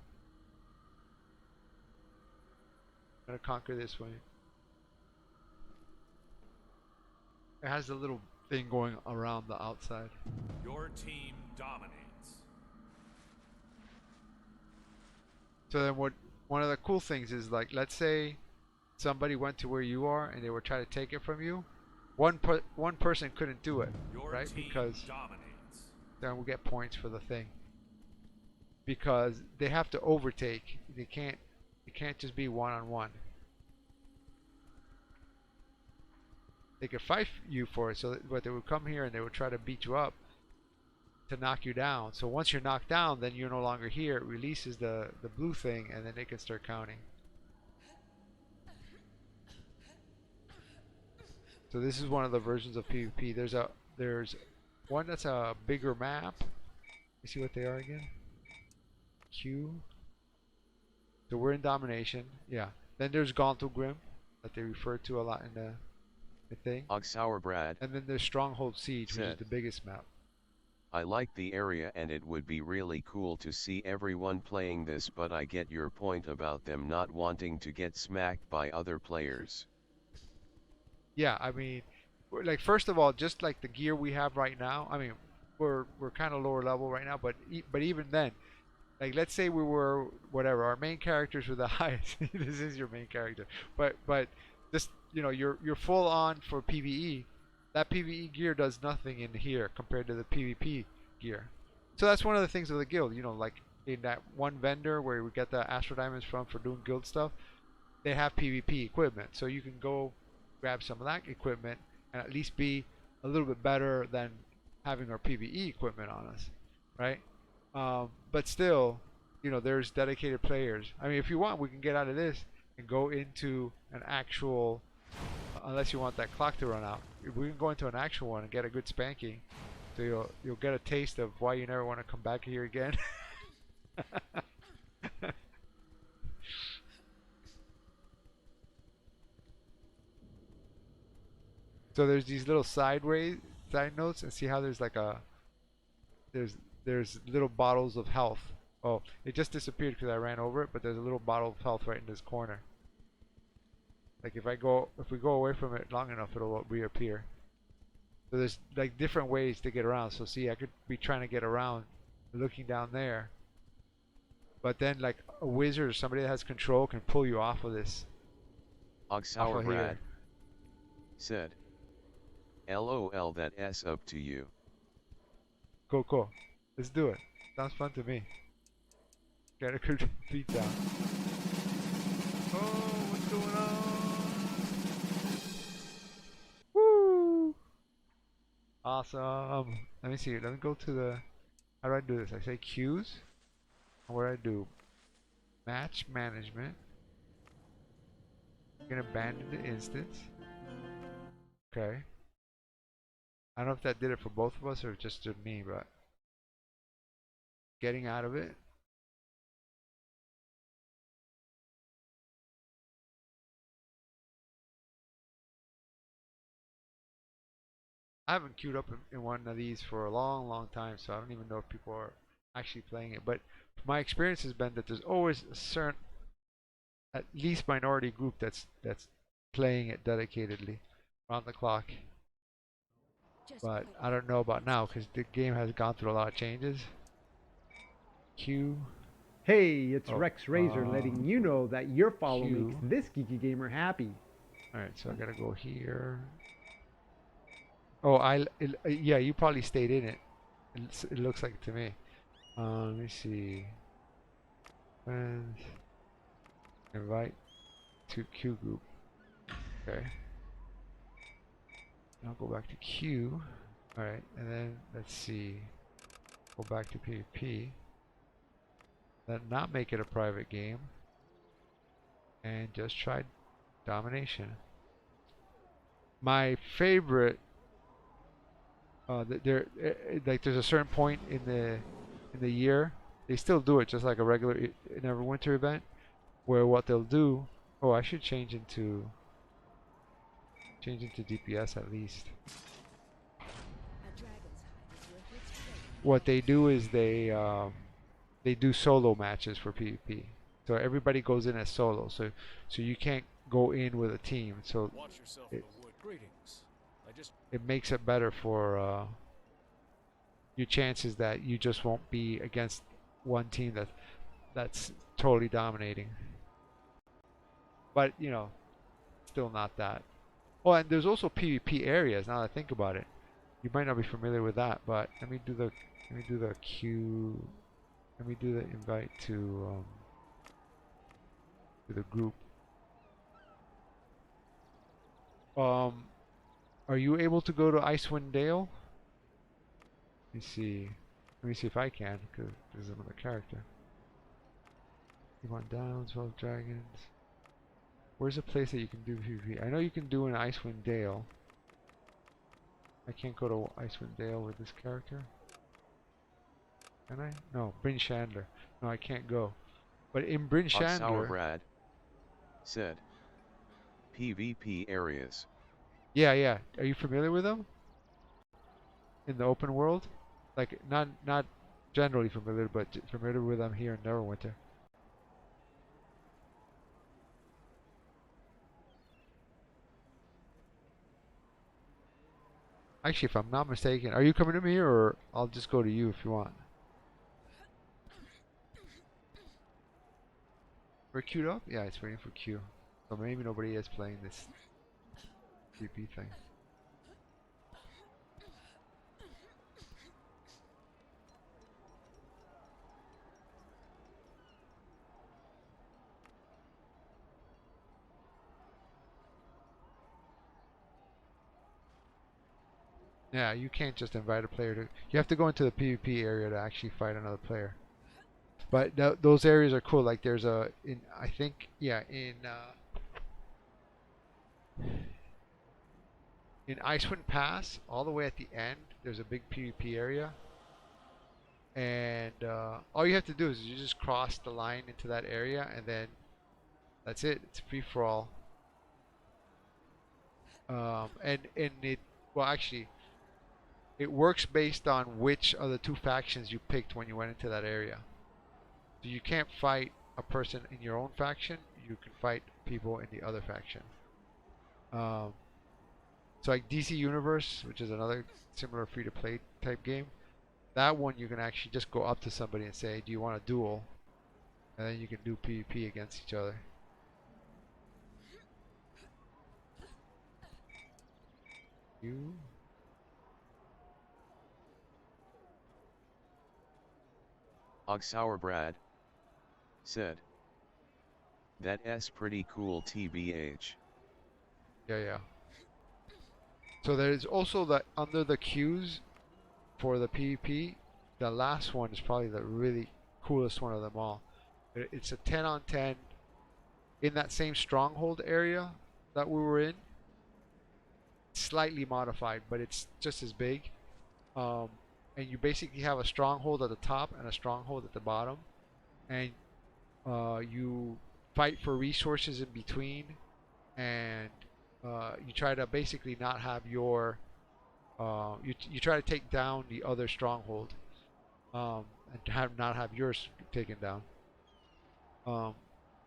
K: I'm gonna conquer this one. It has a little thing going around the outside.
N: Your team dominates.
K: So then one of the cool things is, like, let's say somebody went to where you are and they were trying to take it from you. One person couldn't do it, right? Because then we'll get points for the thing. Because they have to overtake. It can't just be one-on-one. They could fight you for it, but they would come here and they would try to beat you up to knock you down. So once you're knocked down, then you're no longer here. It releases the blue thing, and then they can start counting. So this is one of the versions of PvP. There's one that's a bigger map. You see what they are again? Q. So we're in domination. Yeah. Then there's Gauntlegrim that they refer to a lot in the thing.
C: Brad.
K: And then there's Stronghold Siege, which is the biggest map.
C: I like the area and it would be really cool to see everyone playing this, but I get your point about them not wanting to get smacked by other players.
K: Yeah, I mean, like, first of all, just like the gear we have right now, I mean, we're kind of lower level right now, but even then, like, let's say we were whatever, our main characters were the highest. This is your main character, but just, you're full on for PvE. That PvE gear does nothing in here compared to the PvP gear. So that's one of the things of the guild. Like in that one vendor where we get the Astro Diamonds from for doing guild stuff, they have PvP equipment. So you can go grab some of that equipment and at least be a little bit better than having our PvE equipment on us, right? But still, there's dedicated players. I mean, if you want, we can get out of this and go into an actual, unless you want that clock to run out, we can go into an actual one and get a good spanking. So you'll get a taste of why you never want to come back here again. So there's these little side notes, and see how there's like there's little bottles of health. Oh, it just disappeared because I ran over it, but there's a little bottle of health right in this corner. Like if we go away from it long enough, it'll reappear. So there's like different ways to get around. So see, I could be trying to get around, looking down there. But then like a wizard or somebody that has control can pull you off of this.
C: Oxauer Brad said, LOL, that S up to you.
K: Cool. Let's do it. Sounds fun to me. Get a good beat down. Oh, what's going on? Woo! Awesome. Let me see. Let me go to the. How do I do this? I say queues. And what do I do? Match management. I'm gonna abandon the instance. Okay. I don't know if that did it for both of us or just to me, but getting out of it. I haven't queued up in one of these for a long time, so I don't even know if people are actually playing it. But my experience has been that there's always a certain, at least minority group that's playing it dedicatedly, around the clock. But I don't know about now because the game has gone through a lot of changes. Queue.
D: Hey, it's Rex Razor letting you know that your follow
K: Q.
D: makes this geeky gamer happy.
K: Alright, so I gotta go here. Oh, yeah, you probably stayed in it. It looks like it to me. Let me see. Friends. Invite to Q group. Okay. I'll go back to Q. Alright, and then let's see. Go back to PvP. Then not make it a private game. And just try domination. My favorite there's a certain point in the year, they still do it just like a regular Neverwinter event, where what they'll do, oh, I should change into DPS at least. What they do is they do solo matches for PvP, so everybody goes in as solo, so you can't go in with a team, so it makes it better for your chances that you just won't be against one team that's totally dominating. But you know, still not that. Oh, and there's also PvP areas. Now that I think about it, you might not be familiar with that. But let me do the queue. Let me do the invite to the group. Are you able to go to Icewind Dale? Let me see. Let me see if I can, because there's another character. You want down, 12 dragons. Where's a place that you can do PvP? I know you can do in Icewind Dale. I can't go to Icewind Dale with this character. Can I? No, Bryn Chandler. No, I can't go. But in Bryn Chandler...
C: Brad said, PvP areas.
K: Yeah. Are you familiar with them? In the open world? Like, not generally familiar, but familiar with them here in Neverwinter. Actually, if I'm not mistaken, are you coming to me, or I'll just go to you if you want? We're queued up? Yeah, it's waiting for queue. So maybe nobody is playing this PvP thing. Yeah, you can't just invite a player to... You have to go into the PvP area to actually fight another player. But those areas are cool. Like there's a... I think, yeah, in Icewind Pass, all the way at the end, there's a big PvP area. And all you have to do is you just cross the line into that area, and then that's it. It's free for all. And it... Well, actually... It works based on which of the two factions you picked when you went into that area. So you can't fight a person in your own faction, you can fight people in the other faction. So like DC Universe, which is another similar free-to-play type game, that one you can actually just go up to somebody and say, "Do you want a duel?" And then you can do PvP against each other. You.
C: Sour Brad said, "That's pretty cool, tbh."
K: Yeah. So there's also the under the queues for the PvP. The last one is probably the really coolest one of them all. It's a 10 on 10 in that same stronghold area that we were in. Slightly modified, but it's just as big. And you basically have a stronghold at the top and a stronghold at the bottom, and you fight for resources in between, and you try to basically not have your you try to take down the other stronghold, and not have yours taken down.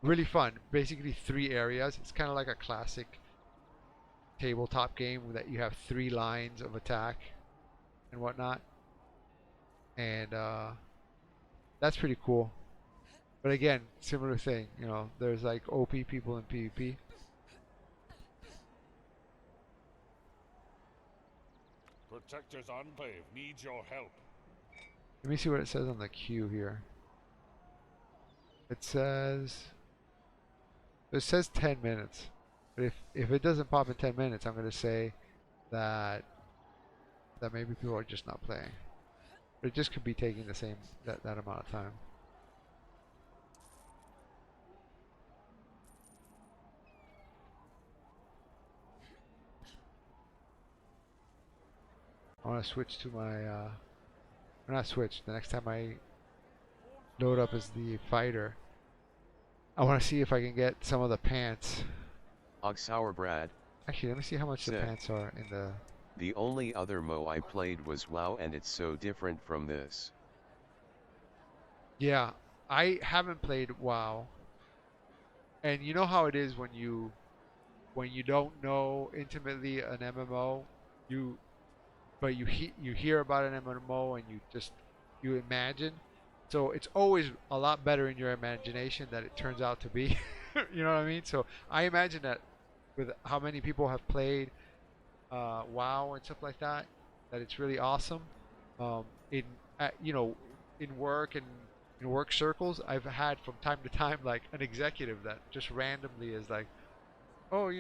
K: Really fun. Basically 3 areas. It's kind of like a classic tabletop game that you have 3 lines of attack and whatnot, and that's pretty cool. But again, similar thing, there's like OP people in PvP.
N: Protectors Enclave needs your help.
K: Let me see what it says on the queue here. It says 10 minutes. But if it doesn't pop in 10 minutes, I'm going to say that maybe people are just not playing. But it just could be taking the same that amount of time. I want to switch to my not switch. The next time I load up as the fighter, I want to see if I can get some of the pants.
C: Sour Brad.
K: Actually, let me see how much the pants are in the...
C: The only other MMO I played was WoW, and it's so different from this.
K: Yeah, I haven't played WoW. And you know how it is when you don't know intimately an MMO, but you hear about an MMO and you imagine. So it's always a lot better in your imagination than it turns out to be. You know what I mean? So I imagine that with how many people have played WoW and stuff like that, that it's really awesome. In work and in work circles, I've had from time to time like an executive that just randomly is like, oh,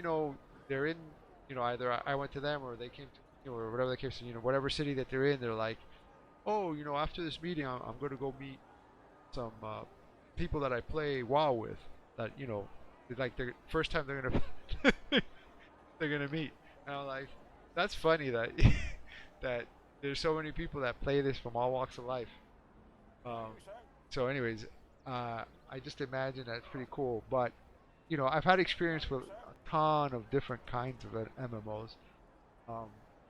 K: they're in, either I went to them or they came to, or whatever the case, whatever city that they're in, they're like, oh, after this meeting, I'm going to go meet some people that I play WoW with. That like the first time they're gonna meet, and I'm like, that's funny that that there's so many people that play this from all walks of life. So, anyways, I just imagine that's pretty cool. But I've had experience with a ton of different kinds of MMOs,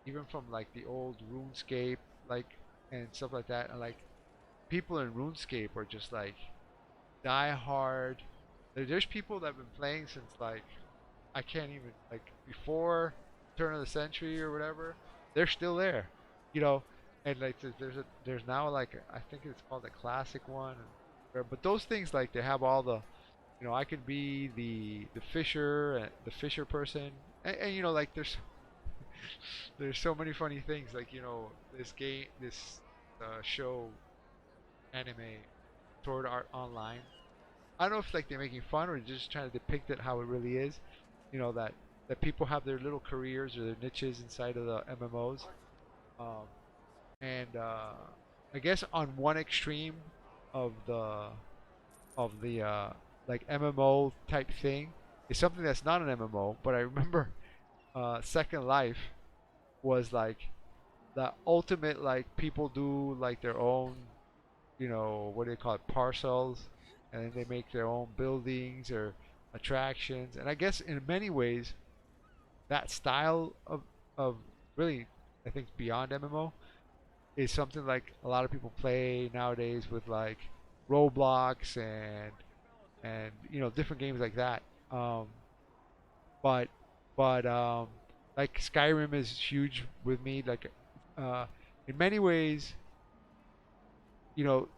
K: even from like the old RuneScape, and stuff like that, and like people in RuneScape are just like die hard. There's people that have been playing since like I can't even before turn of the century or whatever. They're still there, and like there's now like I think it's called the classic one, but those things like they have all the, I could be the fisher person, and like there's so many funny things like this show anime Sword Art Online. I don't know if like they're making fun or just trying to depict it how it really is. That people have their little careers or their niches inside of the MMOs. And I guess on one extreme of the like MMO type thing is something that's not an MMO, but I remember Second Life was like the ultimate, like people do like their own, what do they call it, parcels, and then they make their own buildings or attractions. And I guess in many ways that style of really, I think beyond MMO is something like a lot of people play nowadays with like Roblox and different games like that. But But like Skyrim is huge with me. Like in many ways, you know,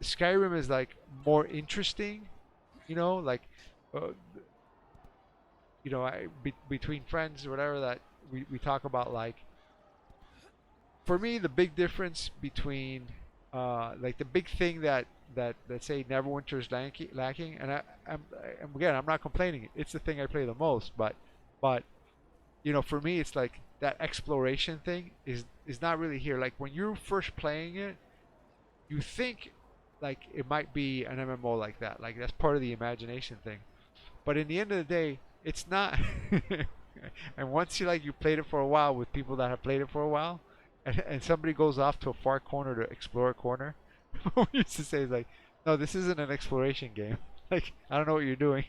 K: Skyrim is like more interesting. You know, like uh, you know, between friends or whatever that we talk about, like, for me the big difference between like the big thing that let's say Neverwinter is lacking, and I'm not complaining, it's the thing I play the most, but you know, for me it's like that exploration thing is not really here. Like when you're first playing it, you think like it might be an MMO like that, like that's part of the imagination thing, but in the end of the day, it's not. And once you played it for a while with people that have played it for a while, and somebody goes off to a far corner to explore a corner, what we used to say is like, no, this isn't an exploration game. Like, I don't know what you're doing.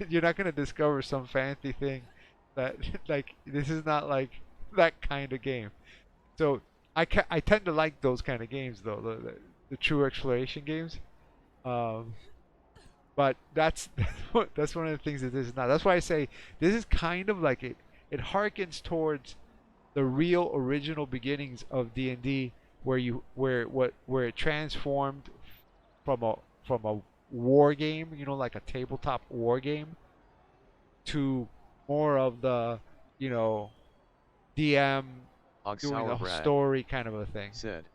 K: You're not gonna discover some fancy thing that like this is not like that kind of game. So I tend to like those kind of games though, the true exploration games. Um, but that's one of the things that this is not. That's why I say this is kind of like it harkens towards the real original beginnings of D&D, where it transformed from a war game, you know, like a tabletop war game, to more of the, you know, DM doing a story kind of a thing.
C: Said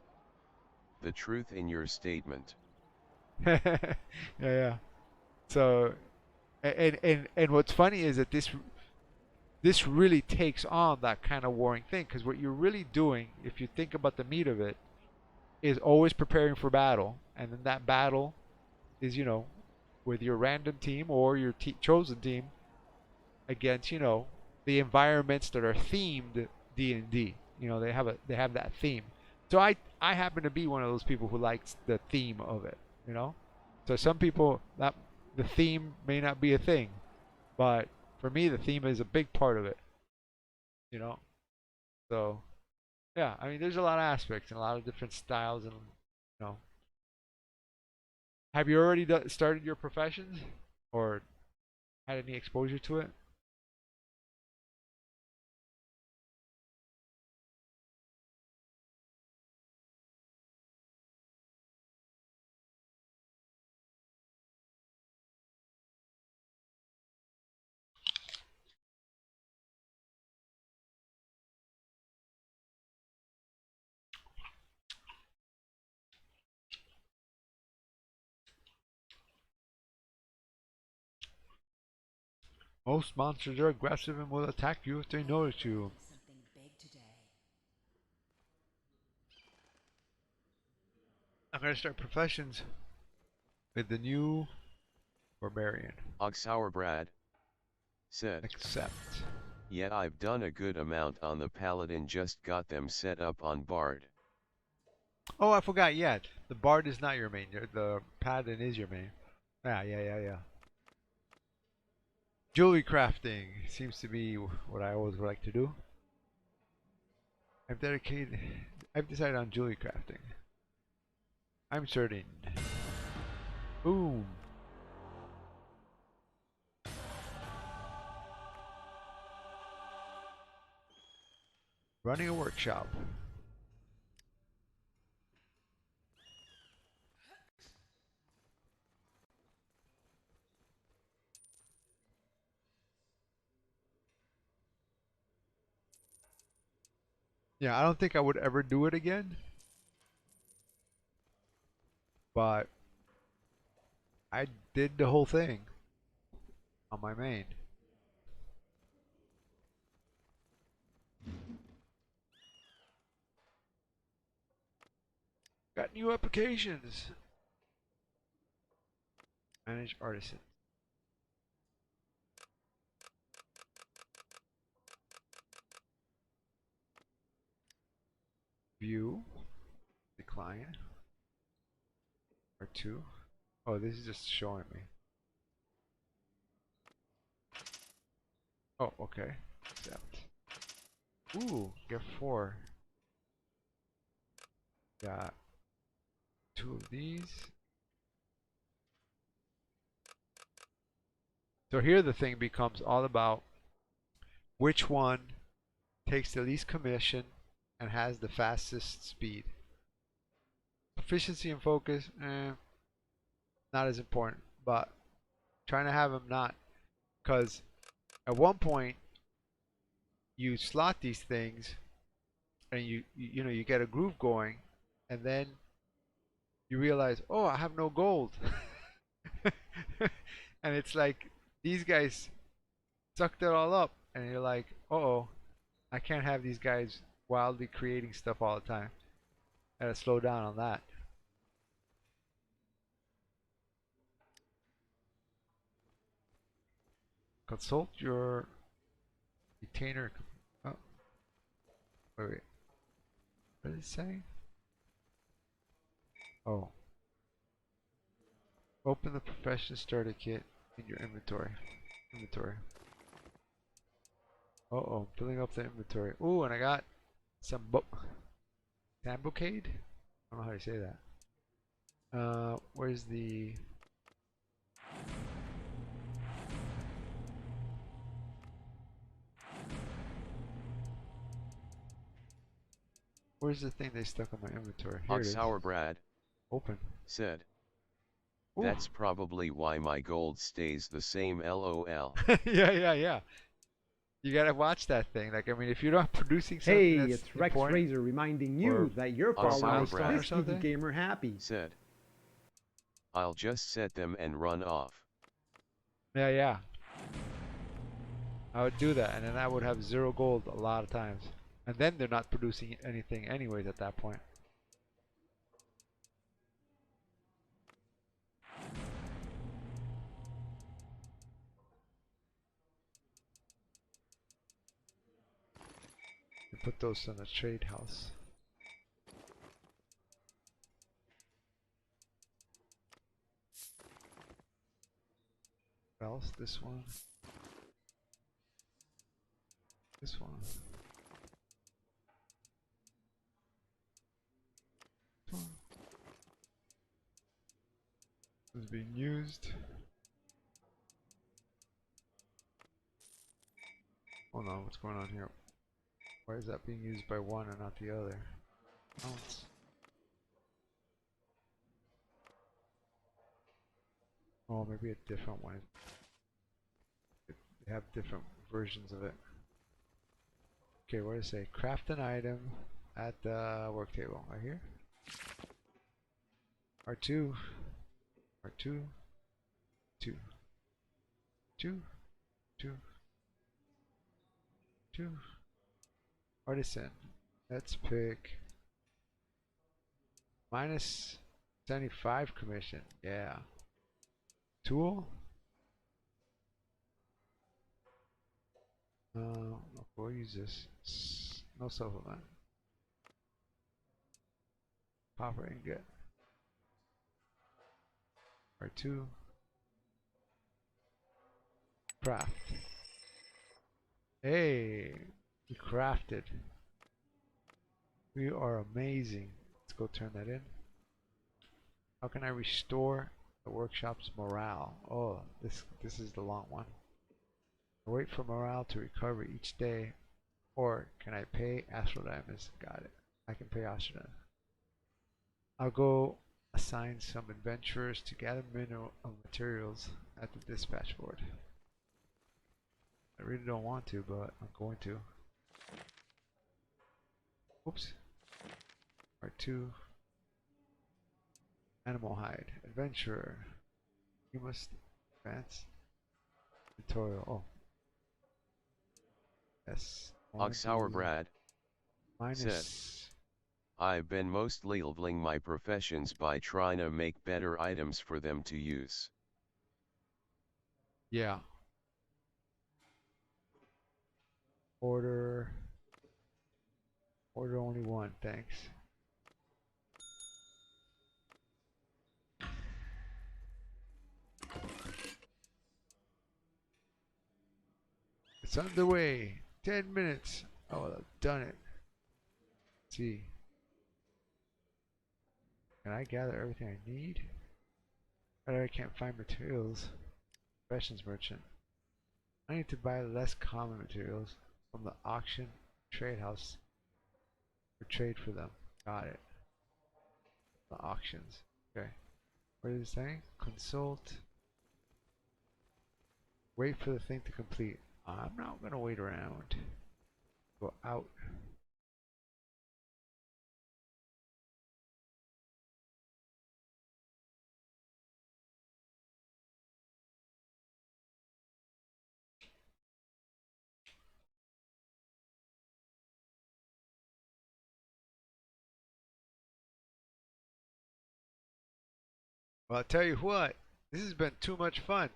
C: the truth in your statement.
K: Yeah. So, and what's funny is that this really takes on that kind of warring thing, because what you're really doing, if you think about the meat of it, is always preparing for battle, and then that battle is, you know, with your random team or your chosen team against, you know, the environments that are themed D&D. You know, they have that theme. So I happen to be one of those people who likes the theme of it, you know. So some people, that the theme may not be a thing, but for me the theme is a big part of it, you know. So yeah, I mean, there's a lot of aspects and a lot of different styles, and you know. Have you already started your professions or had any exposure to it? Most monsters are aggressive and will attack you if they notice you.
B: Something big today.
K: I'm gonna start professions with the new Barbarian.
C: Oxhour Brad said,
K: Accept.
C: Yet I've done a good amount on the Paladin, just got them set up on Bard.
K: Oh, I forgot, yeah. The Bard is not your main. The Paladin is your main. Yeah. Jewelry crafting seems to be what I always like to do. I've decided on jewelry crafting. I'm certain. Boom. Running a workshop. Yeah, I don't think I would ever do it again, but I did the whole thing on my main. Got new applications. Manage artisan. View. Decline. R2. Oh, this is just showing me. Oh, okay. Accept. Ooh, get 4. Got 2 of these. So here the thing becomes all about which one takes the least commission and has the fastest speed. Efficiency and focus, not as important, but trying to have them not, because at one point you slot these things and you get a groove going, and then you realize, oh, I have no gold. And it's like these guys sucked it all up, and you're like, uh-oh, I can't have these guys wildly creating stuff all the time. Gotta slow down on that. Consult your retainer. Oh, wait. What did it say? Oh. Open the profession starter kit in your inventory. Uh-oh, filling up the inventory. Ooh, and I got some Tambocade? I don't know how you say that. Where's the... Where's the thing they stuck on my inventory? Here it is.
C: Oxhour Brad
K: Open.
C: said,
K: Ooh.
C: that's probably why my gold stays the same, lol.
K: Yeah. You gotta watch that thing. Like, I mean, if you're not producing something
D: Hey,
K: that's
D: it's Rex
K: important,
D: Razor reminding you that your follower makes
C: Brad
D: this geeky gamer happy.
C: said, I'll just set them and run off.
K: Yeah. I would do that, and then I would have 0 gold a lot of times. And then they're not producing anything anyways at that point. You put those in the trade house. What else? This one. This one. Is being used. Oh no, what's going on here? Why is that being used by one and not the other? Balance. Oh, maybe a different one. They have different versions of it. Okay, what does it say? Craft an item at the work table. Right here. R2. R2. 2. 2. 2. 2. Artisan. Let's pick minus 75 commission. Yeah. Tool. We'll use this. No supplement. Copper ingot. R2. Craft. Hey, we crafted. We are amazing. Let's go turn that in. How can I restore the workshop's morale? Oh, this is the long one. I wait for morale to recover each day, or can I pay Astral Diamonds? Got it. I can pay Astral Diamonds. I'll go assign some adventurers to gather mineral materials at the dispatch board. I really don't want to, but I'm going to. Oops. R2. Animal hide. Adventurer. You must advance. Tutorial. Oh. Yes.
C: Oxhour Brad
K: Minus.
C: said, I've been mostly leveling my professions by trying to make better items for them to use.
K: Yeah. Order only one, thanks. It's underway. 10 minutes. I will have done it. Let's see. Can I gather everything I need? I can't find materials. Professions merchant. I need to buy less common materials from the auction trade house or trade for them. Got it. The auctions. Okay. What is it saying? Consult. Wait for the thing to complete. I'm not gonna wait around. Go out. Well, I'll tell you what, this has been too much fun.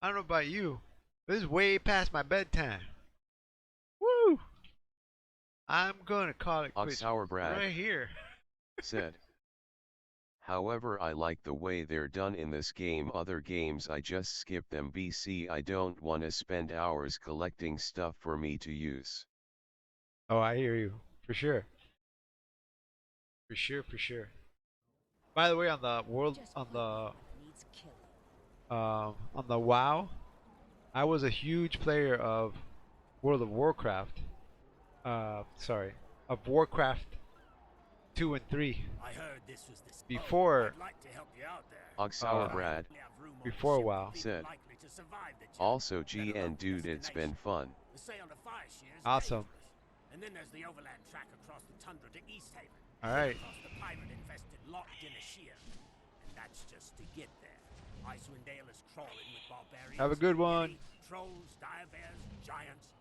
K: I don't know about you, but this is way past my bedtime. Woo! I'm gonna call it quits right here.
C: Said. However, I like the way they're done in this game. Other games I just skip them. BC, I don't want to spend hours collecting stuff for me to use.
K: Oh, I hear you. For sure. For sure, for sure. By the way, on the world, on the WoW, I was a huge player of World of Warcraft. Sorry, of Warcraft 2 and 3.
J: I heard this was the
C: Before,
J: I'd like to help you out there.
C: Brad,
K: before WoW,
C: said. Also, GN dude, it's been fun.
K: Awesome.
J: And then there's the overland track across the tundra to East Haven.
K: All right.
J: Across the pirate-infested locked in a sheer. And that's just to get there. Icewind Dale is crawling with barbarians.
K: Have a good one.
J: Trolls, dire bears, giants.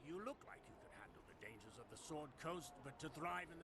J: You look like you could handle the dangers of the Sword Coast, but to thrive in the